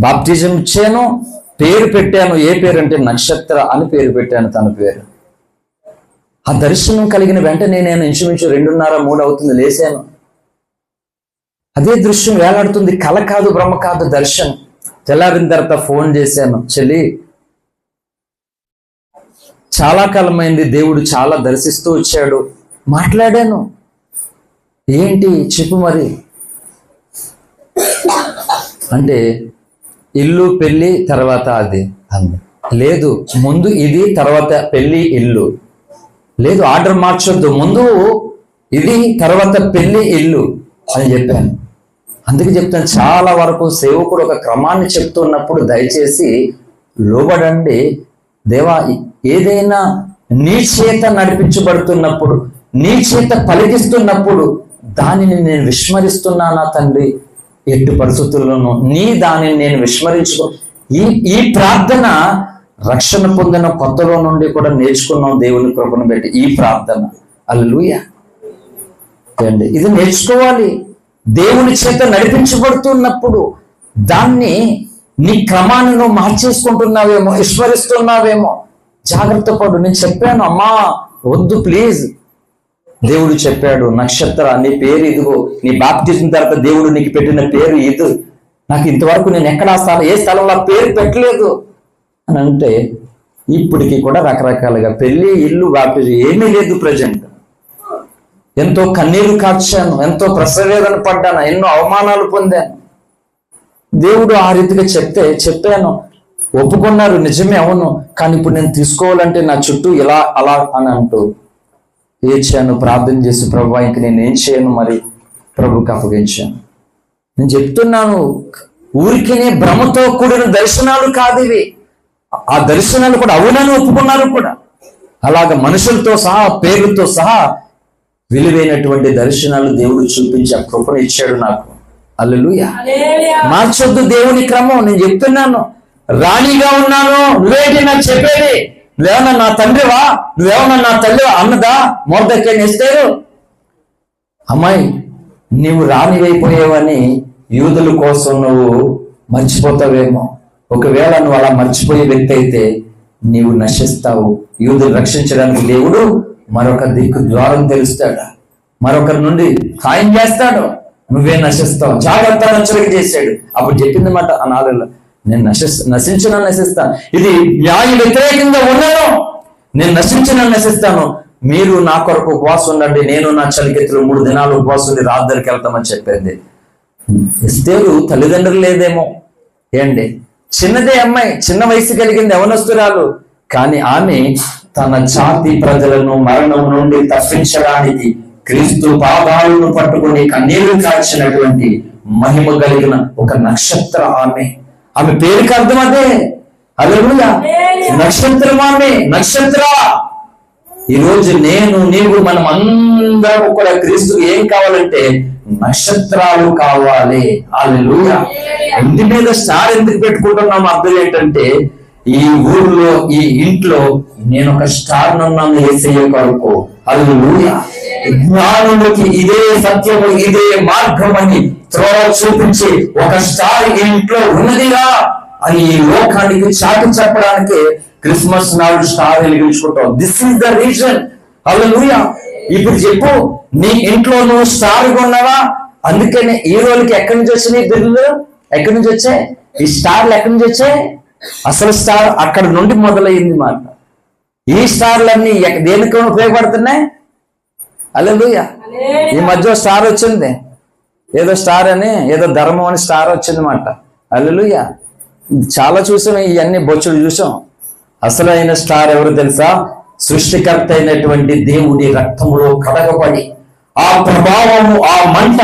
బాప్టిజం ఇచ్చాను, పేరు పెట్టాను. ఏ పేరు అంటే నక్షత్ర అని పేరు పెట్టాను తన పేరు. ఆ దర్శనం కలిగిన వెంటనే నేను ఇంచుమించు 2:30-3 అవుతుంది లేచాను. అదే దృశ్యం వేలాడుతుంది. కల కాదు, బ్రహ్మ కాదు, దర్శనం. తెల్లారిన తర్వాత ఫోన్ చేశాను, చెల్లి చాలా కాలమైంది, దేవుడు చాలా దర్శిస్తూ వచ్చాడు. మాట్లాడాను. ఏంటి చెప్పు మరి అంటే, ఇల్లు పెళ్లి తర్వాత అది అంది. లేదు, ముందు ఇది తర్వాత పెళ్లి ఇల్లు. లేదు, ఆర్డర్ మార్చొద్దు, ముందు ఇది తర్వాత పెళ్లి ఇల్లు అని చెప్పాను. అందుకే చెప్తాను, చాలా వరకు సేవకుడు ఒక క్రమాన్ని చెప్తున్నప్పుడు దయచేసి లోబడండి. దేవా, ఏదైనా నీ చేత నడిపించబడుతున్నప్పుడు, నీ చేత పలికిస్తున్నప్పుడు దానిని నేను విస్మరిస్తున్నానా తండ్రి? ఎట్టి పరిస్థితుల్లోనూ నీ దానిని నేను విస్మరించుకో. ఈ ప్రార్థన రక్షణ పొందిన కొత్తలో నుండి కూడా నేర్చుకున్నాం దేవుని కృపను బట్టి. ఈ ప్రార్థన హల్లెలూయా అండి, ఇది నేర్చుకోవాలి. దేవుని చేత నడిపించబడుతున్నప్పుడు దాన్ని నీ క్రమాన్ని నువ్వు మార్చేసుకుంటున్నావేమో, విస్మరిస్తున్నావేమో, జాగ్రత్త పడు. నేను చెప్పాను, అమ్మా వద్దు ప్లీజ్. దేవుడు చెప్పాడు, నక్షత్ర నీ పేరు ఇదిగో, నీ బాప్తిజం తర్వాత దేవుడు నీకు పెట్టిన పేరు ఇది. నాకు ఇంతవరకు నేను ఎక్కడ ఏ స్థలంలో పేరు పెట్టలేదు అని అంటే, ఇప్పటికీ కూడా రకరకాలుగా పెళ్లి, ఇల్లు, బాప్తిజం ఏమీ లేదు ప్రజెంట్. ఎంతో కన్నీరు కార్చాను, ఎంతో ప్రసవేదన పడ్డాను, ఎన్నో అవమానాలు పొందాను. దేవుడు ఆ రీతిగా చెప్పాను, ఒప్పుకున్నారు, నిజమే, అవును. కానీ ఇప్పుడు నేను తీసుకోవాలంటే నా చుట్టూ ఇలా అలా అని అంటూ ఏడ్చాను, ప్రార్థన చేసి, ప్రభు ఇంక నేను ఏం చేయను, మరి ప్రభుకి అప్పగించాను. నేను చెప్తున్నాను, ఊరికినే భ్రమతో కూడిన దర్శనాలు కాదు ఇవి. ఆ దర్శనాలు కూడా అవునని ఒప్పుకున్నారు కూడా. అలాగ మనుషులతో సహా, పేర్లతో సహా విలువైనటువంటి దర్శనాలు దేవుడు చూపించి ఆ కృపను ఇచ్చాడు నాకు. హల్లెలూయా. మార్చొద్దు దేవుని క్రమం. నేను చెప్తున్నాను, రాణిగా ఉన్నాను, నువ్వేంటి నాకు చెప్పేది? నువ్వేమన్నా నా తండ్రివా? నువ్వేమన్నా నా తల్లివా అన్నదా మొర్దెకై ఎస్తేరు? అమ్మాయి, నీవు రాణివైపోయావని యూదుల కోసం నువ్వు మర్చిపోతావేమో. ఒకవేళ నువ్వు అలా మర్చిపోయే వ్యక్తి అయితే నీవు నశిస్తావు. యూదులు రక్షించడానికి దేవుడు మరొక దిక్కు ద్వారం తెరుస్తాడు, మరొకరి నుండి ఖాయం చేస్తాడు, నువ్వే నశిస్తావు. జాగ్రత్త హెచ్చరిక చేశాడు. అప్పుడు చెప్పింది మాట ఆ 4 నేను నశిస్తాను. ఇది న్యాయ వ్యతిరేకంగా ఉన్నాను, నేను నశిస్తాను. మీరు నా కొరకు ఉపవాసం ఉండండి, నేను నా చలికెత్తులు 3 దినాలు ఉపవాసం ఉండి రాద్దరికి వెళ్తామని చెప్పింది. ఎస్తేరు తల్లిదండ్రులు లేదేమో, ఏంటి చిన్నదే అమ్మాయి, చిన్న వయసు కలిగింది, యవనస్తురాలు. కానీ ఆమె తన జాతి ప్రజలను మరణం నుండి తప్పించడానికి క్రీస్తు పాదాలను పట్టుకుని కన్నీళ్లు కార్చినటువంటి మహిమ కలిగిన ఒక నక్షత్ర ఆమె పేరుకి అర్థం అదే. హల్లెలూయా. నక్షత్రం ఆమె, నక్షత్ర. ఈరోజు నేను నీవు మనం అందరం కూడా క్రీస్తుకు ఏం కావాలంటే నక్షత్రాలు కావాలి. హల్లెలూయా. ఇంటి మీద స్టార్ ఎందుకు పెట్టుకుంటున్నాం అర్థం ఏంటంటే, ఈ ఊర్లో ఈ ఇంట్లో నేను ఒక స్టార్ నన్నాను యేసయ్య కొరకు. హల్లెలూయా. జ్ఞానులకి ఇదే సత్యము, ఇదే మార్గం అని త్రోవ చూపించి ఒక స్టార్ ఇంట్లో ఉన్నదిగా అని ఈ లోకానికి చాటి చెప్పడానికి క్రిస్మస్ నాడు స్టార్ వెలిగించుకుంటాం. This is the reason. Hallelujah. ఇప్పుడు చెప్పు, నీ ఇంట్లో నువ్వు స్టార్ కొన్నావా? అందుకనే ఈ రోజుకి ఎక్కడి నుంచి వచ్చినాయి బిల్లులు? ఎక్కడి నుంచి వచ్చాయి ఈ స్టార్లు? ఎక్కడి నుంచి వచ్చాయి? అసలు స్టార్ అక్కడ నుండి మొదలైంది మాట. ఈ స్టార్లన్నీ దేనికి ఉపయోగపడుతున్నాయి? హల్లెలూయా. ఈ మధ్య స్టార్ వచ్చింది, ఏదో స్టార్ అని, ఏదో ధర్మం అని స్టార్ వచ్చింది మాట. హల్లెలూయా. చాలా చూసాం, ఇవన్నీ బొచ్చులు చూసాం. అసలైన స్టార్ ఎవరు తెలుసా? సృష్టికర్త అయినటువంటి దేవుడి రక్తములో కడగబడి ఆ ప్రభావము, ఆ మంట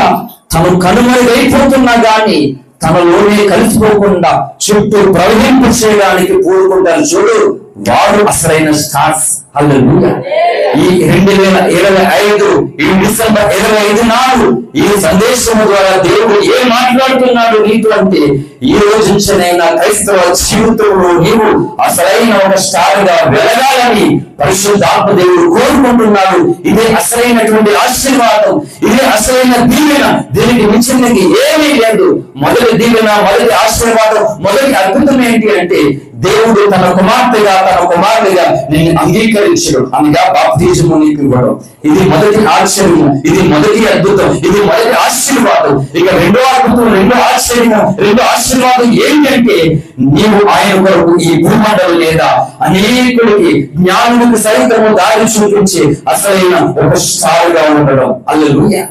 తను కనుమరుగైపోతున్నా గాని తనలోనే కలిసిపోకుండా చుట్టూ ప్రవహింప చేయడానికి పూనుకుంటారు చూడు, వాడు అసలైన స్టార్స్. హల్లెలూయా. ఈ 2025 ఈ డిసెంబర్ 25 నాడు ఈ సందేశము ద్వారా దేవుడు ఏం మాట్లాడుతున్నాడు నీతో అంటే, ఈ రోజు నుంచినైనా క్రైస్తవ జీవితంలో నీవు అసలైన ఒక స్టార్ గా వెలగాలని పరిశుద్ధాత్మ దేవుడు కోరుకుంటున్నాడు. ఇదే అసలైనటువంటి ఆశీర్వాదం, ఇదే అసలైన దీవెన. దీనికి మించినది ఏమీ లేదు. మొదటి దీవెన, మొదటి ఆశీర్వాదం, మొదటి అద్భుతం ఏంటి అంటే, దేవుడు తన కుమార్తెగా నిన్ను అంగీకరించడం, అనగా బాప్తిజము నీకు ఇవ్వడం. ఇది మొదటి ఆశ్చర్యం, ఇది మొదటి అద్భుతం, ఇది మొదటి ఆశీర్వాదం. ఇక రెండో అద్భుతం, రెండో ఆశ్చర్యం, రెండో ఆశీర్వాదం ఏంటంటే, నీవు ఆయన కొరకు ఈ భూమండలం లేదా అనేకుడికి జ్ఞానులకు సైతము దారి చూపించి అసలైన ఒక స్టార్ గా ఉండడం. హల్లెలూయా.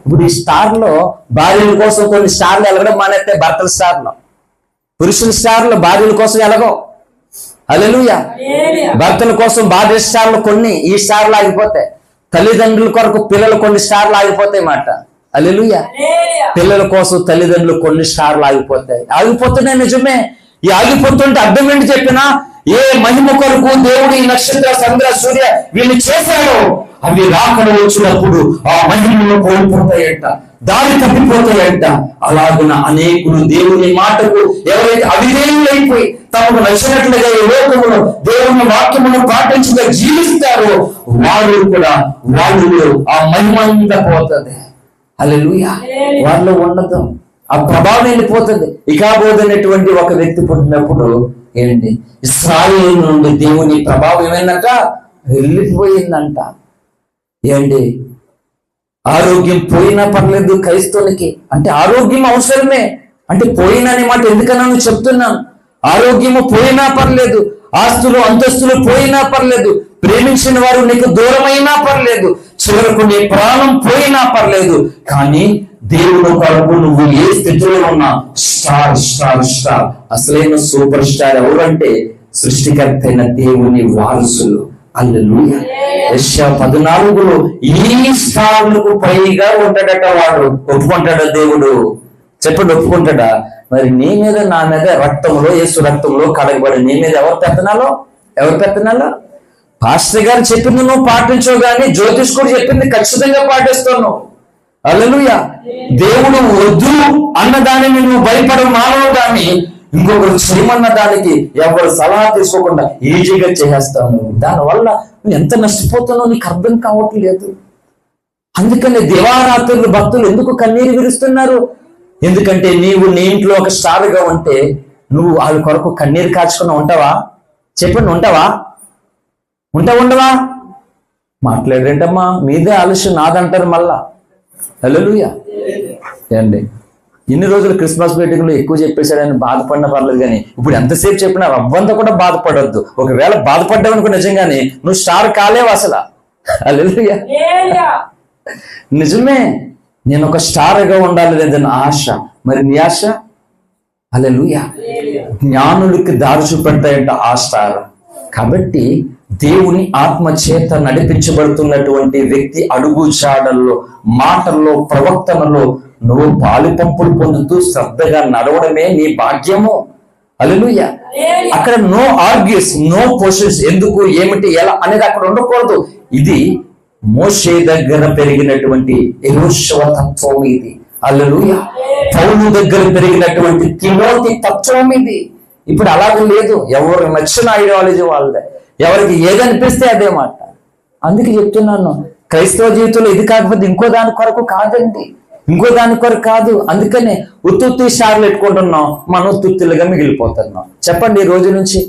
ఇప్పుడు ఈ స్టార్ లో భార్యల కోసం కొన్ని స్టార్లు ఎలగడం మానేస్తే, భర్తల స్టార్లు, పురుషుల స్టార్లు భార్యల కోసం ఎలాగో. హల్లెలూయా. భర్తల కోసం భార్య స్టార్లు కొన్ని, ఈ స్టార్లు ఆగిపోతాయి. తల్లిదండ్రుల కొరకు పిల్లలు కొన్ని స్టార్లు ఆగిపోతాయి మాట. హల్లెలూయా. పిల్లల కోసం తల్లిదండ్రులు కొన్ని స్టార్లు ఆగిపోతున్నాయి. నిజమే. ఈ ఆగిపోతుంటే అర్థం ఏంటి చెప్పినా, ఏ మహిమ కొరకు దేవుడు ఈ నక్షత్ర, చంద్ర, సూర్య వీళ్ళు చేశాడో అవి రాకడ వచ్చినప్పుడు ఆ మహిమను కోల్పోతాయంట, దారి తప్పిపోతాయంట. అలాగున అనేకులు దేవుని మాటకు ఎవరైతే అవిధేయులైపోయి తమకు నచ్చినట్లుగా ఈ లోకమును దేవుని వాక్యమును పాటించగా జీవిస్తారో వాళ్ళు ఆ మహిమ అంతా పోతుంది. హల్లెలూయా. వాళ్ళు ఉండదు, ఆ ప్రభావం వెళ్ళిపోతుంది. ఇకాబోదనేటువంటి ఒక వ్యక్తి పుట్టినప్పుడు ఏంటి, ఇశ్రాయేలు నుండి దేవుని ప్రభావం ఏమైందంట, వెళ్ళిపోయిందంట. ఏంటి, ఆరోగ్యం పోయినా పర్లేదు క్రైస్తవునికి అంటే, ఆరోగ్యం అవసరమే అంటే పోయిననే మాట ఎందుకన్నా చెప్తున్నాను. ఆరోగ్యము పోయినా పర్లేదు, ఆస్తులు అంతస్తులు పోయినా పర్లేదు, ప్రేమించిన వారు నీకు దూరమైనా పర్లేదు, చివరకు నీ ప్రాణం పోయినా పర్లేదు, కానీ దేవుడు కొరకు నువ్వు ఏ స్థితిలో ఉన్నా స్టార్ స్టార్ స్టార్. అసలైన సూపర్ స్టార్ ఎవరంటే సృష్టికర్త అయిన దేవుని వారసులు. హల్లెలూయా. యెషయా 14లో ఈ స్టార్లకు పైగా ఉంటాడట వాడు. ఒప్పుకుంటాడా దేవుడు? చెప్పండి, ఒప్పుకుంటాడా? మరి నీ మీద నా మీద రక్తంలో, యేసు రక్తంలో కడగబడి నీ మీద ఎవరు పెత్తనాలో? పాస్టర్ గారు చెప్పింది నువ్వు పాటించవు, కానీ జ్యోతిష్కుడు చెప్పింది ఖచ్చితంగా పాటిస్తాను. హల్లెలూయా. దేవుడు వద్దు అన్న దానిని నువ్వు భయపడవు మానవు, కానీ ఇంకొకరు చేయమన్న దానికి ఎవరు సలహా తీసుకోకుండా ఈజీగా చేసేస్తావు. దానివల్ల నువ్వు ఎంత నష్టపోతున్నావు నీకు అర్థం కావట్లేదు. అందుకని దివారాత్రులు భక్తులు ఎందుకు కన్నీరు విరుస్తున్నారు? ఎందుకంటే నీవు నీ ఇంట్లో ఒక స్టార్గా ఉంటే నువ్వు వాళ్ళ కొరకు కన్నీరు కాచుకున్నా ఉంటావా? చెప్పండి, ఉండవా? మాట్లాడేంటమ్మా, మీదే ఆలస్యం, నాదంటారు మళ్ళా. హల్లెలూయా. ఏండి, ఇన్ని రోజులు క్రిస్మస్ మీటింగ్లో ఎక్కువ చెప్పేశాడని బాధపడినా పర్లేదు, కానీ ఇప్పుడు ఎంతసేపు చెప్పినా రవ్వంతా కూడా బాధపడొద్దు. ఒకవేళ బాధపడ్డావనుకో నిజంగానే నువ్వు స్టార్ కాలేవు అసలు. హల్లెలూయా. నిజమే, నేను ఒక స్టార్గా ఉండాలి లేదని ఆశ. మరి నీ ఆశ? హల్లెలూయా. జ్ఞానులకి దారి చూపెడతాయంట ఆ స్టార్. కాబట్టి దేవుని ఆత్మ చేత నడిపించబడుతున్నటువంటి వ్యక్తి అడుగు జాడల్లో, మాటల్లో, ప్రవర్తనలో నువ్వు పాలు పంపులు పొందుతూ శ్రద్ధగా నడవడమే నీ భాగ్యము. హల్లెలూయా. అక్కడ నో ఆర్గ్యూస్, నో క్వశ్చన్స్, ఎందుకు, ఏమిటి, ఎలా అనేది అక్కడ ఉండకూడదు. ఇది మోషే దగ్గర పెరిగినటువంటి యెహోషువ తత్వం ఇది. హల్లెలూయా. పౌలు దగ్గర పెరిగినటువంటి తిమోతి తత్వం ఇది. ఇప్పుడు అలాగే లేదు. ఎవరు నచ్చిన ఐడియాలజీ వాళ్ళదే, ఎవరికి ఏదనిపిస్తే అదే మాట. అందుకే చెప్తున్నాను, క్రైస్తవ జీవితంలో ఇది కాకపోతే ఇంకో దాని కొరకు కాదండి, ఇంకో దాని కొరకు కాదు. అందుకనే ఉత్తుత్తి స్టార్లు పెట్టుకుంటున్నాం, మనం ఉత్తుత్తులుగా మిగిలిపోతున్నాం. చెప్పండి, ఈ రోజు నుంచి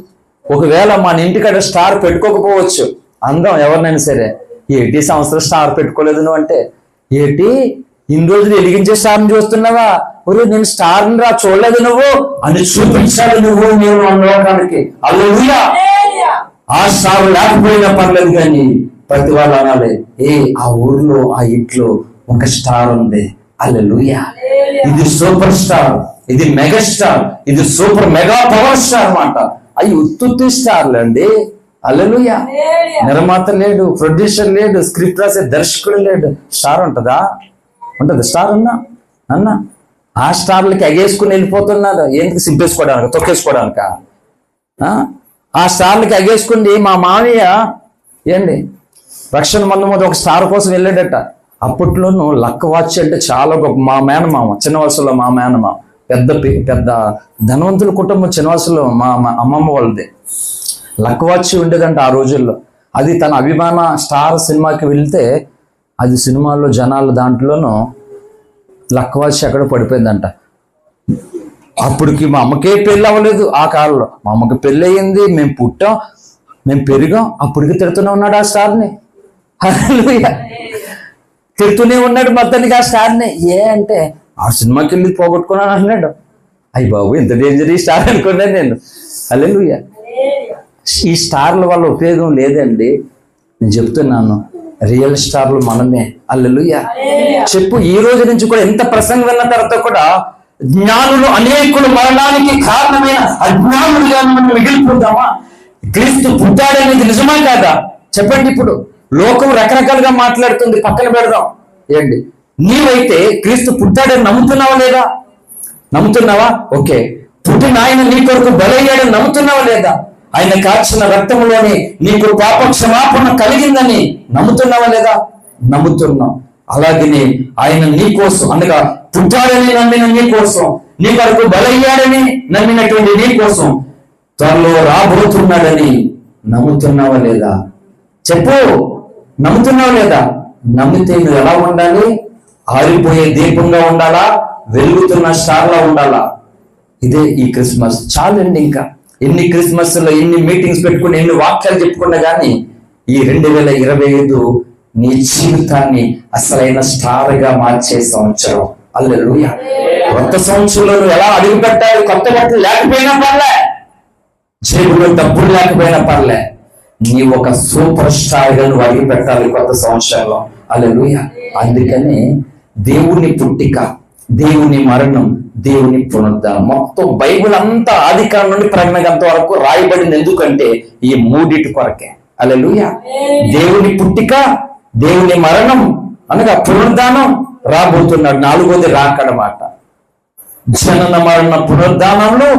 ఒకవేళ మన ఇంటికాడ స్టార్ పెట్టుకోకపోవచ్చు, అందం ఎవరినైనా సరే, ఏటి సంవత్సరం స్టార్ పెట్టుకోలేదు నువ్వు అంటే, ఏటి ఇన్ని రోజులు వెలిగించే స్టార్ని చూస్తున్నావా, ఒరే నేను స్టార్ని రా చూడలేదు నువ్వు అని చూపించాలి నువ్వు నేను లోకానికి. హల్లెలూయా. ఆ స్టార్ లేకపోయినా పర్లేదు, కానీ ప్రతి వాళ్ళు అనాలి, ఆ ఊర్లో ఆ ఇంట్లో ఒక స్టార్ ఉంది. హల్లెలూయా. ఇది సూపర్ స్టార్, ఇది మెగా స్టార్, ఇది సూపర్ మెగా పవర్ స్టార్ అన్నమాట. అవి ఉత్తుత్తి స్టార్లు అండి. హల్లెలూయా. నిర్మాత లేడు, ప్రొడ్యూసర్ లేడు, స్క్రిప్ట్ రాసే దర్శకుడు లేడు. స్టార్ ఉంటుందా? ఉంటుంది. స్టార్ అన్నా ఆ స్టార్లకి ఎగేసుకుని వెళ్ళిపోతున్నారు. ఎందుకు? సింపేసుకోవడానికి, తొక్కేసుకోవడానిక? ఆ స్టార్లకి ఎగేసుకుంది. మా మామయ్య ఏంటి రక్షణ మందు మీద ఒక స్టార్ కోసం వెళ్ళాడట. అప్పట్లోనూ లక్ వాచ్ అంటే చాలా గొప్ప. మా మేనమామ చిన్న వయసులో, మా మేనమామ పెద్ద ధనవంతుల కుటుంబం చిన్న వయసులో, మా అమ్మమ్మ వాళ్ళది లక్ వాచ్ ఉండేదంట ఆ రోజుల్లో. అది తన అభిమాన స్టార్ సినిమాకి వెళ్తే అది సినిమాల్లో జనాలు దాంట్లోనూ లక్ వాచ్ ఎక్కడ పడిపోయిందంట. అప్పటికి మా అమ్మకే పెళ్ళి అవ్వలేదు ఆ కాలంలో. మా అమ్మకి పెళ్ళి అయ్యింది, మేము పుట్టాం, మేము పెరిగాం. అప్పటికి తిడుతూనే ఉన్నాడు ఆ స్టార్ని. హల్లెలూయా. తిడుతూనే ఉన్నాడు మొత్తానికి ఆ స్టార్ని. అంటే ఆ సినిమాకి వెళ్ళి పోగొట్టుకున్నాను అన్నాడు. అయ్యి బాబు, ఎంత డేంజర్ ఈ స్టార్ అనుకున్నాను నేను. హల్లెలూయా. ఈ స్టార్ల వల్ల ఉపయోగం లేదండి. నేను చెప్తున్నాను, రియల్ స్టార్లు మనమే. హల్లెలూయా. చెప్పు, ఈ రోజు నుంచి కూడా ఎంత ప్రసంగం విన్న తర్వాత కూడా జ్ఞానులు అనేకులు మరణానికి కారణమైన అజ్ఞానులుగా మనం మిగిలిపోతామా? క్రీస్తు పుట్టాడనేది నిజమా కాదా? చెప్పండి. ఇప్పుడు లోకం రకరకాలుగా మాట్లాడుతుంది, పక్కన పెడదాం. ఏంటి, నీవైతే క్రీస్తు పుట్టాడని నమ్ముతున్నావా లేదా? నమ్ముతున్నావా? ఓకే. పుట్టిన ఆయన నీ కొరకు బలయ్యాడని నమ్ముతున్నావా లేదా? ఆయన కాచిన రక్తంలోనే నీకు పాప క్షమాపణ కలిగిందని నమ్ముతున్నావా లేదా? నమ్ముతున్నాం. అలాగనే ఆయన నీ కోసం, అనగా పుట్టాడని నమ్మిన నీ కోసం, నీ కొరకు బలయ్యాడని నమ్మినటువంటి నీ కోసం త్వరలో రాబోతున్నాడని నమ్ముతున్నావా లేదా? చెప్పు, నమ్ముతున్నావా లేదా? నమ్మితే నువ్వు ఎలా ఉండాలి? ఆరిపోయే దీపంగా ఉండాలా? వెలుగుతున్న స్టార్లా ఉండాలా? ఇదే ఈ క్రిస్మస్. చాలండి. ఇంకా ఎన్ని క్రిస్మస్లో ఎన్ని మీటింగ్స్ పెట్టుకుని ఎన్ని వాక్యాలు చెప్పుకున్నా కానీ ఈ 2025 నీ జీవితాన్ని అసలైన స్టార్గా మార్చే సంవత్సరం. హల్లెలూయా. కొత్త సంవత్సరంలో నువ్వు ఎలా అడుగు పెట్టాలి? కొత్త బట్టలు లేకపోయినా పర్లే, జేబులో డబ్బులు లేకపోయినా పర్లే, నీ ఒక సూపర్ స్టార్ గా నువ్వు అడిగి పెట్టాలి కొత్త సంవత్సరంలో. హల్లెలూయా. అందుకని దేవుని పుట్టిక, దేవుని మరణం, దేవుని పునరుద్ధానం, మొత్తం బైబిల్ అంతా ఆదికాండం నుండి ప్రకటన వరకు రాయబడింది. ఎందుకంటే ఈ మూడిటి కొరకే. హల్లెలూయా. దేవుని పుట్టిక, దేవుని మరణం, అనగా పునరుద్ధానం, రాబోతున్నాడు నాలుగోది రాకడమాట. జనన మరణ పునరుద్ధానంలో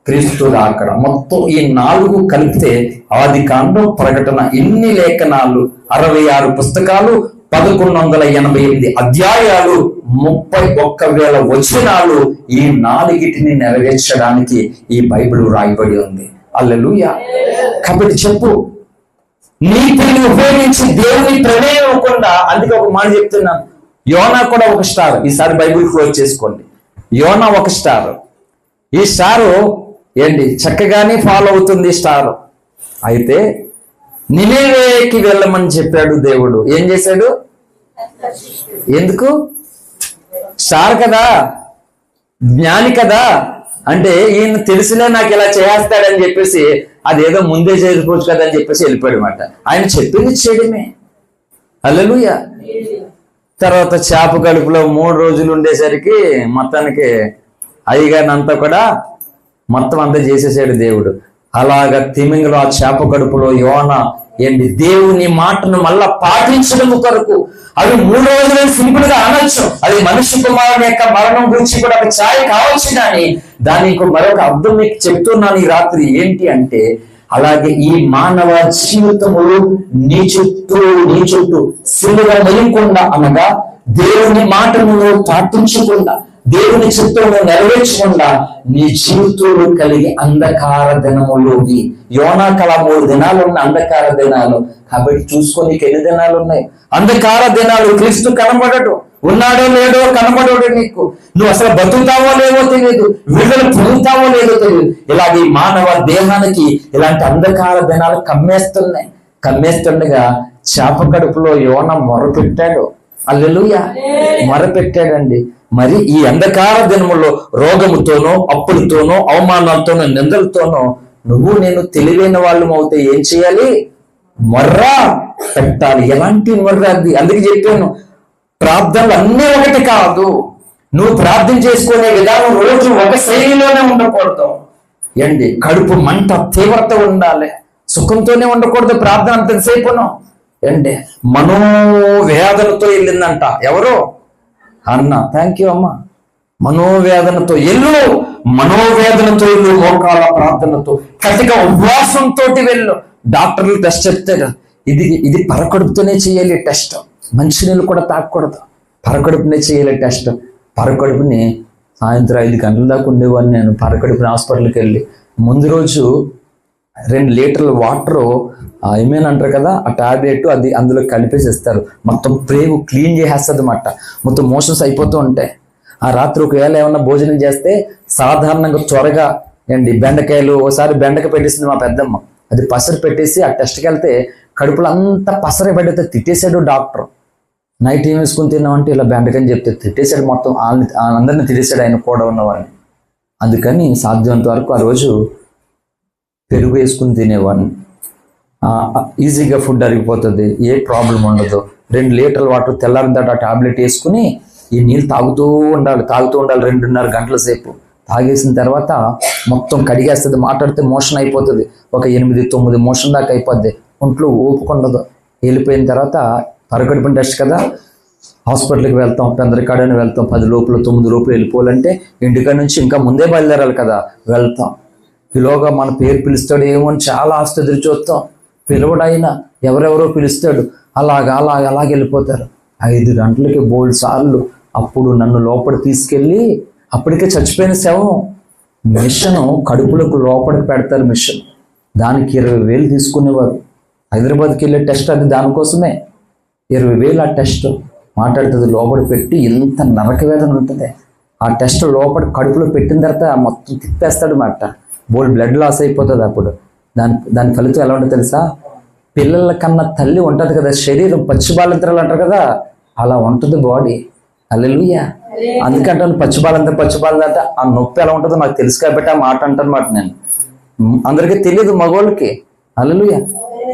క్రీస్తు రాకడ. మొత్తం ఈ 4 కలిపితే ఆదికాండం, ప్రకటన, ఇన్ని లేఖనాలు, 66 పుస్తకాలు, 1188 అధ్యాయాలు, 31,000 వచనాలు, ఈ 4టిని నెరవేర్చడానికి ఈ బైబిల్ రాయబడి ఉంది. హల్లెలూయా. కాబట్టి చెప్పు, నీతిని ఉపయోగించి దేవుని ప్రమేయం ఇవ్వకుండా. అందుకే ఒక మాట చెప్తున్నాను, యోనా కూడా ఒక స్టార్. ఈసారి బైబిల్ క్లోజ్ చేసుకోండి. యోనా ఒక స్టార్. ఈ స్టారు ఏంటి, చక్కగానే ఫాలో అవుతుంది స్టార్. అయితే నినేవేకి వెళ్ళమని చెప్పాడు దేవుడు. ఏం చేశాడు? ఎందుకు? స్టార్ కదా, జ్ఞాని కదా, అంటే ఈయన తెలిసినా నాకు ఇలా చేస్తాడని చెప్పేసి అదేదో ముందే చేసుకోవచ్చు కదా అని చెప్పేసి వెళ్ళిపోయాడు అనమాట. ఆయన చెప్పింది చేయడమే. హల్లెలూయా. తర్వాత చేప కడుపులో 3 రోజులు ఉండేసరికి మొత్తానికి అయ్యగారిని అంతా కూడా మొత్తం అంతా చేసేసాడు దేవుడు. అలాగా తిమింగలం ఆ చేప కడుపులో యోన ఏంటి దేవుని మాటను మళ్ళా పాటించడం కొరకు అవి 3 రోజులు సింపుల్ గా అనొచ్చు. అది మనిషి కుమారుని యొక్క మరణం గురించి కూడా ఒక ఛాయ కావచ్చు, కానీ దానికి మరొక అర్థం మీకు చెప్తున్నాను ఈ రాత్రి. ఏంటి అంటే, అలాగే ఈ మానవ జీవితములు నీ చుట్టూ సిలువ మొయ్యకుండా, అనగా దేవుని మాటను పాటించకుండా, దేవుని చిత్తమును నెరవేర్చకుండా నీ జీవితంలో కలిగి అంధకార దినములోని యోనా కళ 3 దినాలు ఉన్న అంధకార దినాలు. కాబట్టి చూసుకో, నీకు ఎన్ని దినాలు ఉన్నాయి అంధకార దినాలు. క్రీస్తు కనబడడు, ఉన్నాడో లేడో కనబడడు నీకు. నువ్వు అసలు బతుకుతావో లేవో తెలియదు, విడుదల పొందుతావో లేదో తెలియదు. ఇలాగే మానవ దేహానికి ఇలాంటి అంధకార దినాలు కమ్మేస్తుండగా చేప కడుపులో యోన మొరపెట్టాడు. హల్లెలూయా, మొరపెట్టాడండి. మరి ఈ అంధకార దినములో రోగముతోనో, అప్పులతోనో, అవమానాలతోనో, నిందలతోనో నువ్వు నేను తెలివైన వాళ్ళం అవుతే ఏం చేయాలి? మొర్ర పెట్టాలి. ఎలాంటి మొర్ర అది? అందుకే చెప్పాను, ప్రార్థనలు అన్నీ ఒకటి కాదు. నువ్వు ప్రార్థన చేసుకునే విధానం రోజు ఒక శైలిలోనే ఉండకూడదు. ఏంటి, కడుపు మంట తీవ్రత ఉండాలి. సుఖంతోనే ఉండకూడదు ప్రార్థన అంతసేపును. ఏంటి, మనోవేదనతో వెళ్ళిందంట. ఎవరు? అన్న. థ్యాంక్ యూ అమ్మ. మనోవేదనతో వెళ్ళు, మోకాళ్ళ ప్రార్థనతో, కటిక ఉపవాసంతో వెళ్ళు. డాక్టర్లు టెస్ట్ చెప్తారు, ఇది పరకడుపుతోనే చేయాలి టెస్ట్. మంచినీళ్ళు కూడా తాగకూడదు, పరకడుపునే చేయాలి టెస్ట్. పరకడుపుని సాయంత్రం 5 గంటల దాకా ఉండేవాడిని నేను పరకడుపుని హాస్పిటల్కి వెళ్ళి. ముందు రోజు 2 లీటర్ల వాటరు ఏమేని అంటారు కదా, ఆ టాబ్లెట్ అది అందులో కలిపేసి ఇస్తారు. మొత్తం ప్రేగు క్లీన్ చేసేస్తుంది అన్నమాట. మొత్తం మోషన్స్ అయిపోతూ ఉంటాయి. ఆ రాత్రి ఒకవేళ ఏమన్నా భోజనం చేస్తే సాధారణంగా త్వరగా బెండకాయలు, ఓసారి బెండకాయ పెట్టేసింది మా పెద్దమ్మ. అది పసరు పెట్టేసి ఆ టెస్ట్కి వెళ్తే కడుపులో అంతా పసర పడితే తిట్టేశాడు డాక్టర్. నైట్ ఏం వేసుకుని తిన్నామంటే ఇలా బెండకాయని చెప్తే తిట్టేశాడు. మొత్తం అందరినీ తిట్టేశాడు, ఆయన కూడా ఉన్నవాడిని. అందుకని సాధ్యమంత వరకు ఆ రోజు పెరుగు వేసుకుని తినేవాడిని. ఈజీగా ఫుడ్ అరిగిపోతుంది, ఏ ప్రాబ్లం ఉండదు. 2 లీటర్ల వాటర్ తెల్లారిన తర్వాత ఆ టాబ్లెట్ వేసుకుని ఈ నీళ్ళు తాగుతూ ఉండాలి 2.5 గంటల సేపు. తాగేసిన తర్వాత మొత్తం కడిగేస్తుంది. మాట్లాడితే మోషన్ అయిపోతుంది. ఒక 8-9 మోషన్ దాకా అయిపోద్ది. ఒంట్లో ఓపుకుండదు. వెళ్ళిపోయిన తర్వాత పరకడుపున టెస్ట్ కదా, హాస్పిటల్కి వెళ్తాం, పెందరికాడని వెళ్తాం. 10 లోపల 9 లోపల వెళ్ళిపోవాలంటే ఇంటికాడ నుంచి ఇంకా ముందే బయలుదేరాలి కదా, వెళ్తాం. ఈలోగా మన పేరు పిలుస్తాడు ఏమో అని చాలా ఆస్తి ఎదురు చూస్తాం. పిలవడైనా ఎవరెవరో పిలుస్తాడు. అలాగ వెళ్ళిపోతారు. 5 గంటలకి బోల్డ్ సార్లు. అప్పుడు నన్ను లోపల తీసుకెళ్ళి, అప్పటికే చచ్చిపోయిన శవం, మిషన్ కడుపులకు లోపలికి పెడతారు. మిషన్ దానికి 20,000 తీసుకునేవారు. హైదరాబాద్కి వెళ్ళే టెస్ట్ అది దానికోసమే. 20,000 ఆ టెస్ట్. మాట్లాడుతుంది లోపల పెట్టి, ఎంత నరక వేదన ఉంటుంది. ఆ టెస్ట్ లోపల కడుపులో పెట్టిన తర్వాత మొత్తం తిప్పేస్తాడు మాట. బోల్డ్ బ్లడ్ లాస్ అయిపోతుంది. అప్పుడు దాని ఫలితం ఎలా ఉంటుంది తెలుసా? పిల్లల కన్నా తల్లి ఉంటుంది కదా, శరీరం పచ్చిబాలంతరాలు అంటారు కదా, అలా ఉంటుంది బాడీ. హల్లెలూయా. అందుకంటాను పచ్చిబాలంత. ఆ నొప్పి ఎలా ఉంటుందో నాకు తెలుసు కాబట్టి ఆ మాట అంటానమాట నేను. అందరికీ తెలియదు మగోళ్ళకి. హల్లెలూయా.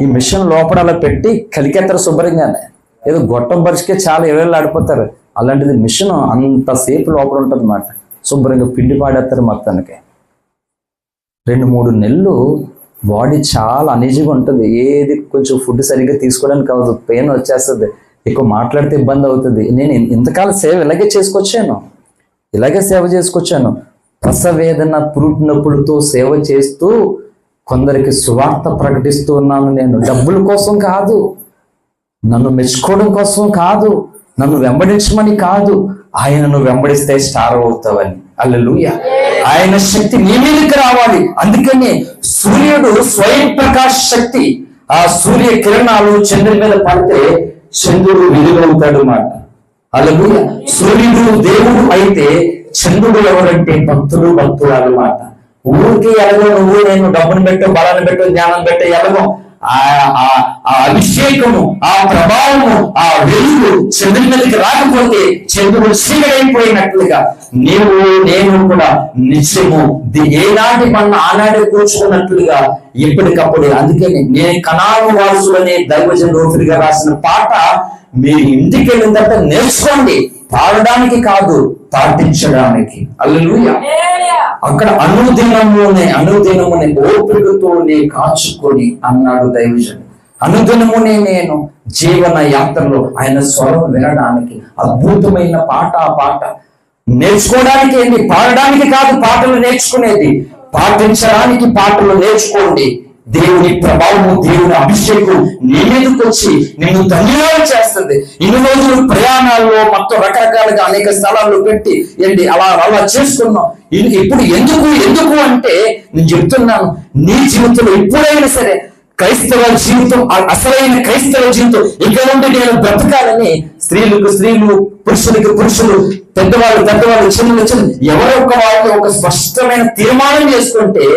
ఈ మిషన్ లోపల అలా పెట్టి కలికెత్తారు శుభ్రంగానే. ఏదో గొట్టం పరిచికే చాలా 20 ఆడిపోతారు. అలాంటిది మిషన్ అంతసేపు లోపల ఉంటుంది అన్నమాట. శుభ్రంగా పిండి పాడేస్తారు మొత్తానికి. 2-3 నెలలు బాడీ చాలా అనీజీగా ఉంటుంది. ఏది కొంచెం ఫుడ్ సరిగ్గా తీసుకోవడానికి అవ్వదు, పెయిన్ వచ్చేస్తుంది, ఎక్కువ మాట్లాడితే ఇబ్బంది అవుతుంది. నేను ఇంతకాలం సేవ ఇలాగే చేసుకొచ్చాను. ప్రసవేదన పురుటి నొప్పులతో సేవ చేస్తూ కొందరికి సువార్త ప్రకటిస్తూ ఉన్నాను. నేను డబ్బుల కోసం కాదు, నన్ను మెచ్చుకోవడం కోసం కాదు, నన్ను వెంబడించమని కాదు, ఆయనను వెంబడిస్తే స్టార్ అవుతావని. హల్లెలూయా. ఆయన శక్తి నీ మీదకి రావాలి. అందుకని సూర్యుడు స్వయం ప్రకాశ శక్తి. ఆ సూర్య కిరణాలు చంద్రుడి మీద పడితే చంద్రుడు వెలుగవుతాడు మాట. హల్లెలూయా. సూర్యుడు దేవుడు అయితే చంద్రుడు ఎవరంటే భక్తురాలు మాట. ఊరికి ఎలాగో నువ్వు నేను డబ్బును పెట్టు, బలాన్ని పెట్టు, జ్ఞానం పెట్టు, ఎలాగో ఆ అభిషేకము, ఆ ప్రభావము, ఆ వెలుగు చంద్రుడి మీదకి రాకపోతే చంద్రుడు చీకటైపోయినట్లుగా నేను కూడా నిత్యము ఏనాటి మన ఆనాడే కూర్చుకున్నట్లుగా ఎప్పటికప్పుడు. అందుకని నేను కనాను వారసులనే దైవజనుడు ఓఫీర్ గారు రాసిన పాట మీరు ఇంటికి వెళ్ళిన తర్వాత నేర్చుకోండి, పాడడానికి కాదు, పాటించడానికి. హల్లెలూయా. అక్కడ అనుదినమునే ఓపికతోనే కాచుకొని అన్నాడు దైవజనుడు. అనుదినమునే నేను జీవన యాత్రలో ఆయన స్వరం వినడానికి, అద్భుతమైన పాట నేర్చుకోవడానికి ఏంటి, పాడడానికి కాదు పాటలు నేర్చుకునేది, పాటించడానికి పాటలు నేర్చుకోండి. దేవుని ప్రభావము, దేవుని అభిషేకం నీ మీదకి వచ్చి నిన్ను ధన్యవాదం చేస్తుంది. ఇన్ని రోజులు ప్రయాణాల్లో మొత్తం రకరకాలుగా అనేక స్థలాల్లో పెట్టి ఏంటి అలా చేసుకున్నాం. ఇప్పుడు ఎందుకు అంటే నేను చెప్తున్నాను, నీ జీవితంలో ఎప్పుడైనా సరే క్రైస్తవ జీవితం, అసలైన క్రైస్తవ జీవితం ఇక నుండి నేను బ్రతకాలని స్త్రీలకు స్త్రీలు, పురుషులకు పురుషులు, పెద్దవాళ్ళు చిన్నలు ఎవరో ఒక వాళ్ళు ఒక స్పష్టమైన తీర్మానం చేసుకుంటే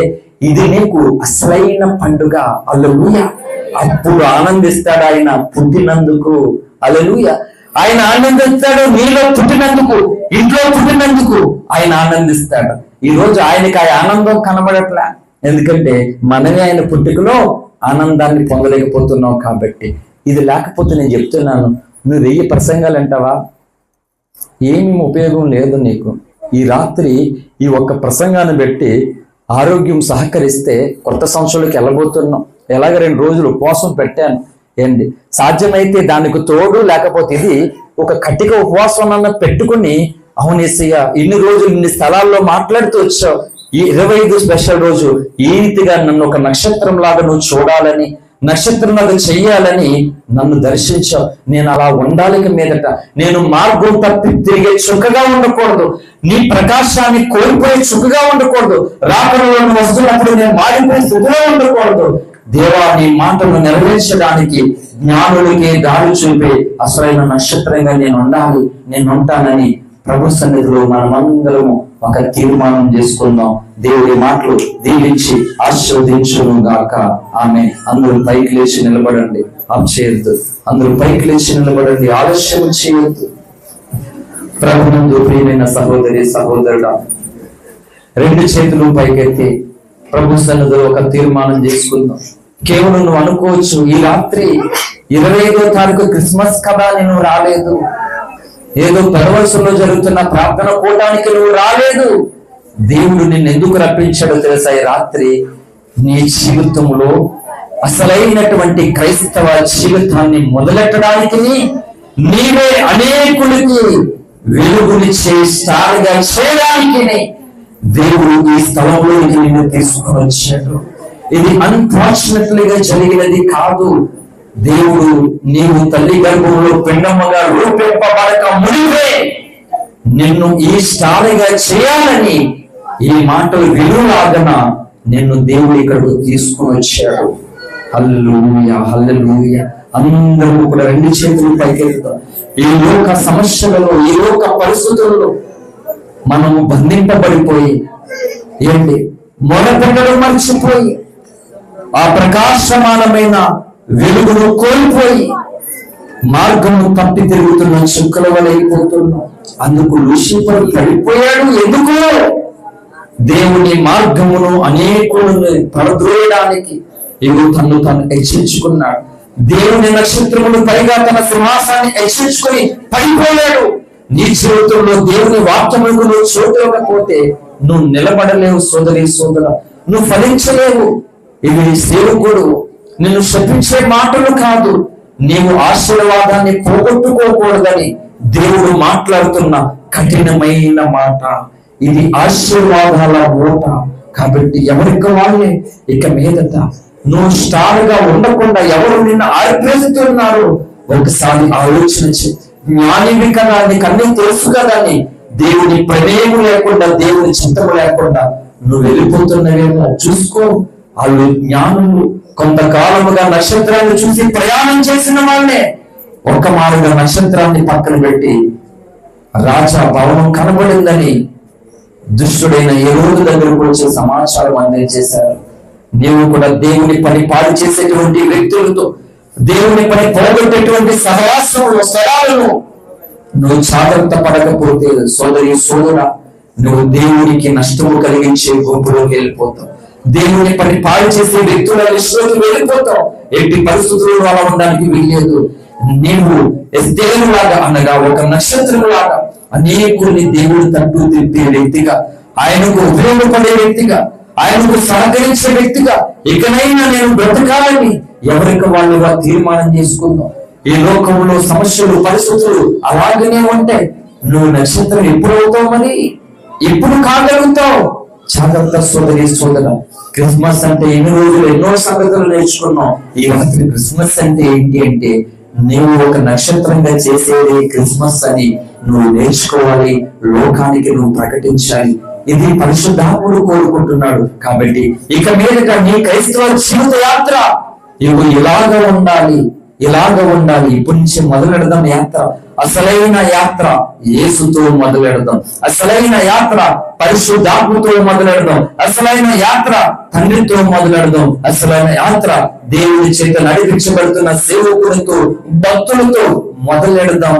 ఇది నీకు అసలైన పండుగ. హల్లెలూయా. అప్పుడు ఆనందిస్తాడు ఆయన పుట్టినందుకు. హల్లెలూయా. ఆయన ఆనందిస్తాడు నీలో పుట్టినందుకు, ఇంట్లో పుట్టినందుకు ఆయన ఆనందిస్తాడు. ఈ రోజు ఆయనకి ఆ ఆనందం కనబడట్లా, ఎందుకంటే మనమే ఆయన పుట్టుకలో ఆనందాన్ని పొందలేకపోతున్నాం కాబట్టి. ఇది లేకపోతే నేను చెప్తున్నాను, నువ్వు 1000 ప్రసంగాలు అంటావా, ఏమీ ఉపయోగం లేదు నీకు. ఈ రాత్రి ఈ ఒక్క ప్రసంగాన్ని పెట్టి ఆరోగ్యం సహకరిస్తే కొత్త సంవత్సరంలోకి వెళ్ళబోతున్నాం. ఎలాగ 2 రోజులు ఉపవాసం పెట్టాను ఏంటి, సాధ్యమైతే దానికి తోడు లేకపోతే ఇది ఒక కట్టిక ఉపవాసం అన్న పెట్టుకుని, అవునేసయ్య ఇన్ని రోజులు ఇన్ని స్థలాల్లో మాట్లాడుతూ వచ్చావు, ఈ 25 స్పెషల్ రోజు ఈ రీతిగా నన్ను ఒక నక్షత్రం లాగా నువ్వు చూడాలని, నక్షత్రం లాగా చెయ్యాలని నన్ను దర్శించావు. నేను అలా ఉండాలి మీదట. నేను మార్గం తప్పి తిరిగే చుక్కగా ఉండకూడదు, నీ ప్రకాశాన్ని కోల్పోయే చుక్కగా ఉండకూడదు, రాకడలో వస్తున్నప్పుడు నేను మారిపోయే స్థితిలో ఉండకూడదు. దేవా, నీ మాటను నెరవేర్చడానికి జ్ఞానులకి దారి చూపే అసలైన నక్షత్రంగా నేను ఉండాలి, నేను ఉంటానని ప్రభు సన్నిధిలో మనమందరము ఒక తీర్మానం చేసుకుందాం. దేవుడి మాటలు దీవించి ఆశీర్వదించును గాక. ఆమె. అందరూ పైకి లేచి నిలబడండి, ఆప్ చేయొద్దు. అందరూ పైకి లేచి నిలబడండి, ఆలస్యం చేయొద్దు. ప్రభునందు ప్రియమైన సహోదరి సహోదరుడా, 2 చేతులు పైకెత్తి ప్రభు సన్నిధిలో ఒక తీర్మానం చేసుకుందాం. కేవలం నువ్వు అనుకోవచ్చు, ఈ రాత్రి 25వ తారీఖు క్రిస్మస్ కదా నేను రాలేదు, ఏదో పరవశంలో జరుగుతున్న ప్రార్థన కూటానికి నువ్వు రాలేదు. దేవుడు నిన్ను ఎందుకు రప్పించాడో తెలుసా? ఈ రాత్రి నీ జీవితంలో అసలైనటువంటి క్రైస్తవ జీవితాన్ని మొదలెట్టడానికి, నీవే అనేకులకి వెలుగునిచ్చే స్టార్గా చేయడానికి దేవుడు ఈ స్థలంలోకి నిన్ను తీసుకుని వచ్చాడు. ఇది అన్ఫార్చునేట్లీగా జరిగినది కాదు. దేవుడు నీవు తల్లి గర్భంలో పిండమ్మగా రూపింపబడక మునిపే నిన్ను ఈ స్టార్గా చేయాలని, ఈ మాటలు విలువలాగన నిన్ను దేవుడు ఇక్కడికి తీసుకుని వచ్చాడు. హల్లెలూయా, హల్లెలూయా. అందరూ కూడా 2 చేతులు పైకెత్తుతాం. ఈ లోక సమస్యలలో, ఈ లోక పరిస్థితులలో మనము బంధింపబడిపోయి మొదపెట్టడం మర్చిపోయి, ఆ ప్రకాశమానమైన వెలుగును కోల్పోయి మార్గము తప్పి తిరుగుతున్న చుక్కల వలె అయిపోతున్నాం. అందుకు లూసిఫర్ పడిపోయాడు. ఎందుకు? దేవుని మార్గమును అనేకులను పరద్రోయడానికి తను హెచ్చరించుకున్నాడు. దేవుని నక్షత్రములు పైగా తన సింహాసాన్ని హెచ్చరించుకొని పడిపోయాడు. నీ జీవితంలో దేవుని వాక్యములకు నువ్వు చోటుకోకపోతే నువ్వు నిలబడలేవు సోదరి సోదర, నువ్వు ఫలించలేవు. ఇవి సేవకుడు నిన్ను శపించే మాటలు కాదు, నీవు ఆశీర్వాదాన్ని పోగొట్టుకోకూడదని దేవుడు మాట్లాడుతున్న కఠినమైన మాట. ఇది ఆశీర్వాదాల ఓట. కాబట్టి ఎవరికి వాళ్ళే ఇక మీదట నువ్వు స్టార్గా ఉండకుండా ఎవరు నిన్ను ఆర్పేస్తున్నారు ఒకసారి ఆలోచన చే. జ్ఞానివి కదా, నీకు అన్నీ తెలుసు కదా అని దేవుని ప్రమేయము లేకుండా, దేవుని చిత్తము లేకుండా నువ్వు వెళ్ళిపోతున్నవేమో చూసుకో. వాళ్ళు జ్ఞానులు కొంతకాలముగా నక్షత్రాన్ని చూసి ప్రయాణం చేసిన వాళ్ళే ఒక్క మారుగా నక్షత్రాన్ని పక్కన పెట్టి రాజా భవనం కనబడిందని దుష్టుడైన హేరోదు దగ్గరకు వచ్చే సమాచారం అందించేశారు. నీవు కూడా దేవుని పని పాడు చేసేటువంటి వ్యక్తులతో, దేవుని పని పోగొట్టేటువంటి సహవాసములు స్థలాలను నువ్వు జాగ్రత్త పడకపోతే సోదరి సోదర, నువ్వు దేవునికి నష్టము కలిగించే గుంపులోకి వెళ్ళిపోతావు. దేవుని పని పాడు చేసే వ్యక్తుల లిస్టులోకి వెళ్ళిపోతావు. ఎట్టి పరిస్థితుల్లో అలా ఉండడానికి వీల్లేదు. నీవు ఎస్తేరులాగా అనగా ఒక నక్షత్రం లాగా అనేకుల్ని దేవుడు తట్టు తిప్పే వ్యక్తిగా, ఆయనకు ఉపయోగపడే వ్యక్తిగా, ఆయనకు సహకరించే వ్యక్తిగా ఇకనైనా నేను బ్రతకాలని ఎవరికి వాళ్ళుగా తీర్మానం చేసుకుందాం. ఈ లోకంలో సమస్యలు, పరిస్థితులు అలాగనే ఉంటాయి. నువ్వు నక్షత్రం ఎప్పుడు అవుతావు, మరి ఎప్పుడు కాగలుగుతావు? జాగ్రత్త సోదరి సోదర. క్రిస్మస్ అంటే ఎన్ని రోజులు ఎన్నో సంగతులు నేర్చుకున్నాం. ఈ రాత్రి క్రిస్మస్ అంటే ఏంటి అంటే, నువ్వు ఒక నక్షత్రంగా చేసేది క్రిస్మస్ అని నువ్వు నేర్చుకోవాలి, లోకానికి నువ్వు ప్రకటించాలి. ఇది పరిశుద్ధాత్ముడు కోరుకుంటున్నాడు. కాబట్టి ఇక మీదట నీ క్రైస్తవ జీవిత యాత్ర ఇవి ఇలాగ ఉండాలి, ఇలాగ ఉండాలి. ఇప్పటి నుంచి మొదలెడదాం యాత్ర. అసలైన యాత్ర యేసుతో మొదలెడదాం. అసలైన యాత్ర పరిశుద్ధాత్మతో మొదలెడదాం. అసలైన యాత్ర తండ్రితో మొదలెడదాం. అసలైన యాత్ర దేవుడి చేత నడిపించబడుతున్న సేవకులతో, భక్తులతో మొదలెడదాం.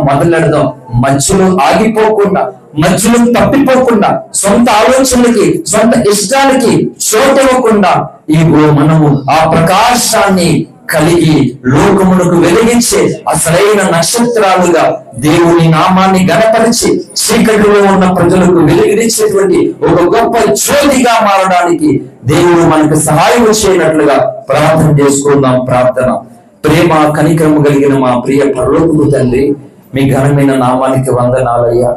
మధ్యలో ఆగిపోకుండా, మధ్యలో తప్పిపోకుండా, సొంత ఆలోచనలకి, సొంత ఇష్టాలకి చోటివ్వకుండా ఇగో మనము ఆ ప్రకాశాన్ని కలిగి లోకములకు వెలిగించే అసలైన నక్షత్రాలుగా దేవుని నామాన్ని గణపరిచి చీకటిలో ఉన్న ప్రజలకు వెలిగించేటువంటి ఒక గొప్ప జ్యోతిగా మారడానికి దేవుడు మనకు సహాయం చేయనట్లుగా ప్రార్థన చేసుకుందాం. ప్రార్థన. ప్రేమ కనికరము కలిగిన మా ప్రియ పరలోకపు తండ్రి, మీ ఘనమైన నామానికి వందనాలయ్యా.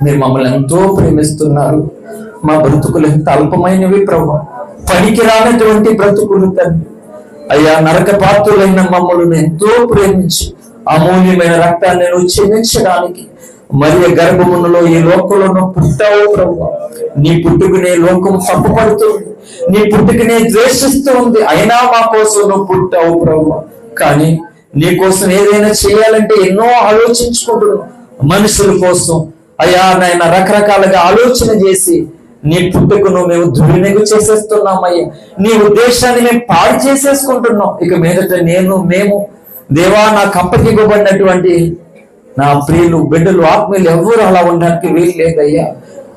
మీరు మమ్మల్ని ఎంతో ప్రేమిస్తున్నారు. మా బ్రతుకులు ఎంత అల్పమైనవి ప్రభు, పనికి రానటువంటి బ్రతుకులు తండ్రి. అయ్యా, నరక పాత్రులైన మమ్మల్ని ఎంతో ప్రేమించి అమూల్యమైన రక్తాన్ని నువ్వు చెల్లించడానికి మరి గర్భమునలో ఈ లోకంలో పుట్టావు ప్రభు. నీ పుట్టుకునే లోకం తప్పుపడుతుంది, నీ పుట్టుకునే ద్వేషిస్తుంది. అయినా మా కోసం నువ్వు పుట్టావు ప్రభు. కానీ నీ కోసం ఏదైనా చేయాలంటే ఎన్నో ఆలోచించుకుంటున్నావు. మనుషుల కోసం అయ్యా నాయన రకరకాలుగా ఆలోచన చేసి నీ పుట్టుకను మేము దుర్వినియోగ చేసేస్తున్నామయ్యా. నీ ఉద్దేశాన్ని మేము పాడు చేసేసుకుంటున్నాం. ఇక మీదట మేము దేవా, నాకు అప్పగివ్వబడినటువంటి నా ప్రియులు, బిడ్డలు, ఆత్మీయులు ఎవరు అలా ఉండడానికి వీలు లేదయ్యా.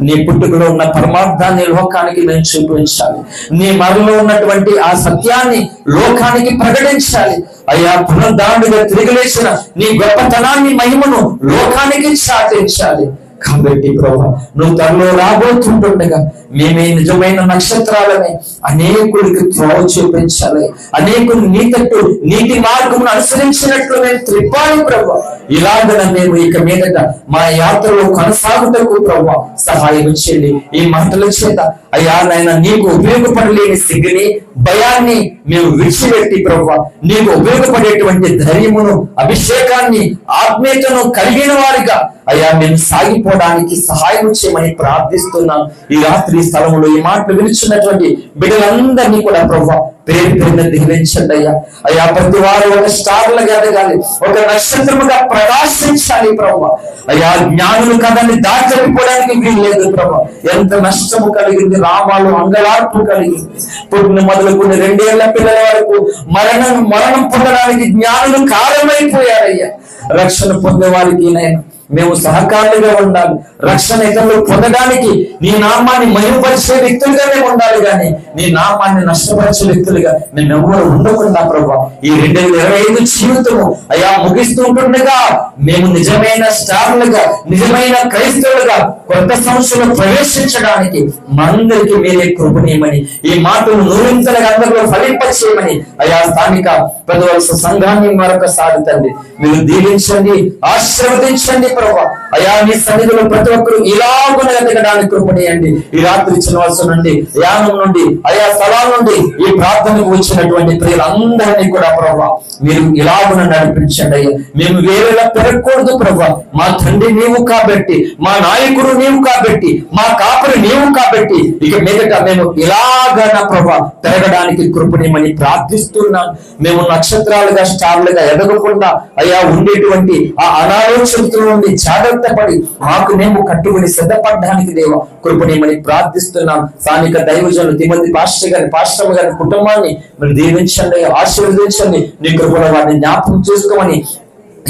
నీ పుట్టుకలో ఉన్న పరమార్థాన్ని లోకానికి మేము చూపించాలి. నీ మరణంలో ఉన్నటువంటి ఆ సత్యాన్ని లోకానికి ప్రకటించాలి. అయ్యా, పునరుద్ధానుడిగా తిరిగి లేచిన నీ గొప్పతనాన్ని, మహిమను లోకానికి చాటించాలి. కాబట్టి ప్రభా, నువ్వు త్వరలో రాబోతుండగా మేమే నిజమైన నక్షత్రాలని అనేకుడికి త్రోవ చూపించాలి. అనేకులు నీ తట్టు నీటి మార్గమును అనుసరించినట్లు మేము త్రిప్పాలి ప్రభా. ఇలాగ మేము ఇక మీదట మా యాత్రలో కొనసాగుటకు ప్రభా సహాయం చేయండి. ఈ మాటల చేత అయ్యా నాయన నీకు ఉపయోగపడలేని సిగ్గుని, భయాన్ని మేము విడిచిపెట్టి ప్రభా నీకు ఉపయోగపడేటువంటి ధైర్యమును, అభిషేకాన్ని, ఆత్మీయతను కలిగిన వారిగా అయ్యా మేము సాగిపోవడానికి సహాయం చేయమని ప్రార్థిస్తున్నాం. ఈ రాత్రి స్థలములో ఈ మాటలు వినిచున్నటువంటి బిడ్డలందరినీ కూడా ప్రభా పేరు పేరున దీవించండి అయ్యా. అయ్యా, ప్రతి వారు ఒక స్టార్లుగా ఎదగాలి, ఒక నక్షత్రముగా ప్రకాశించాలి ప్రభా. అయ్యా, జ్ఞానులు కథని దాచిపోవడానికి వీలు లేదు ప్రభా. ఎంత నష్టము కలిగింది, రామాలు అంగలార్పు కలిగింది. పుట్టిన మొదలుకుని 2 ఏళ్ల పిల్లల వరకు మరణం పొందడానికి జ్ఞానులు కారణమైపోయారయ్యా. రక్షణ పొందే వారికి నేను మేము సహకారులుగా ఉండాలి. రక్షణ ఇతరులు పొందడానికి నీ నామాన్ని మహిమపరిచే వ్యక్తులుగా మేము ఉండాలి, కానీ నీ నామాన్ని నష్టపరిచే వ్యక్తులుగా మేము ఎవరు ఉండకుండా ప్రభా ఈ 2025 జీవితము అయ్యా ముగిస్తుంటుండగా మేము నిజమైన స్టార్లుగా, నిజమైన క్రైస్తవులుగా కొత్త సంవత్సరం ప్రవేశించడానికి మనందరికీ మీరే కృపణీయమని, ఈ మాటలు నూరింతలుగా అందరిలో ఫలింపచేయమని అయ్యా స్థానిక పెద్దవలస సంఘాన్ని మరొకసారి తండ్రి మీరు దీవించండి, ఆశీర్వదించండి ప్రభా. అయ్యా, నీ సన్నిధిలో ప్రతి ఒక్కరు ఇలాగున ఎదగడానికి కృపణీయండి. ఈ రాత్రి చిన్నవలస నుండి, యానం నుండి, అయా స్థలాల నుండి ఈ ప్రార్థనకు వచ్చినటువంటి ప్రియులందరినీ కూడా ప్రభా మీరు ఇలాగున నడిపించండి అయ్యా. మేము వేరేలా పెరగకూడదు ప్రభా. మా తండ్రి నీవు కాబట్టి, మా నాయకుడు నీవు కాబట్టి, మా కాపురి నీవు కాబట్టి ఇక మీదట మేము ఇలాగా ప్రభా పెరగడానికి కృపణీయమని ప్రార్థిస్తున్నాం. మేము నక్షత్రాలుగా, స్టార్లుగా ఎదగకుండా అయ్యా ఉండేటువంటి ఆ అనాలోచనతో నుండి జాగ్రత్త పడి మాకు మేము కట్టుబడి సిద్ధపడడానికి దేవ కృపణీయమని ప్రార్థిస్తున్నాం. స్థానిక దైవజనులు తిమోతి పాస్టర్ గారి కుటుంబాన్ని మీరు దీవించండి, ఆశీర్వదించండి. నీ కృపలో వారిని జ్ఞాపకం చేసుకోమని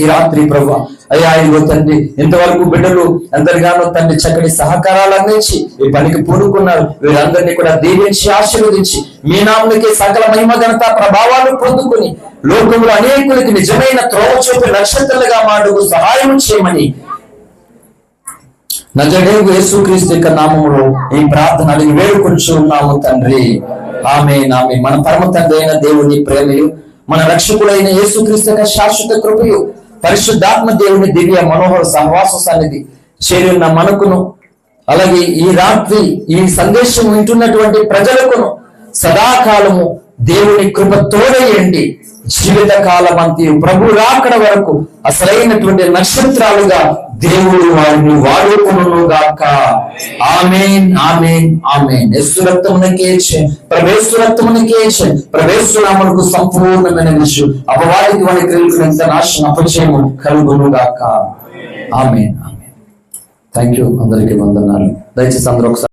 ఈ రాత్రి ప్రభా అయ్యా ఇదిగో తండ్రి ఇంతవరకు బిడ్డలు ఎందరిగానో తండ్రి చక్కటి సహకారాలు అందించి ఈ పనికి పూనుకున్నారు. వీరందరినీ కూడా దీవించి ఆశీర్వదించి మీ నామమునకే సకల మహిమ ఘనత ప్రభావాలు పొందుకుని లోకంలో అనేకులకి నిజమైన త్రోవ చూపే నక్షత్రాలుగా మాటకు సహాయం చేయమని నజరేయుడైన యేసుక్రీస్తు యొక్క నామములో ఈ ప్రార్థన అడిగి వేడుకొంచున్నాము తండ్రి. ఆమేన్ ఆమేన్. మన పరమ తండ్రి అయిన దేవుని ప్రేమయు, మన రక్షకుడైన యేసుక్రీస్తు యొక్క శాశ్వత కృపయు, పరిశుద్ధాత్మ దేవుని దివ్య మనోహర సహవాస సన్నిధి చేరి ఉన్న మనకును, అలాగే ఈ రాత్రి ఈ సందేశం వింటున్నటువంటి ప్రజలకును సదాకాలము దేవుని కృప తోడయండి. జీవిత కాలం అంతే ప్రభు రాకడ వరకు అసలైనటువంటి నక్షత్రాలుగా దేవుడు వారిని వాడుకొనును గాక. ఆమేన్ ఆమేన్ ఆమేన్. యేసు రక్తమునకే ప్రవేశ రక్తమునకే ప్రవేశనామకు సంపూర్ణమైన విషయం అపవాదికి వారి క్రియలకు ఎంత నాశనం అపజయము కలుగును గాక. Amen amen. Thank you. అందరికీ వందనాలు. దయచేసి అందరూ ఒకసారి